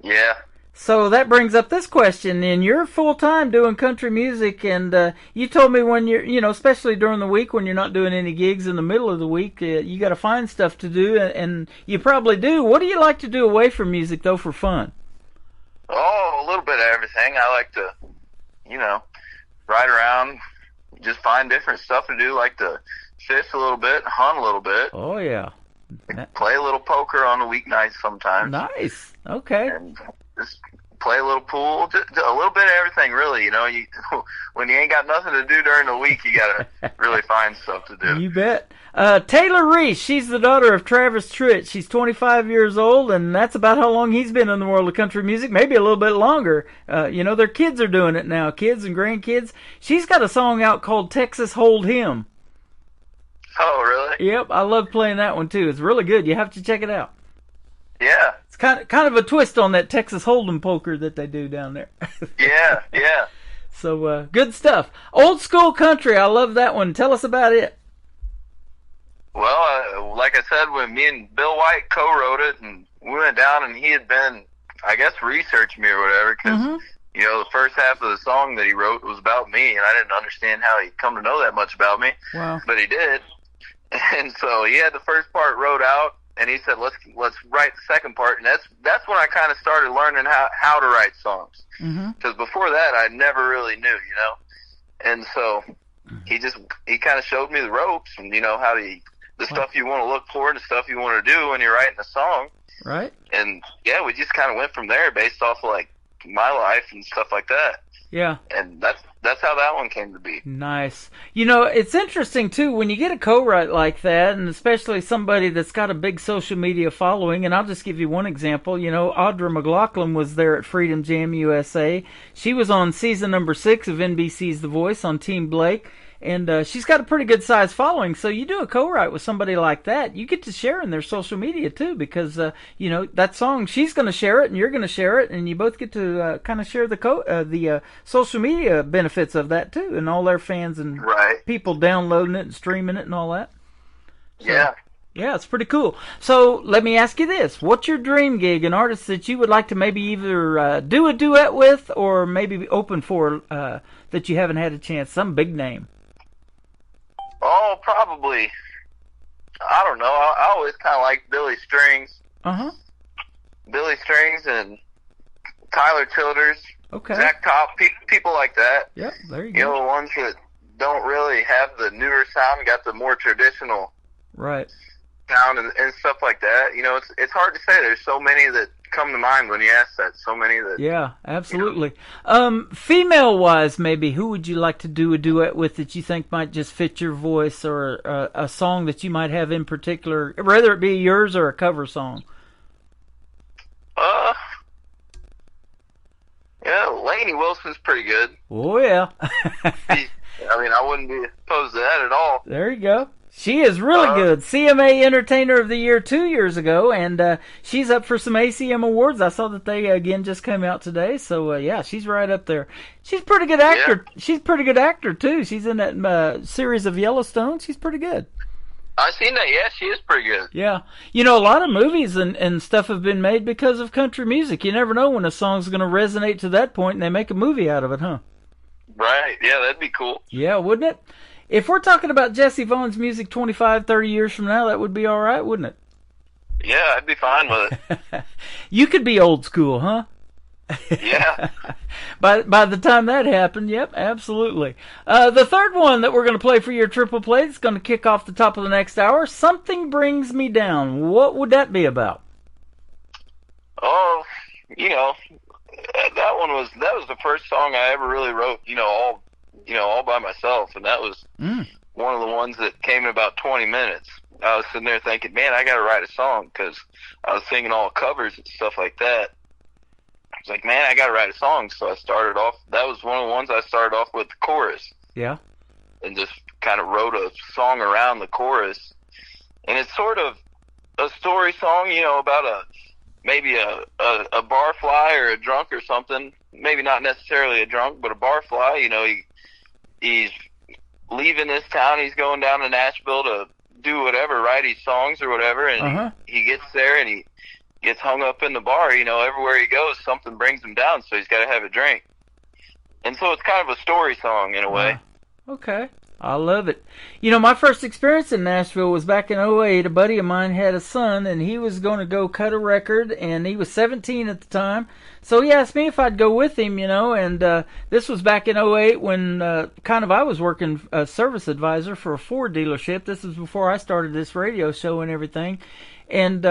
Yeah. So that brings up this question. And you're full-time doing country music, and you told me when you're, you know, especially during the week when you're not doing any gigs in the middle of the week, you got to find stuff to do, and you probably do. What do you like to do away from music, though, for fun? Oh, a little bit of everything. I like to, you know, ride around, just find different stuff to do, like to fish a little bit, hunt a little bit. Oh, yeah. Play a little poker on the weeknights sometimes. Nice. Okay. And just play a little pool, just a little bit of everything, really. You know, when you ain't got nothing to do during the week, you got to really find stuff to do. You bet. Taylor Reese, she's the daughter of Travis Tritt. She's 25 years old, and that's about how long he's been in the world of country music, maybe a little bit longer. You know, their kids are doing it now, kids and grandkids. She's got a song out called Texas Hold Him. Oh, really? Yep, I love playing that one, too. It's really good. You have to check it out. Yeah. It's kind of a twist on that Texas Hold'em poker that they do down there. Yeah. So good stuff. Old school country. I love that one. Tell us about it. Well, like I said, when me and Bill White co-wrote it, and we went down, and he had been, I guess, researching me or whatever, because you know, the first half of the song that he wrote was about me, and I didn't understand how he'd come to know that much about me. Wow. But he did. And so he had the first part wrote out, and he said, let's write the second part. And that's when I kind of started learning how to write songs. Because before that, I never really knew, you know. And so he kind of showed me the ropes, and, you know, the stuff you want to look for and the stuff you want to do when you're writing a song. Right. And, yeah, we just kind of went from there based off of, like, my life and stuff like that. Yeah. And that's how that one came to be. Nice. You know, it's interesting, too, when you get a co-write like that, and especially somebody that's got a big social media following, and I'll just give you one example. You know, Audra McLaughlin was there at Freedom Jam USA. She was on season number 6 of NBC's The Voice on Team Blake. And she's got a pretty good size following, so you do a co-write with somebody like that, you get to share in their social media too, because you know, that song, she's going to share it and you're going to share it, and you both get to kind of share the social media benefits of that too, and all their fans and people downloading it and streaming it and all that. So, yeah, it's pretty cool. So let me ask you this: what's your dream gig? An artist that you would like to maybe either do a duet with, or maybe be open for that you haven't had a chance? Some big name. Oh, probably. I don't know. I always kind of like Billy Strings. Billy Strings and Tyler Childers. Okay. Zach Top, people like that. Yep, there you go. You know, the ones that don't really have the newer sound, got the more traditional sound and stuff like that. You know, it's hard to say. There's so many that come to mind when you ask that. So many that. Yeah, absolutely. Female-wise, maybe, who would you like to do a duet with that you think might just fit your voice, or a song that you might have in particular, whether it be yours or a cover song? Yeah, Lainey Wilson's pretty good. Oh, yeah. I mean, I wouldn't be opposed to that at all. There you go. She is really good. CMA Entertainer of the Year 2 years ago, and she's up for some ACM awards. I saw that they again just came out today. So yeah, she's right up there. She's a pretty good actor. Yeah. She's a pretty good actor too. She's in that series of Yellowstone. She's pretty good. I've seen that. Yeah, she is pretty good. Yeah, you know, a lot of movies and stuff have been made because of country music. You never know when a song's going to resonate to that point, and they make a movie out of it, huh? Right. Yeah, that'd be cool. Yeah, wouldn't it? If we're talking about Jesse Vaughn's music 25, 30 years from now, that would be all right, wouldn't it? Yeah, I'd be fine with it. You could be old school, huh? Yeah. By the time that happened, yep, absolutely. The third one that we're going to play for your triple play is going to kick off the top of the next hour. Something Brings Me Down. What would that be about? Oh, you know, that was the first song I ever really wrote, all by myself, and that was one of the ones that came in about 20 minutes. I was sitting there thinking, man, I got to write a song, because I was singing all covers and stuff like that. I was like, man, I got to write a song. So I started off, that was one of the ones I started off with the chorus. Yeah. And just kind of wrote a song around the chorus. And it's sort of a story song, about maybe a barfly or a drunk or something. Maybe not necessarily a drunk, but a barfly. He's leaving this town. He's going down to Nashville to do whatever, write his songs or whatever. And he gets there and he gets hung up in the bar. Everywhere he goes, something brings him down, so he's got to have a drink. And so it's kind of a story song in a way. Okay. I love it. My first experience in Nashville was back in 2008. A buddy of mine had a son, and he was going to go cut a record, and he was 17 at the time. So he asked me if I'd go with him, and this was back in 2008 when I was working a service advisor for a Ford dealership. This was before I started this radio show and everything. And,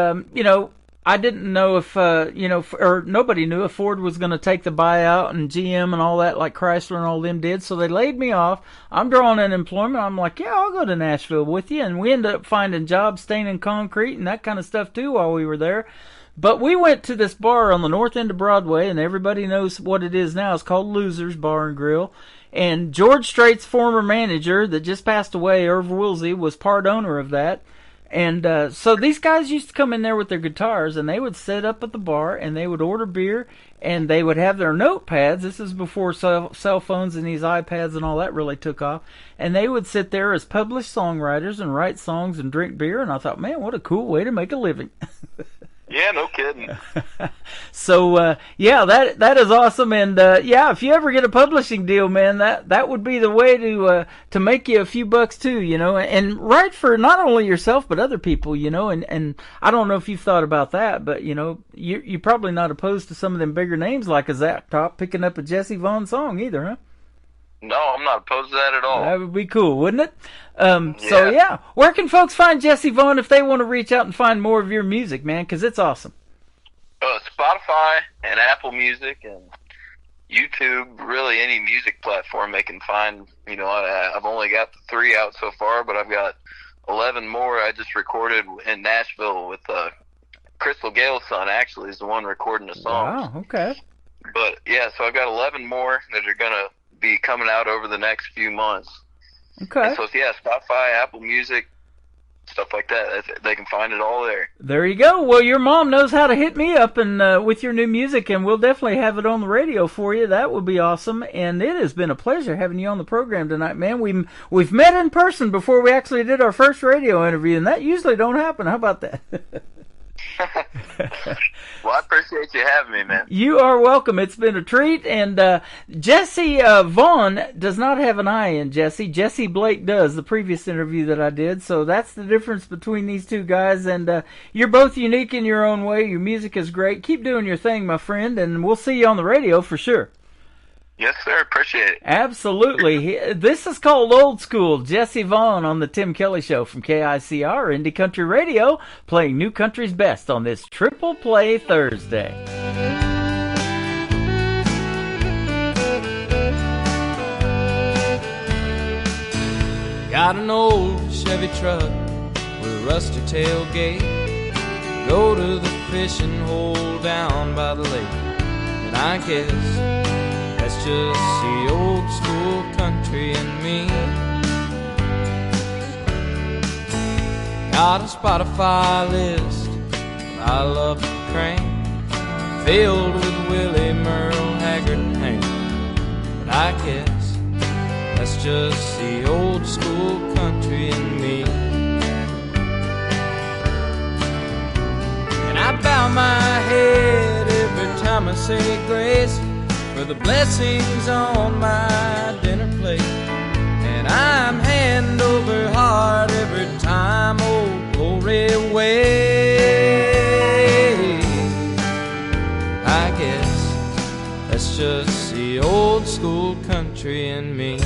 I didn't know if, or nobody knew if Ford was going to take the buyout and GM and all that like Chrysler and all them did. So they laid me off. I'm drawing unemployment. I'm like, yeah, I'll go to Nashville with you. And we ended up finding jobs staining concrete and that kind of stuff too while we were there. But we went to this bar on the north end of Broadway, and everybody knows what it is now. It's called Losers Bar and Grill. And George Strait's former manager that just passed away, Irv Woolsey, was part owner of that. And so these guys used to come in there with their guitars, and they would sit up at the bar, and they would order beer, and they would have their notepads. This is before cell phones and these iPads and all that really took off. And they would sit there as published songwriters and write songs and drink beer. And I thought, man, what a cool way to make a living. Yeah, no kidding. So, yeah, that is awesome. And, yeah, if you ever get a publishing deal, man, that would be the way to make you a few bucks too, you know, and write for not only yourself, but other people, you know, and I don't know if you've thought about that, but, you know, you're probably not opposed to some of them bigger names like a Zach Top picking up a Jesse Vaughn song either, huh? No, I'm not opposed to that at all. That would be cool, wouldn't it? So, yeah, where can folks find Jesse Vaughn if they want to reach out and find more of your music, man? Because it's awesome. Spotify and Apple Music and YouTube, really any music platform they can find. You know, I've only got 3 out so far, but I've got 11 more I just recorded in Nashville with Crystal Gale's son, actually, is the one recording the song. Wow, okay. But, yeah, so I've got 11 more that are going to be coming out over the next few months. Okay. And so, yeah, Spotify, Apple Music, stuff like that. They can find it all there. There you go. Well, your mom knows how to hit me up and with your new music, and we'll definitely have it on the radio for you. That would be awesome. And it has been a pleasure having you on the program tonight, man. We've met in person before we actually did our first radio interview, and that usually don't happen. How about that? Well, I appreciate you having me, man. You are welcome. It's been a treat. And Jesse Vaughn does not have an I in Jesse. Jesse Blake does, the previous interview that I did. So that's the difference between these two guys. And you're both unique in your own way. Your music is great. Keep doing your thing, my friend, and we'll see you on the radio for sure. Yes, sir. Appreciate it. Absolutely. This is called Old School. Jesse Vaughn on the Tim Kelly Show from KICR Indie Country Radio, playing New Country's best on this Triple Play Thursday. Got an old Chevy truck with a rusty tailgate. Go to the fishing hole down by the lake, and I guess that's just the old school country in me. Got a Spotify list I love to crank, filled with Willie Merle, Haggard, and Hank. But I guess that's just the old school country in me. And I bow my head every time I say grace for the blessings on my dinner plate. And I'm hand over heart every time old glory waits. I guess that's just the old school country in me.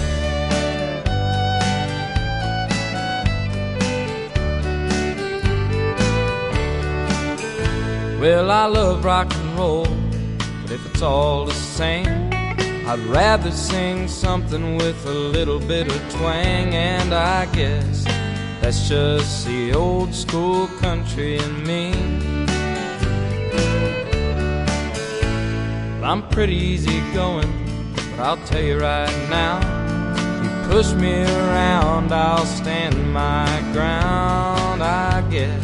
Well, I love rock and roll, but if it's all the same, I'd rather sing something with a little bit of twang. And I guess that's just the old school country in me. Well, I'm pretty easy going, but I'll tell you right now, you push me around, I'll stand my ground. I guess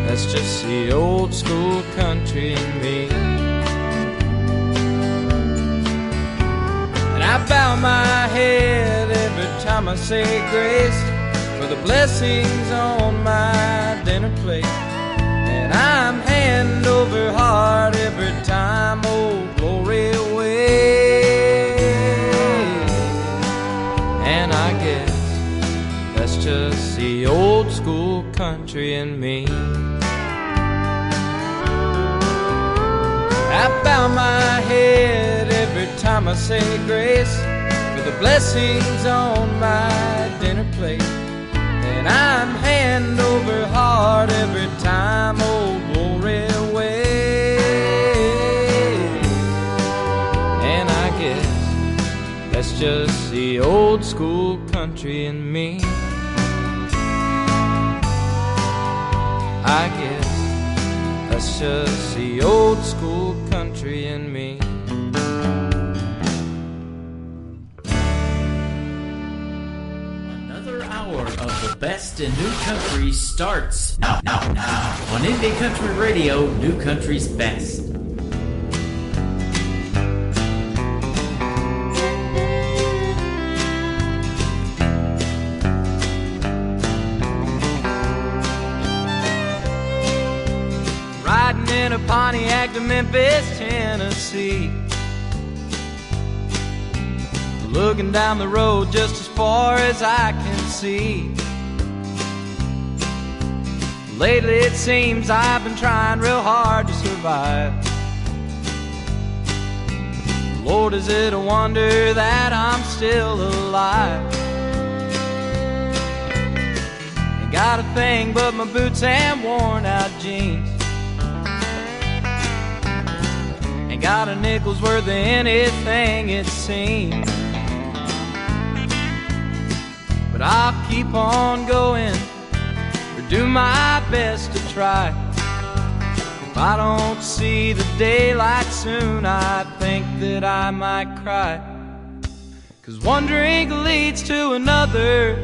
that's just the old school country in me. And I bow my head every time I say grace for the blessings on my dinner plate. And I'm hand over heart every time old glory waits. And I guess that's just the old school country in me. I bow my head every time I say grace for the blessings on my dinner plate. And I'm hand over heart every time old glory waits. And I guess that's just the old school country in me. I guess that's just the old school country in me. Another hour of the best in new country starts now. On Indie Country Radio, New Country's Best. Riding in a Pontiac to Memphis, Tennessee. Looking down the road just as far as I can see. Lately it seems I've been trying real hard to survive. Lord, is it a wonder that I'm still alive? Ain't got a thing but my boots and worn out jeans. Ain't got a nickel's worth of anything it seems. But I'll keep on going, or do my best to try. If I don't see the daylight soon, I think that I might cry. 'Cause one drink leads to another,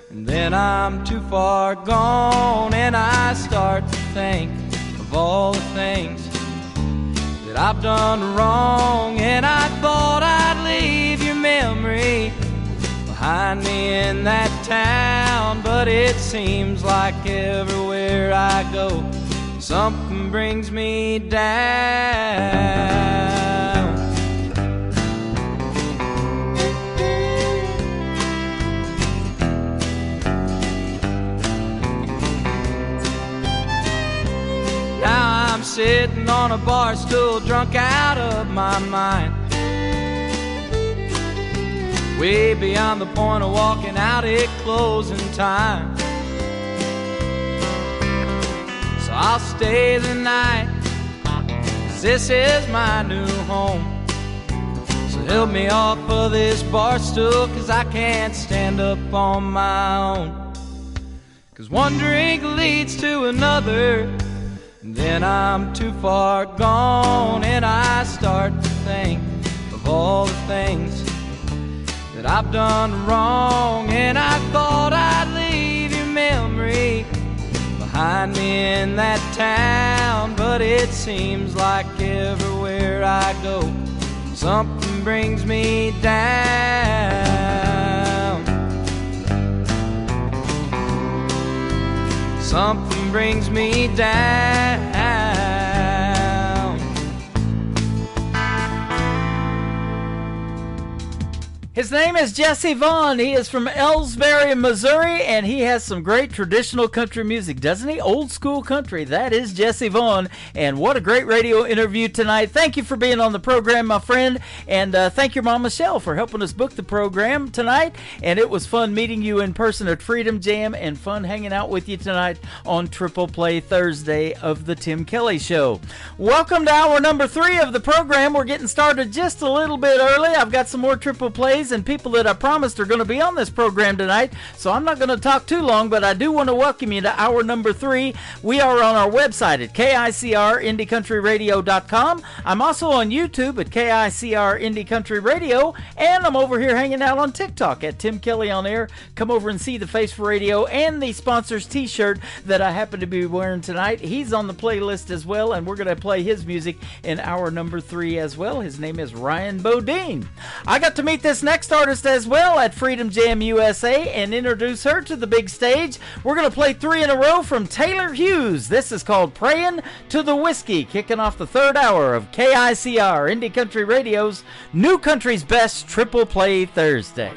and then I'm too far gone, and I start to think of all the things that I've done wrong. And I thought I'd leave your memory behind me in that town, but it seems like everywhere I go, something brings me down. Now I'm sitting on a bar stool, drunk out of my mind, way beyond the point of walking out at closing time. So I'll stay the night, 'cause this is my new home. So help me off of this bar stool, 'cause I can't stand up on my own. 'Cause one drink leads to another, and then I'm too far gone, and I start to think of all the things that I've done wrong. And I thought I'd leave your memory behind me in that town, but it seems like everywhere I go, something brings me down. Something brings me down. His name is Jesse Vaughn. He is from Ellsbury, Missouri, and he has some great traditional country music, doesn't he? Old school country. That is Jesse Vaughn, and what a great radio interview tonight. Thank you for being on the program, my friend, and thank your mom, Michelle, for helping us book the program tonight, and it was fun meeting you in person at Freedom Jam and fun hanging out with you tonight on Triple Play Thursday of the Tim Kelly Show. Welcome to hour number 3 of the program. We're getting started just a little bit early. I've got some more Triple Plays and people that I promised are going to be on this program tonight, so I'm not going to talk too long, but I do want to welcome you to hour number 3. We are on our website at KICRIndieCountryRadio.com. I'm also on YouTube at KICR Indie Country Radio, and I'm over here hanging out on TikTok at Tim Kelly on Air. Come over and see the face for radio and the sponsor's t-shirt that I happen to be wearing tonight. He's on the playlist as well, and we're going to play his music in hour number 3 as well. His name is Ryan Bodine. I got to meet this next artist as well at Freedom Jam USA and introduce her to the big stage. We're going to play 3 in a row from Taylor Hughes. This is called Prayin' to the Whiskey, kicking off the 3rd hour of KICR Indie Country Radio's New Country's Best Triple Play Thursday.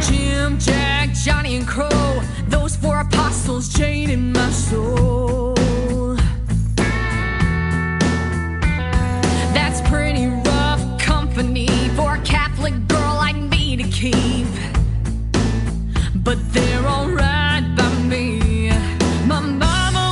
Jim, Jack, Johnny, and Crow, those 4 apostles, Jane in my soul. That's pretty rough company for a Catholic girl like me to keep, but they're alright by me. My mama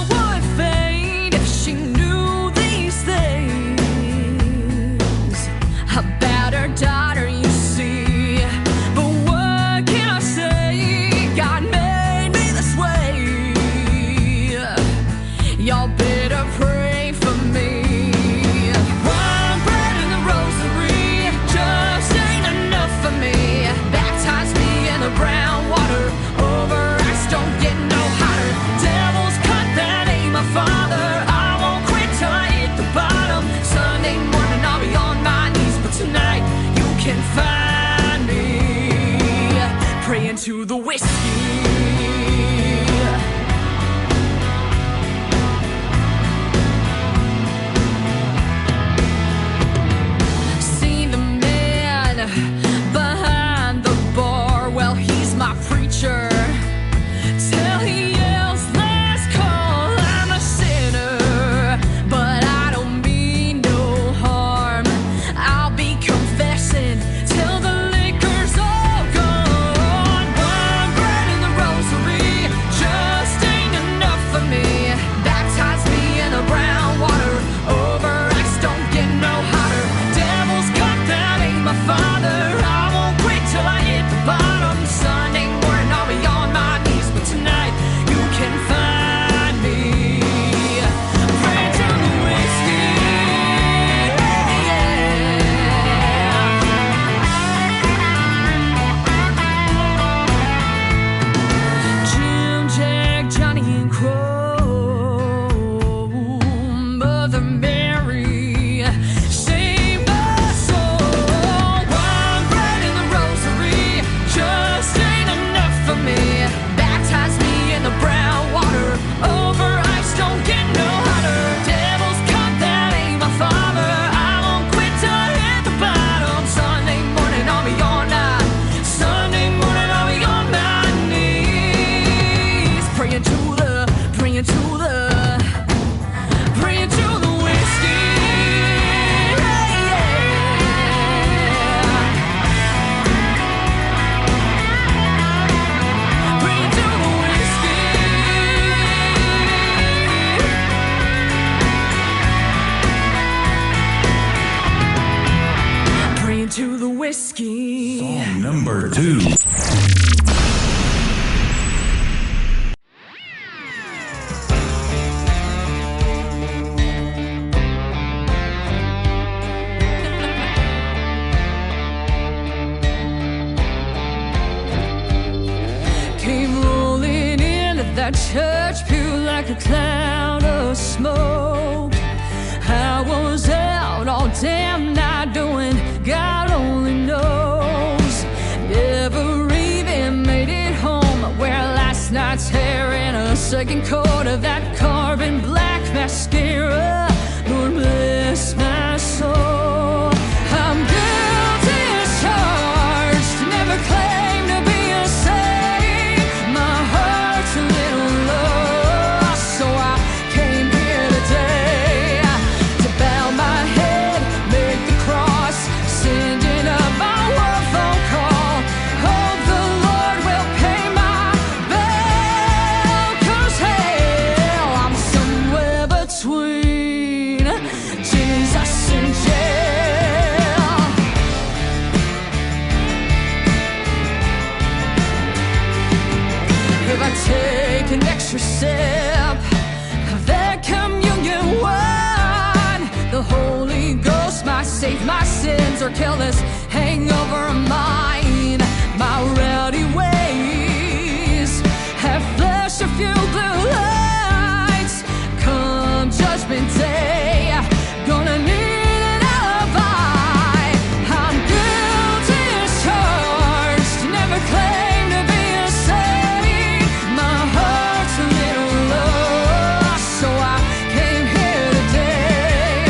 water over ice don't get no hotter. Devil's cut, that ain't my father. I won't quit till I hit the bottom. Sunday morning I'll be on my knees, but tonight you can find me praying to the whiskey. Seen the man behind the bar, well, he's my preacher. Till he yells, last call, I'm a sinner. But I don't mean no harm. I'll be confessing till the liquor's all gone. One bread in the rosary just ain't enough for me. Baptize me in the brown water over ice don't get no hotter. Devil's cut, that ain't my father. I won't quit till I hit the bottom. Sunday morning I'll be on my knees, but tonight you can find me praying to the whiskey. Jim, Jack, Johnny, and Crow, Mother Mary, save my soul. One bread in the rosary just ain't enough for me. Baptize me in the brown water over ice don't get no hotter. Devil's cut, that ain't my father. I won't quit till I hit the bottom. Sunday morning I'll be on night. Sunday morning I'll be on my knees praying to the whiskey. Praying to the whiskey. Praying to the whiskey. Song number 2. Came rolling into that church pew like a cloud of smoke. I was out all damn night doing God only knows. Never even made it home. Wear last night's hair in a second coat of that carbon black mascara. Lord bless my soul. I'm guilty as charged. Never claimed to be a saint. My heart's a little lost, so I came here today to bow my head, make the cross, sending up my one phone call. Hope the Lord will pay my bill, 'cause hell, I'm somewhere between Jesus and jail. If I take an extra sip of that communion wine, the Holy Ghost might save my sins or kill this hangover of mine. My rowdy ways have flashed a few blue lights. Come judgment day, gonna need an alibi. I'm guilty as charged. Never claimed to be a saint. My heart's a little lost, so I came here today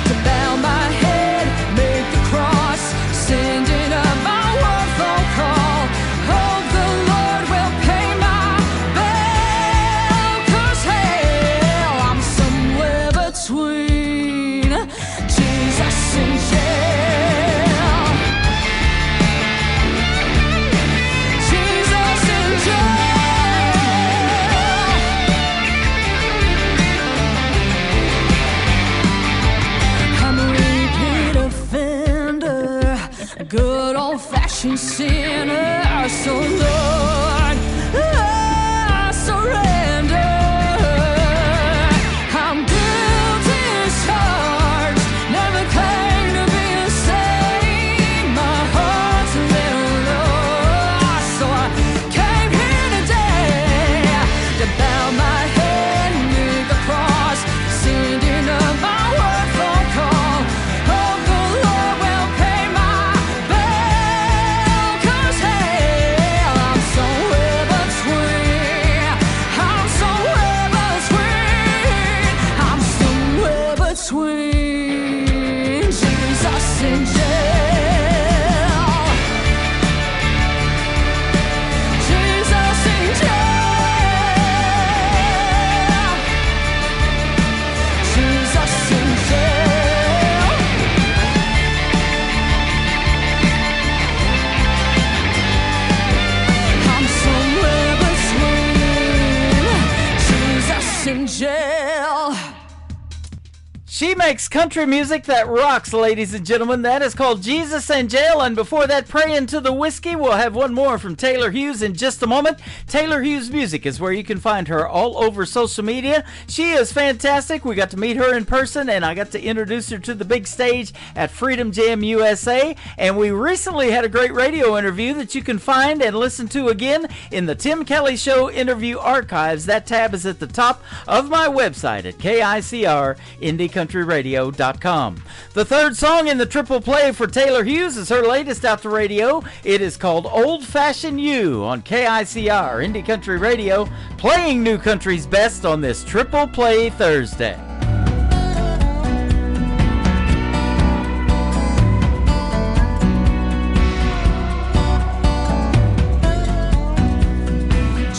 to bow my head, make the cross, sending up my one phone call. Oh, angel. She makes country music that rocks, ladies and gentlemen. That is called Jesus and Jail. And before that, Praying to the Whiskey. We'll have one more from Taylor Hughes in just a moment. Taylor Hughes Music is where you can find her all over social media. She is fantastic. We got to meet her in person, and I got to introduce her to the big stage at Freedom Jam USA. And we recently had a great radio interview that you can find and listen to again in the Tim Kelly Show interview archives. That tab is at the top of my website at KICR.com. CountryRadio.com. The third song in the triple play for Taylor Hughes is her latest out to radio. It is called Old Fashioned You on KICR Indie Country Radio, playing new country's best on this triple play Thursday.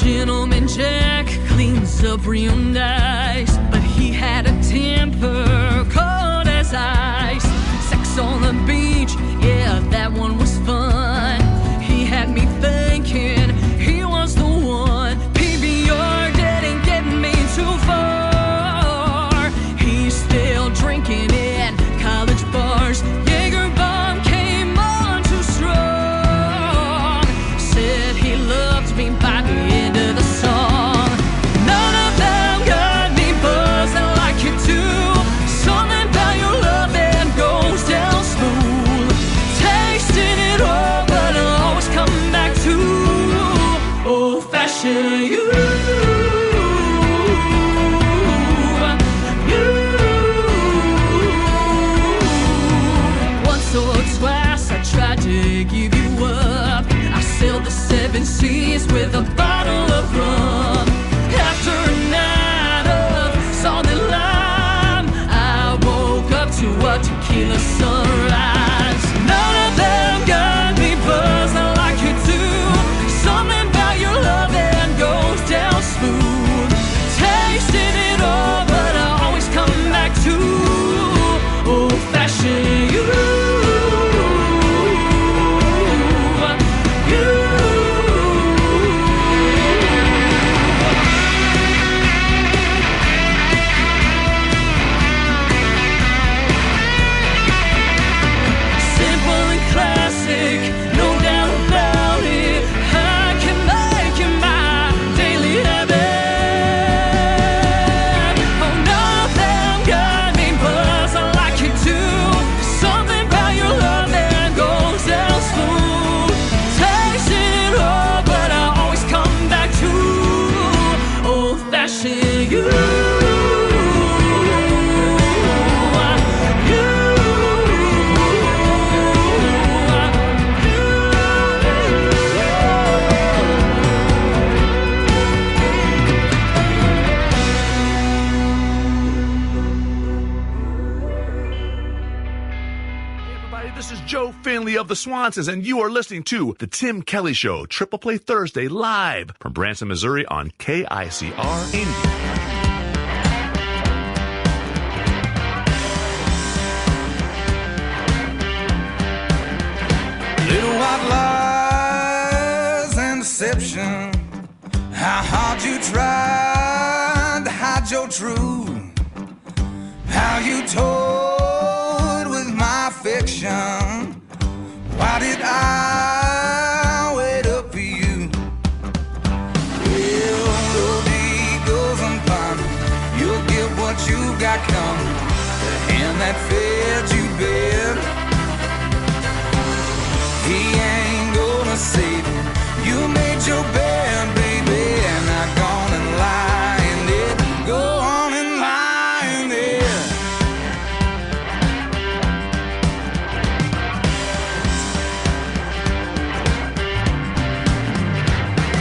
Gentleman Jack cleans up real nice, but he had a temper cold as ice. Sex on the beach, yeah, that one was fun. He had me thinking he was the one. PBR didn't get me too far. He's still drinking in college bars. Jaeger bomb came on too strong. Said he loved me by the end of the song. None of them got me buzzing like you do. Something about your love that goes down smooth. Tasting it all, but I'll always come back to old-fashioned you. Once or twice I tried to give you up. I sailed the 7 seas with a bottle of rum. After a night of solid lime, I woke up to a tequila sunrise. None of them got me buzzing like you do. Something about your love that goes down smooth. Tasting it all, but I always come back to old-fashioned you. Simple and classic, no doubt about it. I can make it my daily habit. Oh, none of them got me buzzing like you do. Something about your love that goes down smooth. Tasting it all, but I always come back to old-fashioned you. Everybody, this is Joe Finley of the Swansons, and you are listening to The Tim Kelly Show, Triple Play Thursday, live from Branson, Missouri on KICR Indie. Little white lies and deception. How hard you tried to hide your truth. How you toyed with my affection. Why did I wait up for you? Well, though the eagles unbonded, you'll get what you got coming. The hand that fed you bed, he ain't gonna save you. You made your bed, baby, and I'm gonna lie in it. Go on and lie in it.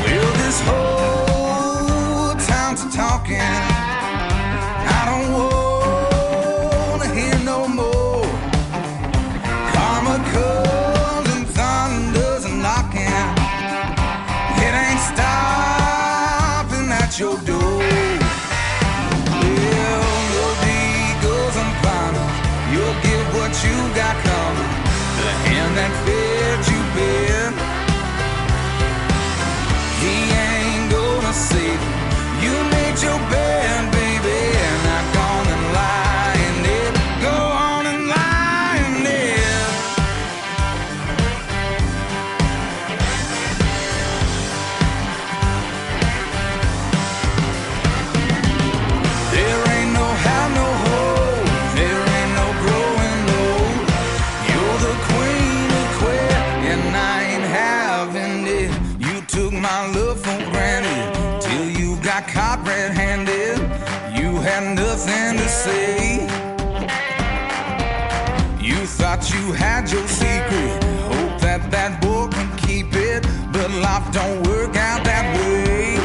Well, this whole town's talking. I don't wanna hear no more. Karma comes and thunders and knocking. It ain't stopping at your door. Well, no eagles and climbers, you'll get what you got coming. The hand that fed you bed, he ain't gonna save you. You made your bed, baby, my love for granted till you got caught red-handed. You had nothing to say. You thought you had your secret, hope that that boy can keep it, but life don't work out that way.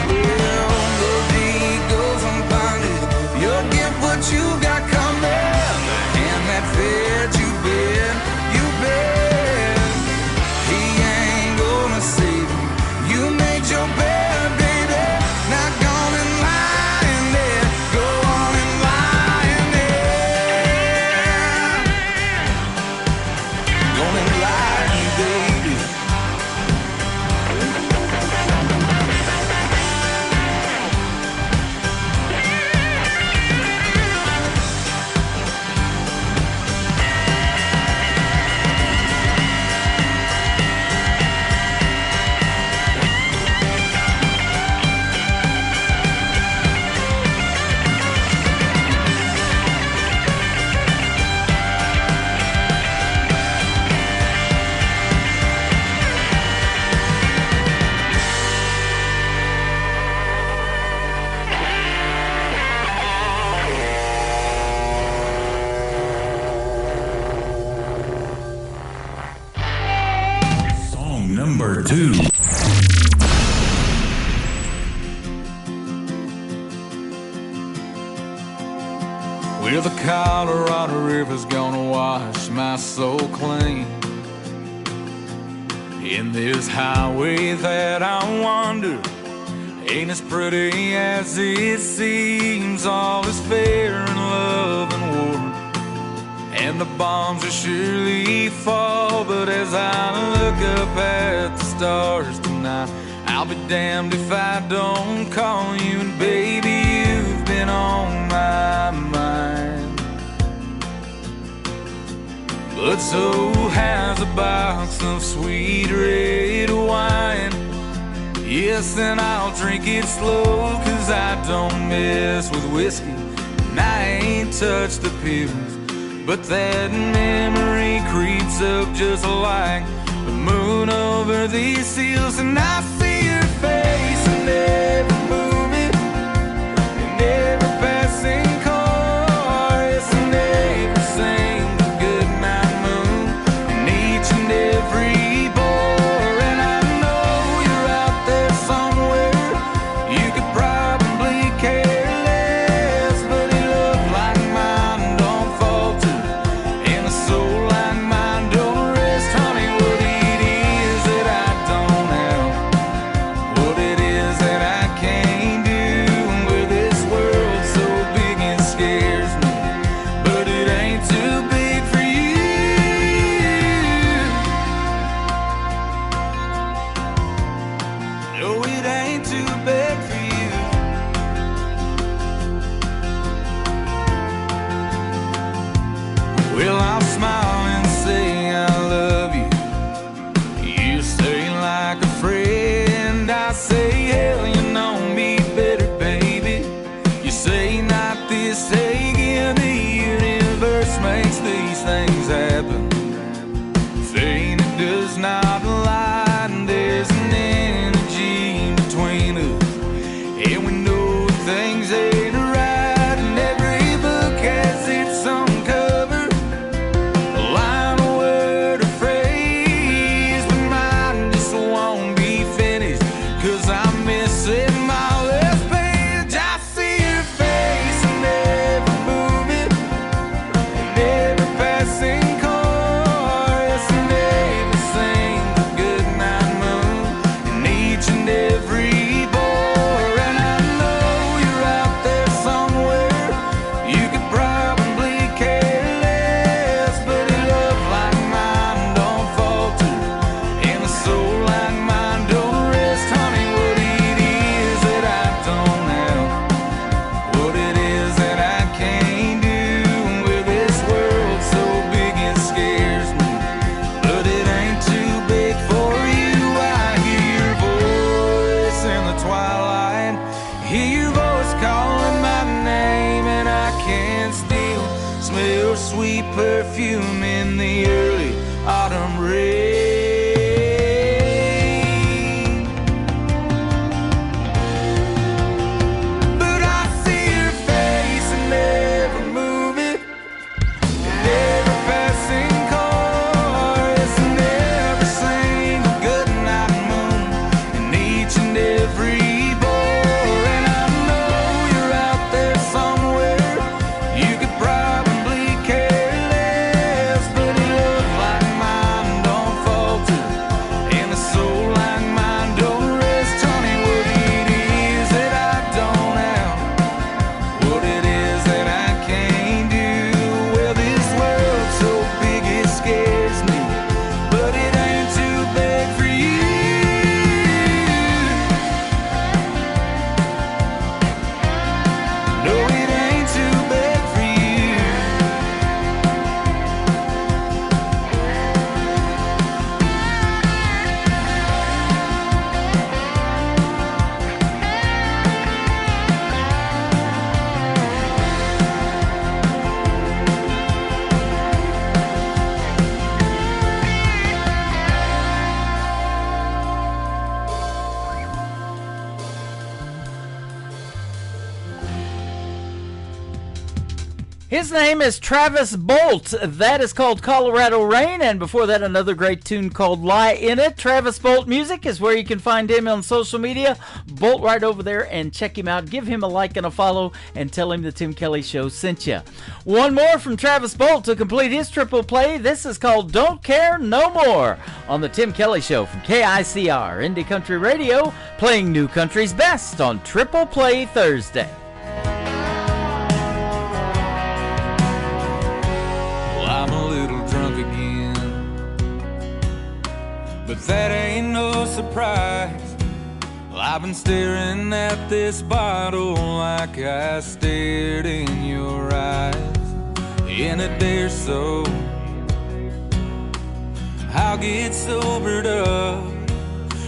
Well, the day goes unbonded, you'll get what you got coming. The hand that fed you bed, you bet. He ain't gonna save you. You made your bed, baby. Not gonna lie in there. Go on and lie in there. Gonna lie, baby. Song number 2. Well, the Colorado River's gonna wash my soul clean. In this highway that I wander, ain't as pretty as it seems. All is fair in love and war, and the bombs will surely fall. But as I look up at the stars tonight, I'll be damned if I don't call you. And baby, you've been on my mind. But so has a box of sweet red wine. Yes, and I'll drink it slow, 'cause I don't mess with whiskey, and I ain't touched the pills. But that memory creeps up just like the moon over these hills. And I see your face in every movie, in every passing car, yes, in every single goodnight moon, in each and every bar. And I know you're out there somewhere. You could probably care less, but a love like mine don't falter, and a soul like mine don't rest. Honey, what it is that I don't have, what it is that I can't do. With this world so big it scares me, but it ain't too big for you. No, it ain't too big for you. Well, I'll smile and say I love you. You say like a friend. I say, hell, you know me better, baby. You say not this, say again. The universe makes these things happen. Fate, it does not lie, and there's an energy between us, and we know things ain't right. And every book has its own cover, a line, a word, a phrase, but mine just won't be finished, 'cause I'm missing my last page. I see your face in every movie, in every passing car, yes, in every single goodnight moon, in each and every bar. And I know you're out there somewhere. You could probably care less, but a love like mine don't falter, and a soul like mine don't rest. Honey, what it is that I don't have, what it is that I can't do. With this world so big it scares me, but it ain't too big for you. I hear your voice in the twilight, hear your voice calling my name, and I can't still smell sweet perfume in the early autumn rain. His name is Travis Bolt. That is called Colorado Rain, and before that, another great tune called Lie in It. Travis Bolt Music is where you can find him on social media. Bolt right over there and check him out. Give him a like and a follow, and tell him the Tim Kelly Show sent you. One more from Travis Bolt to complete his triple play. This is called Don't Care No More on the Tim Kelly Show from KICR, Indie Country Radio, playing new country's best on Triple Play Thursday. I'm a little drunk again, but that ain't no surprise. Well, I've been staring at this bottle like I stared in your eyes. In a day or so, I'll get sobered up,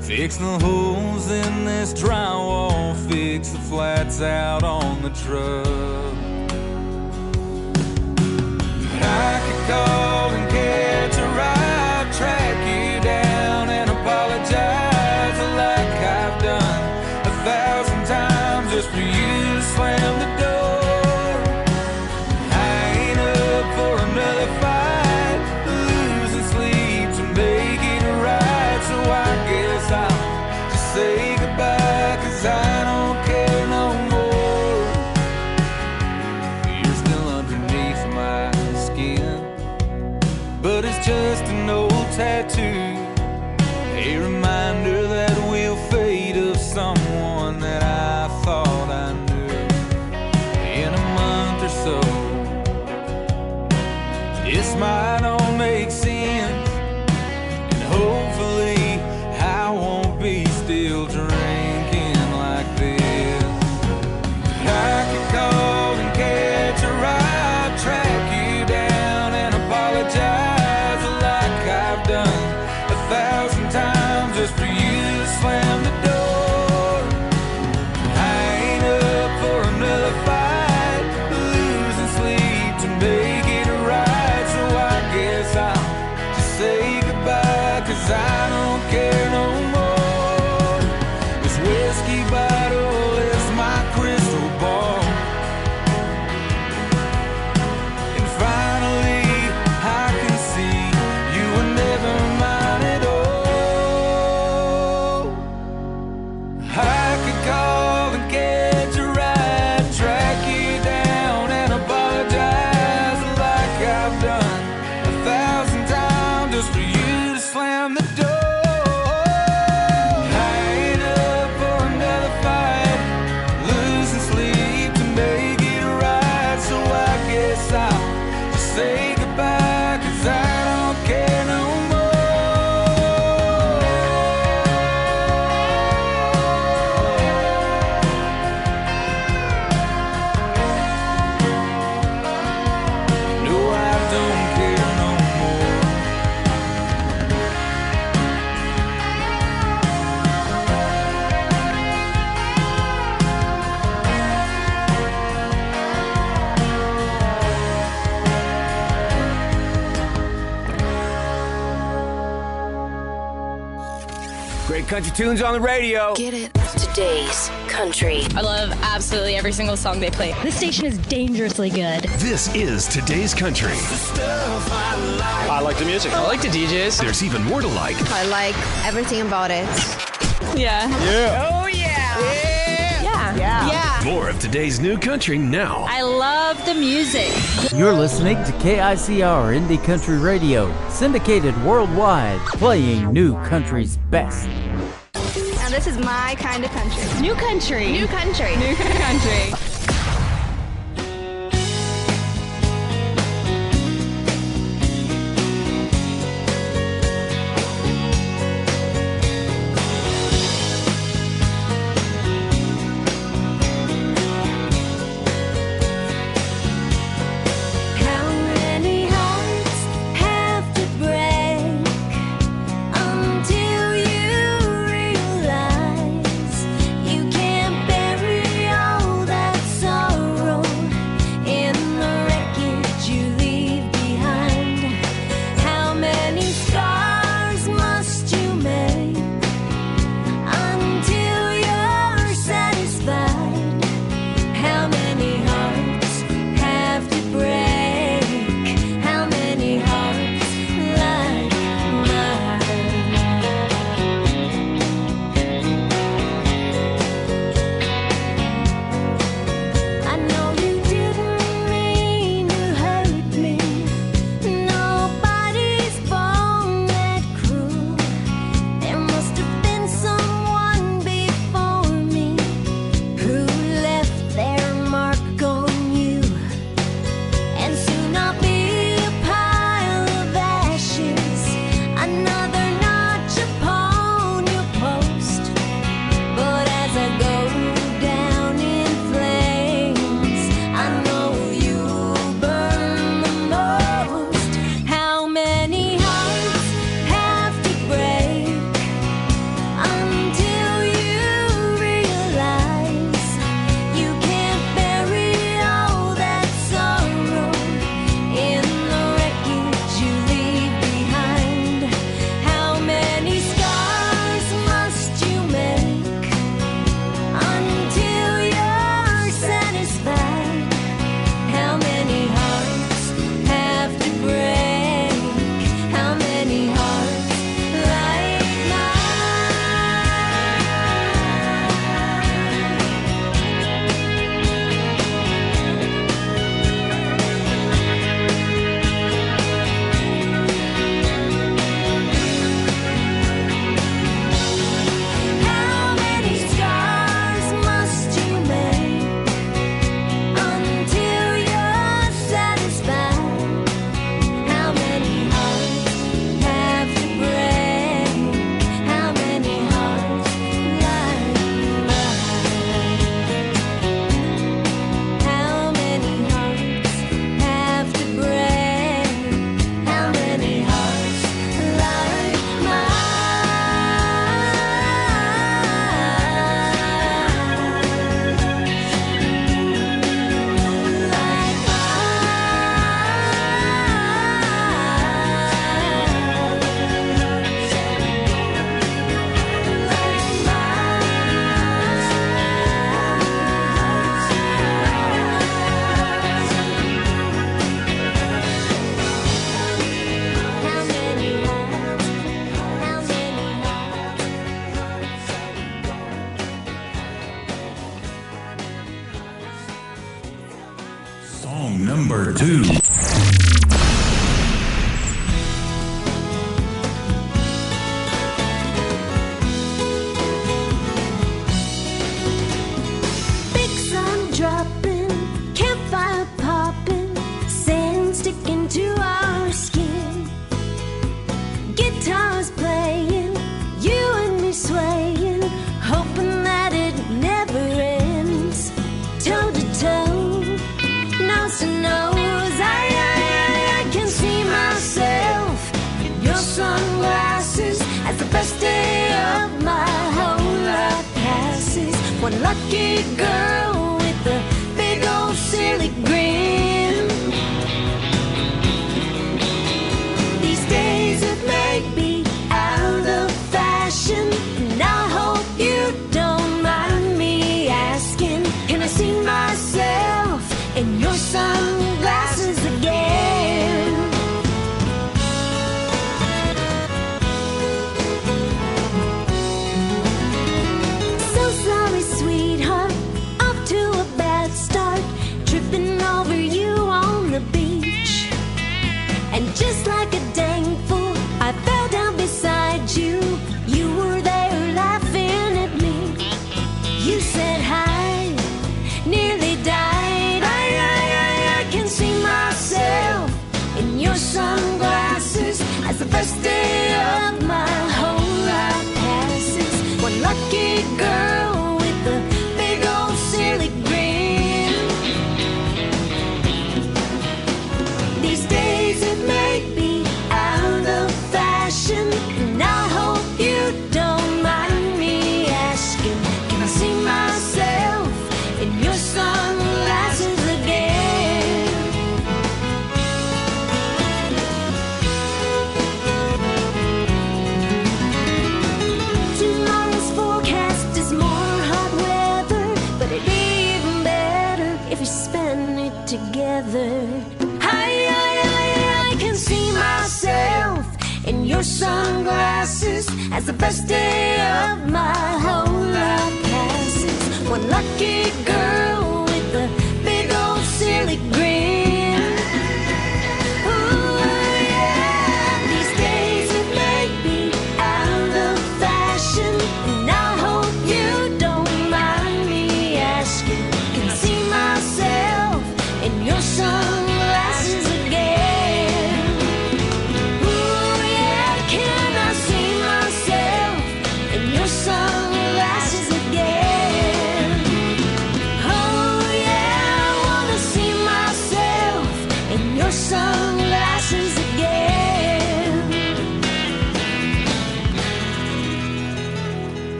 fix the holes in this drywall, fix the flats out on the truck. I could call and catch a ride, track you down and apologize like I've done 1,000 times just for you to slam the door. I ain't up for another fight, losing sleep to make it right, so I guess I'll just say goodbye, 'cause I don't care no more. You're still underneath my skin, but it's just an old tattoo, a reminder that we'll fade of someone that I thought I knew. In a month or so, this might all make sense, and hopefully I won't be still drinking like this. I could call and catch a ride, track you down and apologize like I've done 1,000 times just for you to slam the door. I ain't up for another fight, losing sleep to make it right, so I guess I'll just say goodbye, 'cause I don't care no more. This whiskey bottle is my crystal ball, and finally I can see you were never mine at all. I could call and catch a ride, track you down and apologize like I've done 1,000 times just for you to slam the door. I ain't up for another fight, losing sleep to make it right, so I guess I'll just say goodbye, 'cause I don't care no more. No, I don't care no more. Great country tunes on the radio. Get it? Today's country. I love absolutely every single song they play. This station is dangerously good. This is Today's Country. I like the music. I like the DJs. There's even more to like. I like everything about it. Yeah. Yeah. Oh, yeah. Yeah. Yeah. More of today's new country now. I love the music. You're listening to KICR Indie Country Radio, syndicated worldwide, playing new country's best. Now this is my kind of country. New country. New country. New country. How many hearts have to break until you realize you can't bury all that Song number 2. Big sun dropping, campfire popping, sand sticking to our skin. Guitars playing, you and me swaying, hoping that it never ends. Toe to toe, nose to nose, I can see myself in your sunglasses as the best day of my whole life passes. One lucky girl with a big old silly grin. These days it may be out of fashion, and I hope you don't mind me asking, can I see myself in your sunglasses again? So sorry, sweetheart, off to a bad start, tripping over you on the beach. And just like a dang fool, I fell down beside you. You were there laughing at me. You said hi, nearly died. I can see myself in your sunglasses as the best day of my whole life passes. One lucky girl with a big old silly grin. These days it may be out of fashion, and I hope you don't mind me asking, can I see myself in your sunglasses again? Tomorrow's forecast is more hot weather, but it'd be even better if we spend it together. I can see myself in your sunglasses as the best day of my whole life passes. One lucky girl with a big old silly grin. Ooh, yeah. These days it may be out of fashion, and I hope you don't mind me asking, can I see myself in your sunglasses again? Ooh, yeah, can I see myself in your sunglasses again? Oh, yeah, I wanna see myself in your sunglasses again.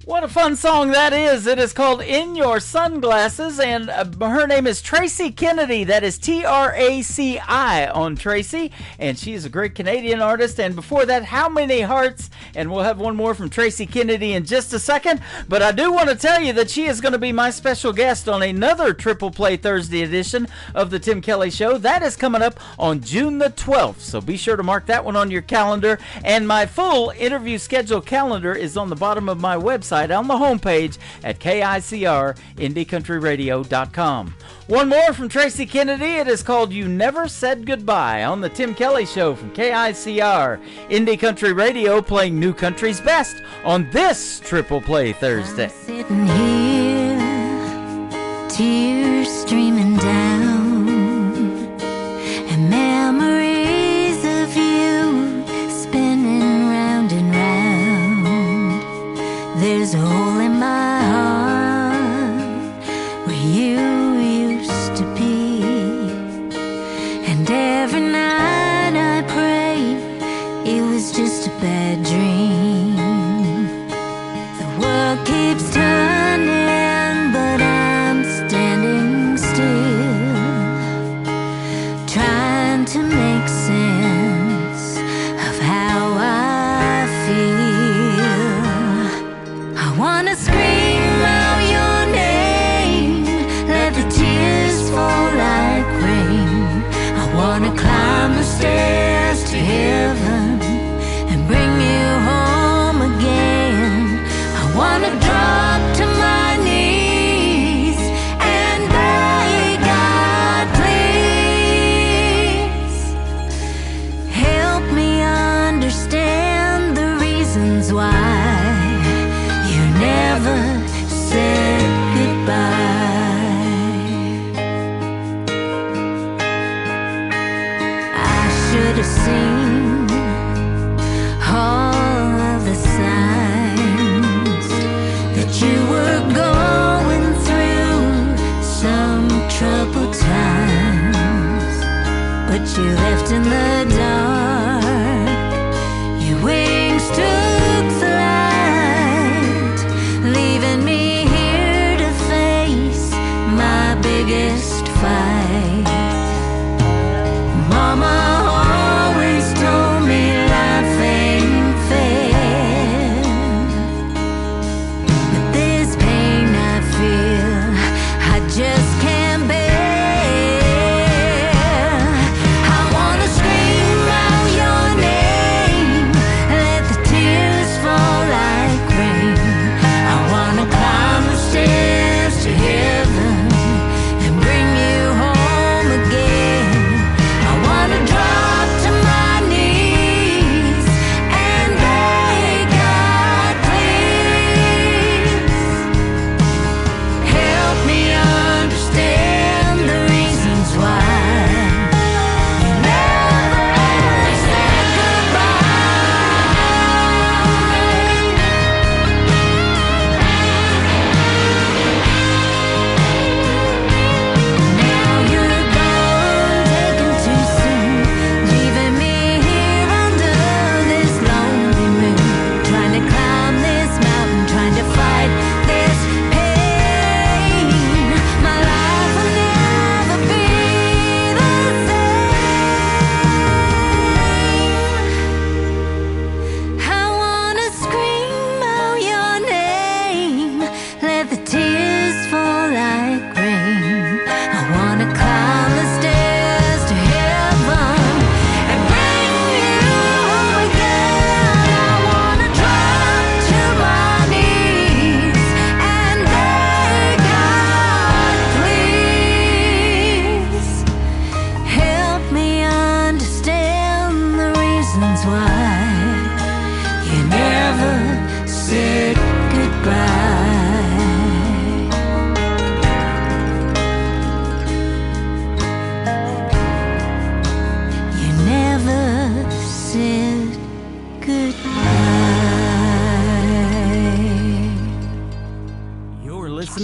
What a fun song that is. It is called In Your Sunglasses, and her name is Tracy Kennedy. That is Traci on Tracy, and she is a great Canadian artist. And before that, How Many Hearts, and we'll have one more from Tracy Kennedy in just a second. But I do want to tell you that she is going to be my special guest on another Triple Play Thursday edition of the Tim Kelly Show. That is coming up on June the 12th, so be sure to mark that one on your calendar. And my full interview schedule calendar is on the bottom of my website on the homepage at KICR-IndieCountryRadio.com. One more from Tracy Kennedy. It is called You Never Said Goodbye on the Tim Kelly Show from KICR Indie Country Radio, playing new country's best on this Triple Play Thursday. Sitting here, tears streaming down, and memories of you spinning round and round. There's a hole in my heart where you used to be, and every night I pray it was just a bad dream. The world keeps turning, but I'm standing still, trying to make sense of how I feel. I wanna scream out your name, let the tears fall like rain. I wanna climb the stairs to heaven and bring you home again. I wanna drop to my knees and beg God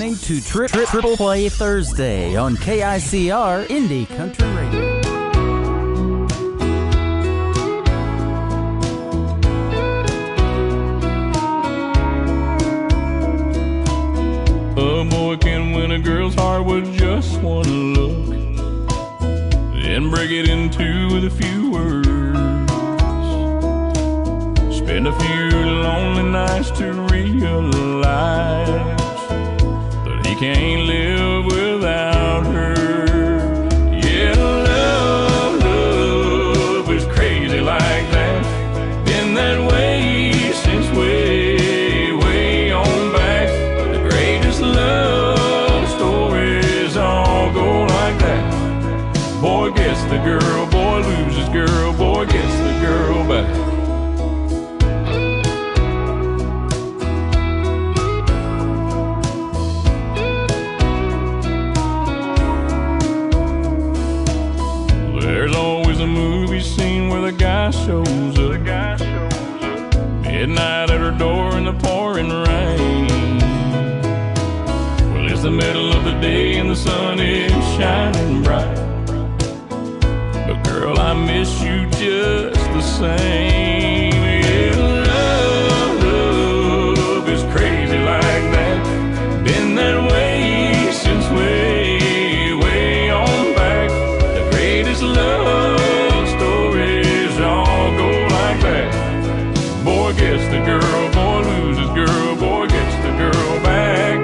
listening to Triple Play Thursday on KICR Indie Country Radio. A boy can win a girl's heart with just one look, then break it in two with a few words. Spend a few lonely nights to realize that he can't live without her. Yeah, love is crazy like that. Been that way since way on back. The greatest love stories all go like that. Boy gets the girl, boy loses girl, boy gets the girl back. Shows up midnight at her door in the pouring rain. Well, it's the middle of the day and the sun is shining bright, but girl, I miss you just the same. Yeah, love is crazy like that. Been that way since way on back. The greatest love boy gets the girl, boy loses girl, boy gets the girl back.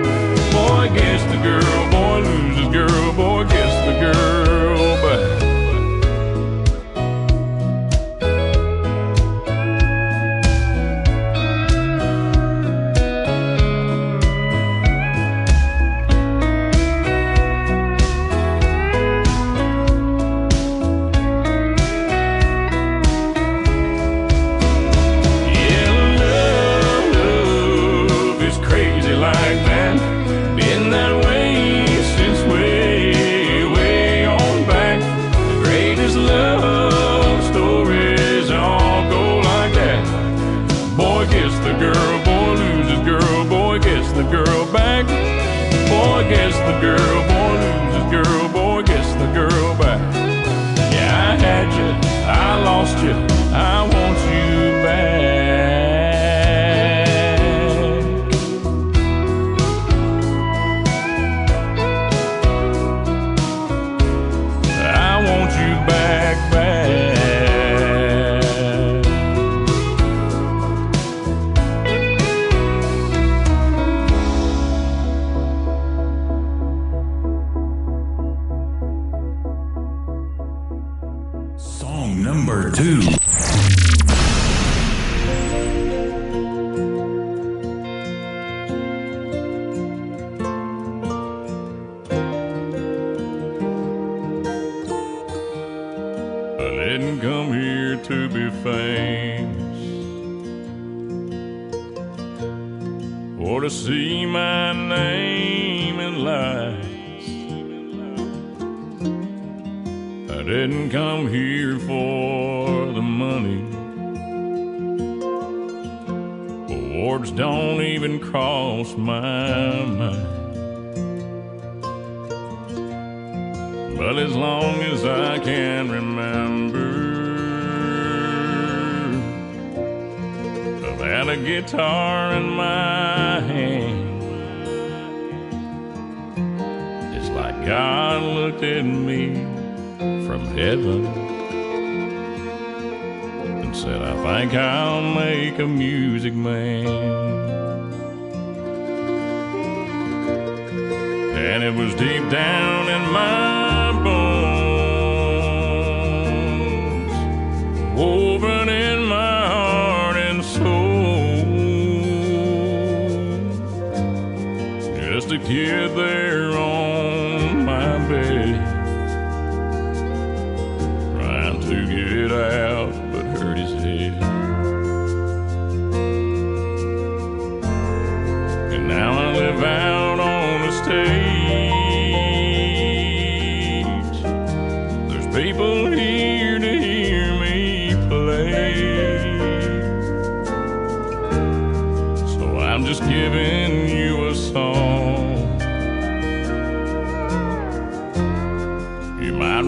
Boy gets the girl, boy loses girl, boy gets the girl back. Gets the girl, boy loses girl, boy gets the girl back. Yeah, I had you, I lost you, I want you back. I want you back. Number 2. I didn't come here to be famous or to see my name in lights. I didn't come here for the money. Awards don't even cross my mind. But as long as I can remember, I've had a guitar in my hand. It's like God looked at me from heaven and said, I think I'll make a music man. And it was deep down in my bones, woven in my heart and soul. Just a kid there on my bed, to get out, but hurt his head. And now I live out on the stage. There's people here to hear me play. So I'm just giving you a song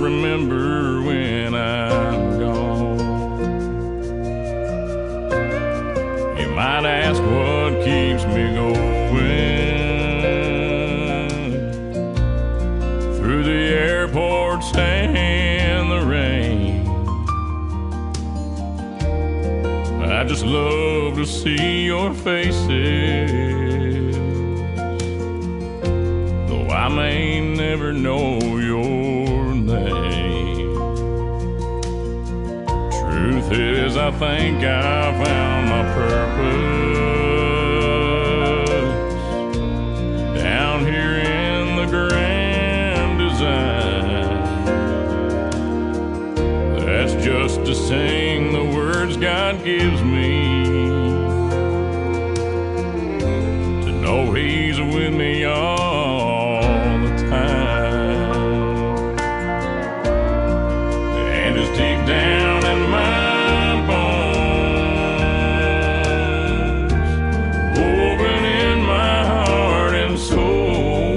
remember when I'm gone. You might ask what keeps me going through the airports and the rain. I just love to see your faces, though I may never know your name. Truth is, I think I found my purpose down here in the grand design. That's just to sing the words God gives me, to know He's with me all the time. And it's deep down in my bones, open in my heart and soul,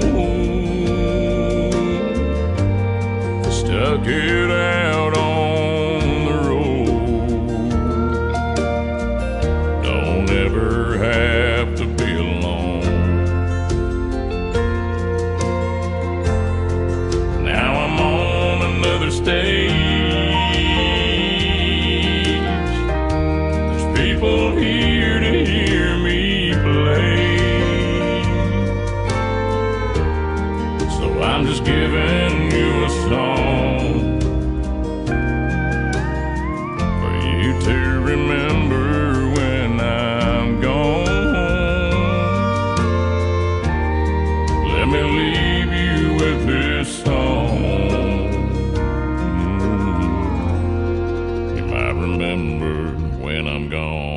stuck it out on the road. Don't ever have to be alone. Now I'm on another stage. There's people here to hear me play, so I'm just giving you a song for you to remember when I'm gone. Let me leave you with this song. You might remember when I'm gone.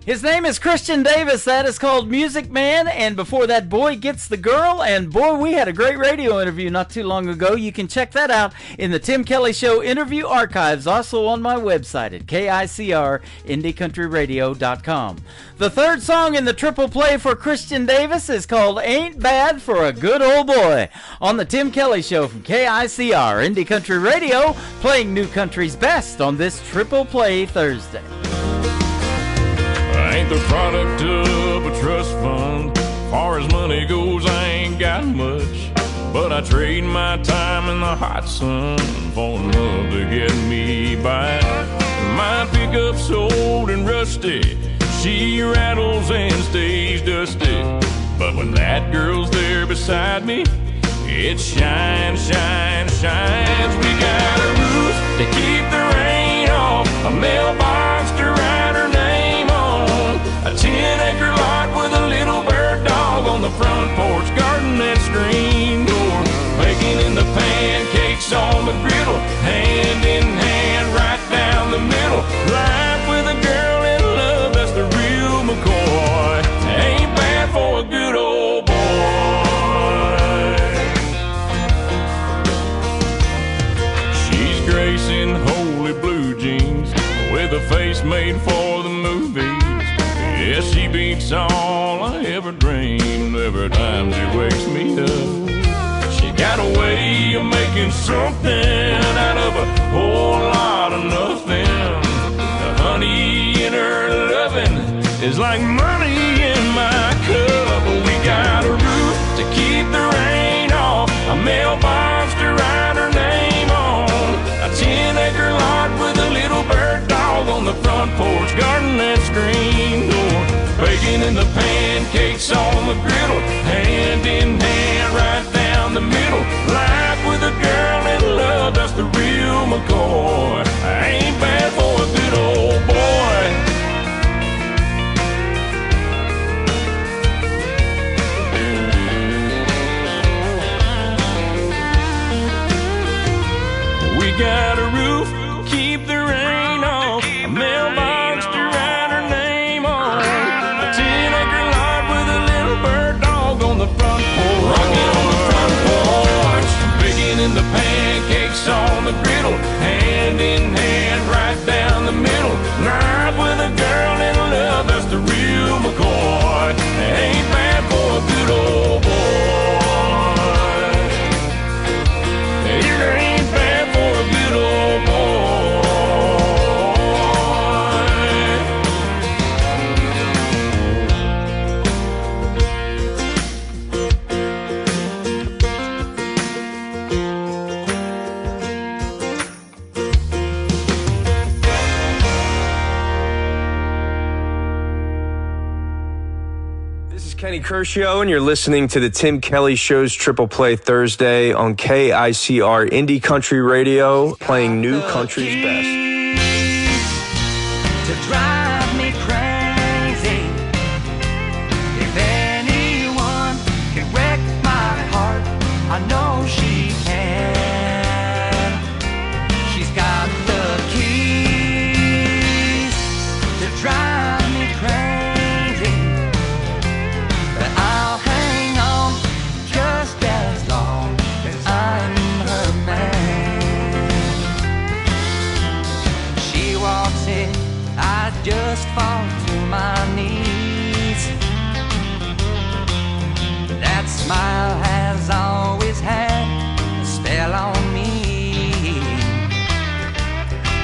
His name is Christian Davis. That is called Music Man. And before that, Boy Gets the Girl. And boy, we had a great radio interview not too long ago. You can check that out in the Tim Kelly Show interview archives, also on my website at KICR-IndieCountryRadio.com. The third song in the triple play for Christian Davis is called Ain't Bad for a Good Old Boy on the Tim Kelly Show from KICR Indie Country Radio, playing new country's best on this triple play Thursday. I ain't the product of a trust fund. Far as money goes, I ain't got much, but I trade my time in the hot sun for love to get me by. My pickup's old and rusty, she rattles and stays dusty, but when that girl's there beside me, it shines, shines, shines. We got a roof to keep the rain off, a mailbox to write her name on, a 10-acre lot with a little bird dog on the front porch, garden and screen door, baking in the pancakes on the griddle, hand in hand right down the middle. Life with a girl in love, that's the real McCoy. Ain't bad for a good old boy. She's gracing holy blue jeans with a face made for the movies. Yeah, she beats all I ever dreamed every time she wakes me up. She got a way of making something out of a whole lot of nothing. The honey in her loving is like money in my cup. We got a roof to keep the rain off, a mailbox to write her name on, a 10-acre lot with a little bird dog on the front porch, garden and screen door, baking in the pancakes on the griddle, hand in hand right down the middle. Life with a girl in love, that's the real McCoy. Ain't bad for a good old boy. We got a roof, keep the rain off, a mailbox to write her name on, a 10-acre lot with a little bird dog on the front porch, rocking on the front porch, baking in the pancakes on the griddle, hand in hand right down Danny Curcio, and you're listening to the Tim Kelly Show's Triple Play Thursday on KICR Indie Country Radio, playing new country's best. To drive me crazy. If anyone can wreck my heart, I know she can. She's got the keys to drive me crazy. But I'll hang on just as long as I'm her man. She walks in, I just fall to my knees. That smile has always had a spell on me.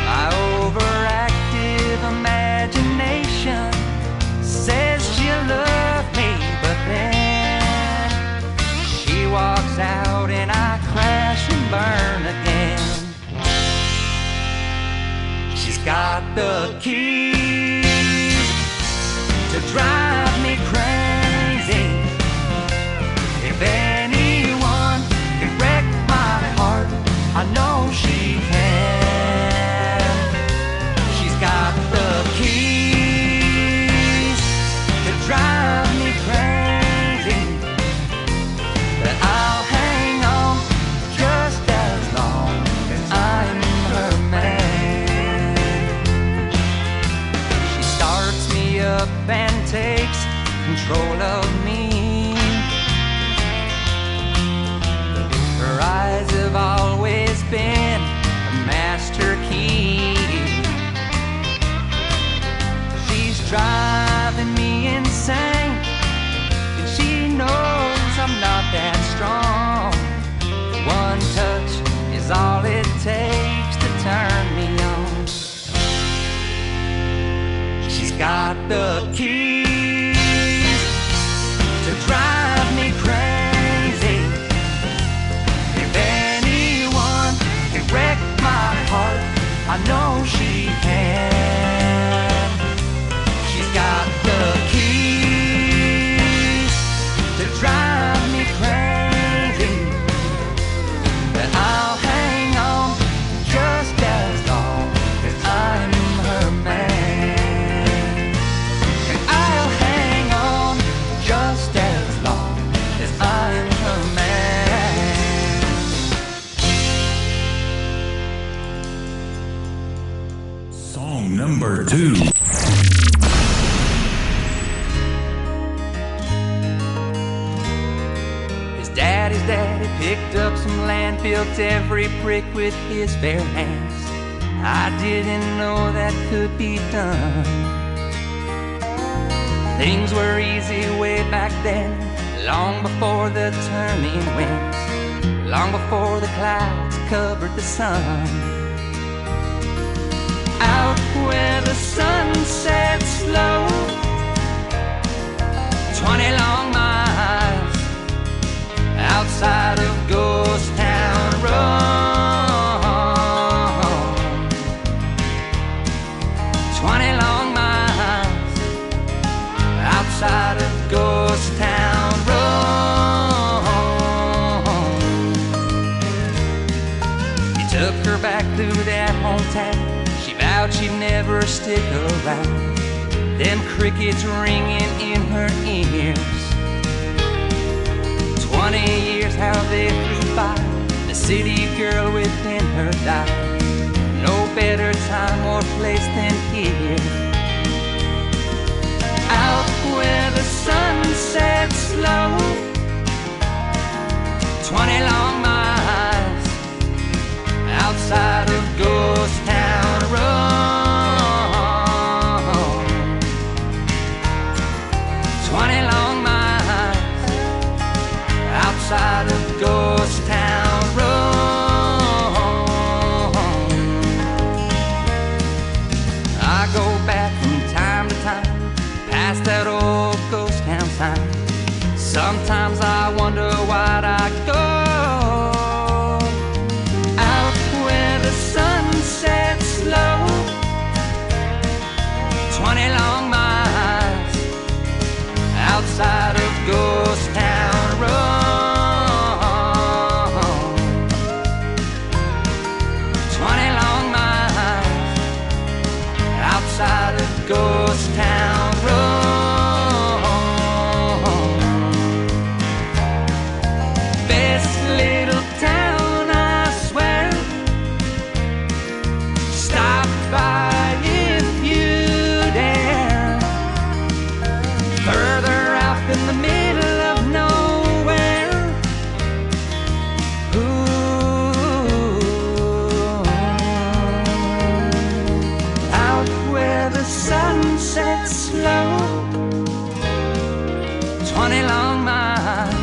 My overactive imagination says she'll love me, but then she walks out and I crash and burn again. She's got the keys to drive me crazy. If anyone can wreck my heart, I know she can. She's got the keys to drive me crazy. But I'll hang on just as long as I'm her man. She starts me up and takes control of me. Her eyes have always been a master key. She's driving me insane, and she knows I'm not that strong. One touch is all it takes to turn me on. She's got the keys to drive me crazy. If anyone can wreck my heart, I know she can. She's got the keys to drive me crazy. But I'll hang on just as long as I'm her man. And I'll hang on just as long as I'm her man. Song number 2. His daddy's daddy picked up some land, built every brick with his bare hands. I didn't know that could be done. Things were easy way back then, long before the turning winds, long before the clouds covered the sun. Out where the sun sets slow, 20 long miles outside of Ghost Town Road. 20 long miles outside of Ghost Town Road. He took her back through that hometown. She vowed she'd never stick around. Them crickets ringing in her ears. 20 years how they flew by. The city girl within her died. No better time or place than here. Out where the sun sets slow, 20 long miles outside of Ghost Town Road. 20 long miles outside of Ghost Town Road. I go back from time to time past that old ghost town sign. Sometimes I wonder why'd I go out where the sun sets slow. 20 long miles outside of best little town, I swear. Stop by if you dare. Further out in the middle of nowhere. Ooh. Out where the sun sets slow. 20 long miles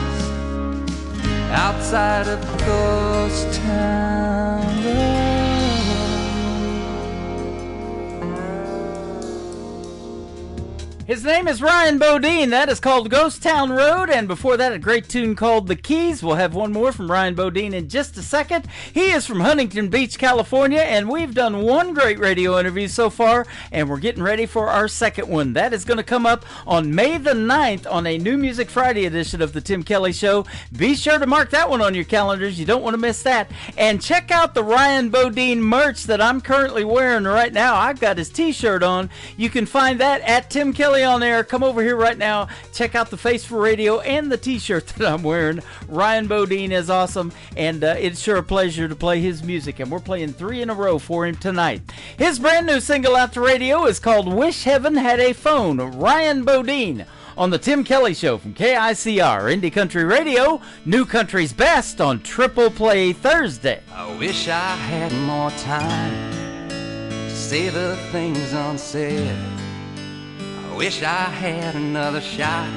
outside of Ghost Town Road. His name is Ryan Bodine. That is called Ghost Town Road. And before that, a great tune called The Keys. We'll have one more from Ryan Bodine in just a second. He is from Huntington Beach, California, and we've done one great radio interview so far, and we're getting ready for our second one. That is going to come up on May the 9th on a New Music Friday edition of the Tim Kelly Show. Be sure to mark that one on your calendars. You don't want to miss that. And check out the Ryan Bodine merch that I'm currently wearing right now. I've got his t-shirt on. You can find that at Tim Kelly on Air. Come over here right now. Check out the Face for Radio and the t-shirt that I'm wearing. Ryan Bodine is awesome, and it's sure a pleasure to play his music, and we're playing 3 in a row for him tonight. His brand new single out to radio is called Wish Heaven Had a Phone. Ryan Bodine on the Tim Kelly Show from KICR Indie Country Radio, New Country's Best on Triple Play Thursday. I wish I had more time to say the things unsaid. I wish I had another shot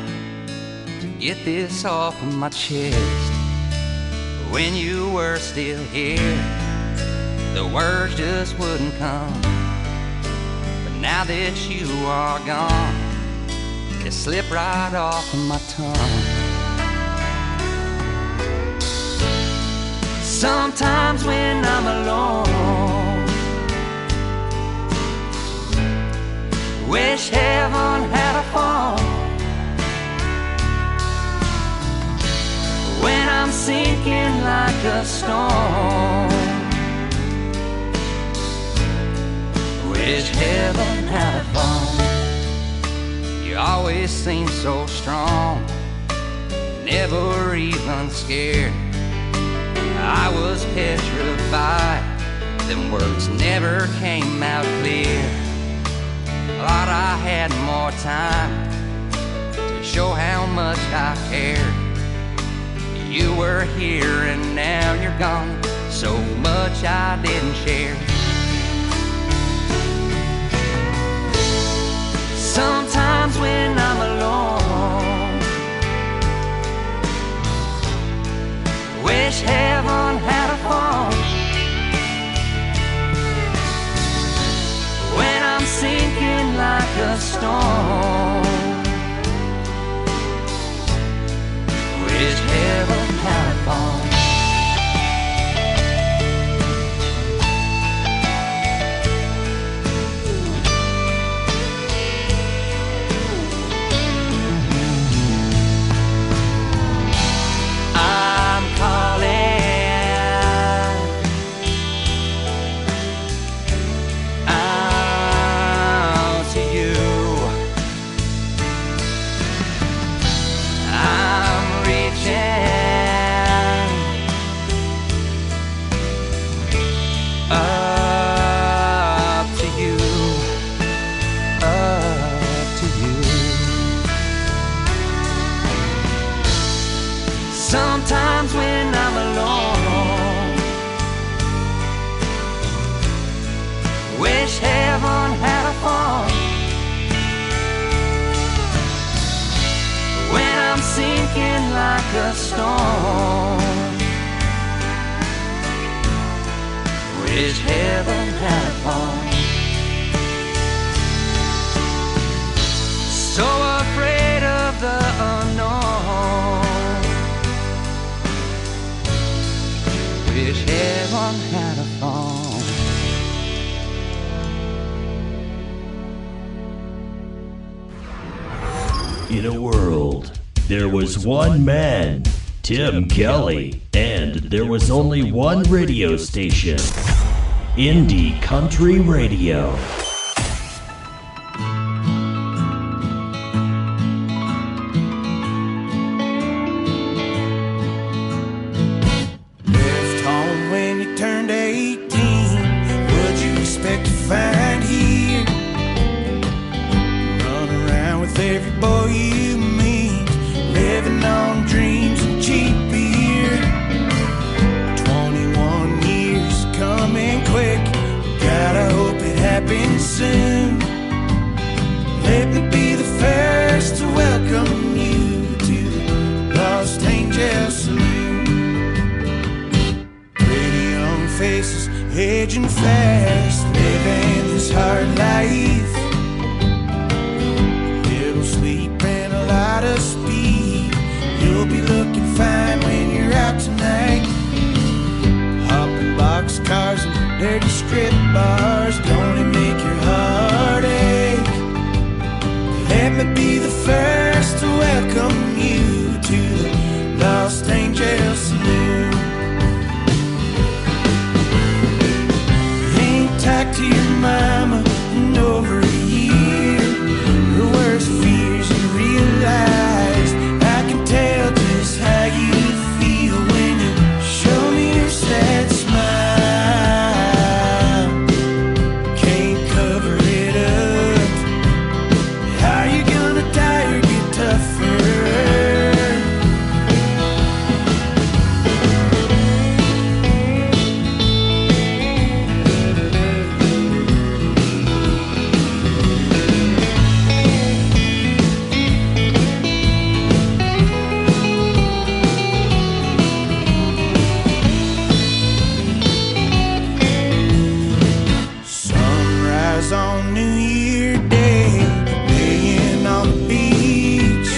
to get this off of my chest. When you were still here, the words just wouldn't come. But now that you are gone, they slip right off of my tongue. Sometimes when I'm alone, wish heaven had a phone. When I'm sinking like a stone, wish heaven had a phone. You always seem so strong, never even scared. I was petrified, them words never came out clear. Thought I had more time to show how much I cared. You were here and now you're gone, so much I didn't share. Sometimes when I'm alone, wish heaven had a phone. When I'm sinking like a stone, wish heaven had a phone. I'm calling, out to you. I'm reaching up to you, up to you. Sometimes when I'm alone, wish heaven had a phone. When I'm sinking like a stone, wish heaven had a phone. So afraid of the unknown, wish heaven had a phone. In a world, there was one man, Tim Kelly, and there was only one radio station, Indie Country Radio. race is aging fast, living this hard life. Little sleep and a lot of speed. You'll be looking fine when you're out tonight. Hopping boxcars and dirty strip bars, don't it make your heart ache? Let me be the first to welcome you to the Lost Angel Saloon. Ain't talked to your mama in over a year. Her worst fears you realized. I can tell just how you feel when you show me your sad smile. Can't cover it up. How you gonna die or get tougher? Sunrise on New Year Day, laying on the beach,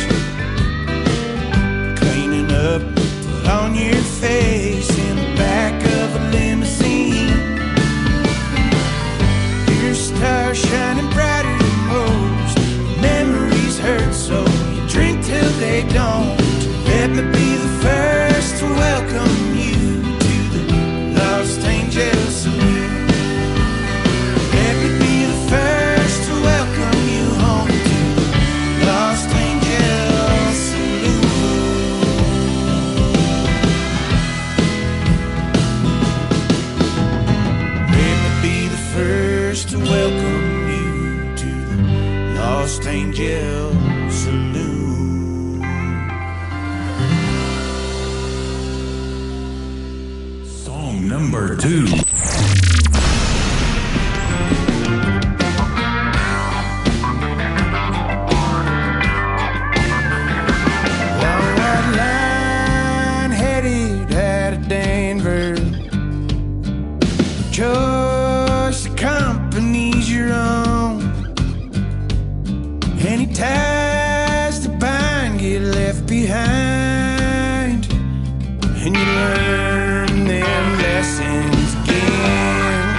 cleaning up, put on your face in the back of a limousine. Your star shining brighter than most. Memories hurt, so you drink till they don't. Let me be the first to welcome you to the Lost Angel Saloon. Let me be the first to welcome you home to the Lost Angel Saloon. Let me be the first to welcome you to the Lost Angel Saloon. Song number 2. Long white line headed out of Denver. Choice of company's your own. Any ties to bind get left behind, and you learn them lessons again.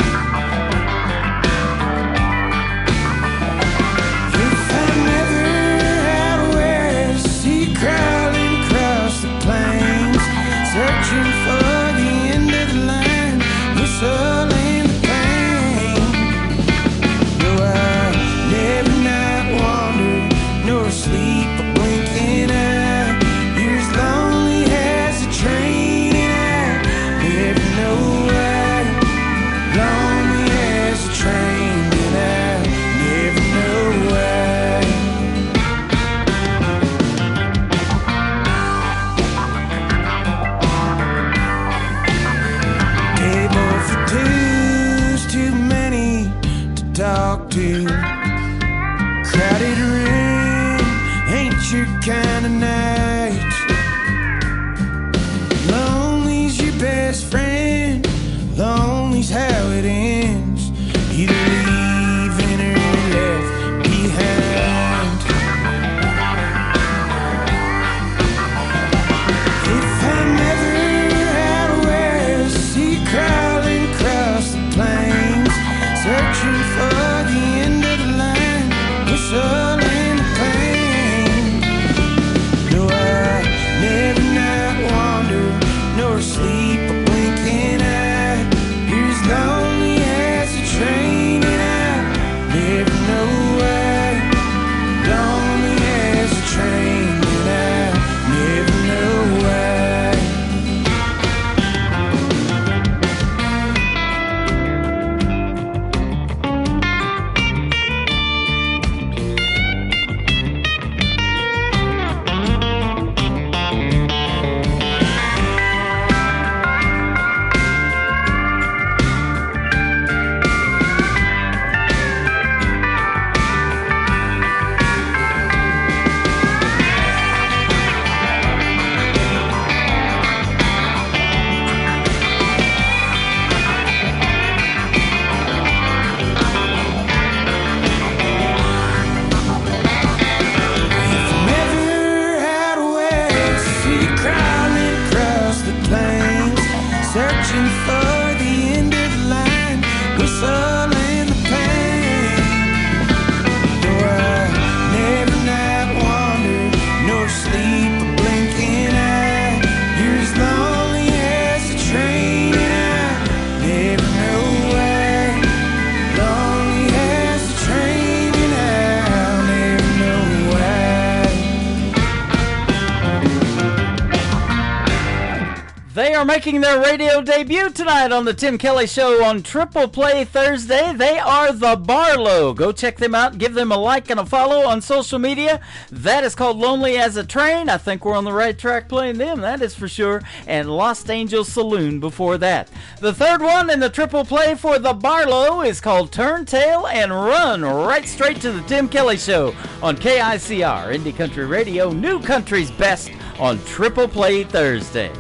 If I never had west, see crawling across the plains, searching for the end of the line, whistling the pain. No, I never not wandered, nor sleep a blinking eye. You're as lonely as a train, and I never know why. Lonely as a train, and I never know why. Table for two's too many to talk to. Crowded room ain't your kind of night. Lonely's your best friend. Lonely's how it ends. Either leaving or left behind. If I never had west, see crawling across the plains, searching for the end of the searching for the end of the line, whistling the pain. Though I never night wandered, nor sleep a blinking eye, you're as lonely as a train, and I never know why. Lonely as a train, and I'll never know why. They are making their radio debut tonight on the Tim Kelly Show on Triple Play Thursday. They are the Barlow. Go check them out. Give them a like and a follow on social media. That is called Lonely as a Train. I think we're on the right track playing them, that is for sure. And Lost Angel Saloon before that. The third one in the Triple Play for the Barlow is called Turn Tail and Run, right straight to the Tim Kelly Show on KICR, Indie Country Radio, New Country's Best on Triple Play Thursday.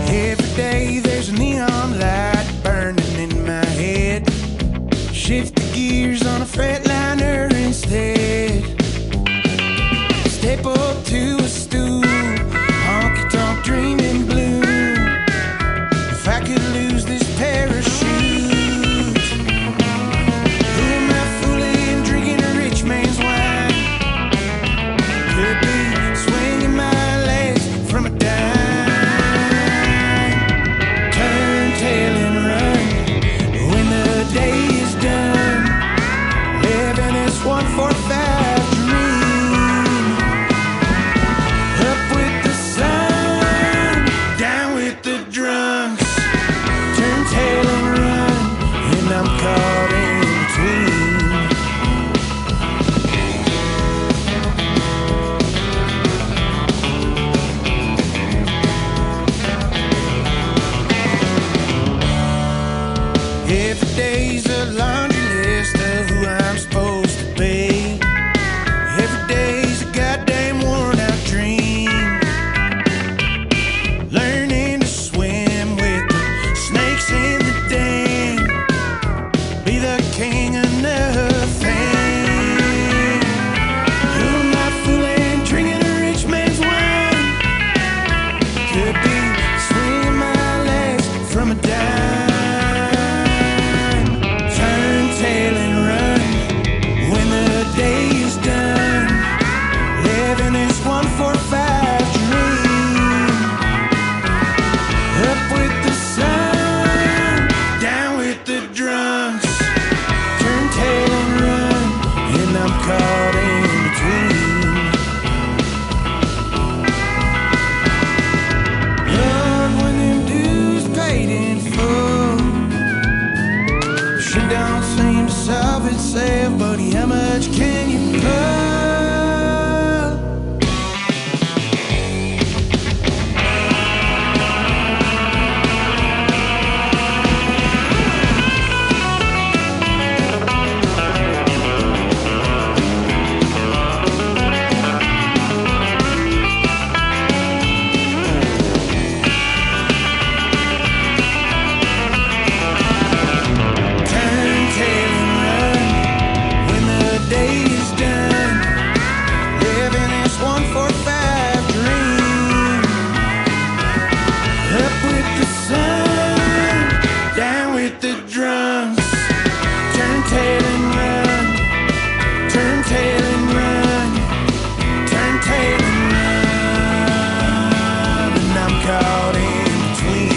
Every day there's a neon light burning in my head. Shift the gears on a fretliner instead. Step up to a stool, honky tonk dreaming blue. If I could lose this parachute, who am I fooling, drinking a rich man's wine? Could be swinging my legs from a dime. Turn tail and run when the day is done. Living this 145 dream. Up with the sun, down with the drums. Turn tail and run, and I'm caught in between. Every day's a laundry list of who I'm supposed to be. Every day's a goddamn worn out dream. Learning to swim with the snakes in the dam. Be the king of nothing. Who am I fooling, drinking a rich man's wine? Could be swinging my legs from a dime. Turn tail and run when the day is done. Living this 145 dream. Up with the sun, down with the drums. Turn tail and run, and I'm caught in between. Lord, when them dues paid in full, she don't seem to solve itself, buddy. How much can you pull? Turn tail and run when the day is done. Living this 145 dream. Up with the sun, down with the drums. Turn tail and run. Turn tail and run. Turn tail and run. And I'm caught in between.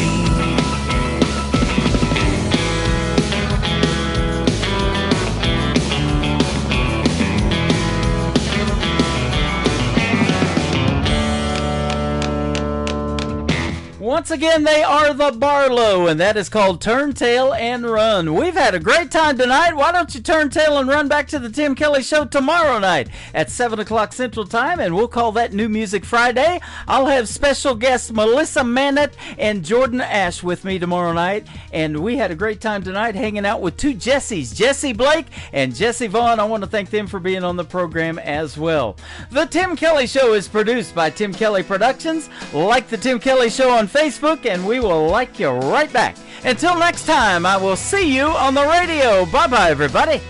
Once again, they are the Barlow, and that is called Turn Tail and Run. We've had a great time tonight. Why don't you turn tail and run back to the Tim Kelly Show tomorrow night at 7 o'clock Central Time, and we'll call that New Music Friday. I'll have special guests Melissa Mannett and Jordan Ash with me tomorrow night, and we had a great time tonight hanging out with two Jessies, Jesse Blake and Jesse Vaughn. I want to thank them for being on the program as well. The Tim Kelly Show is produced by Tim Kelly Productions. Like the Tim Kelly Show on Facebook, and we will like you right back. Until next time, I will see you on the radio. Bye-bye, everybody.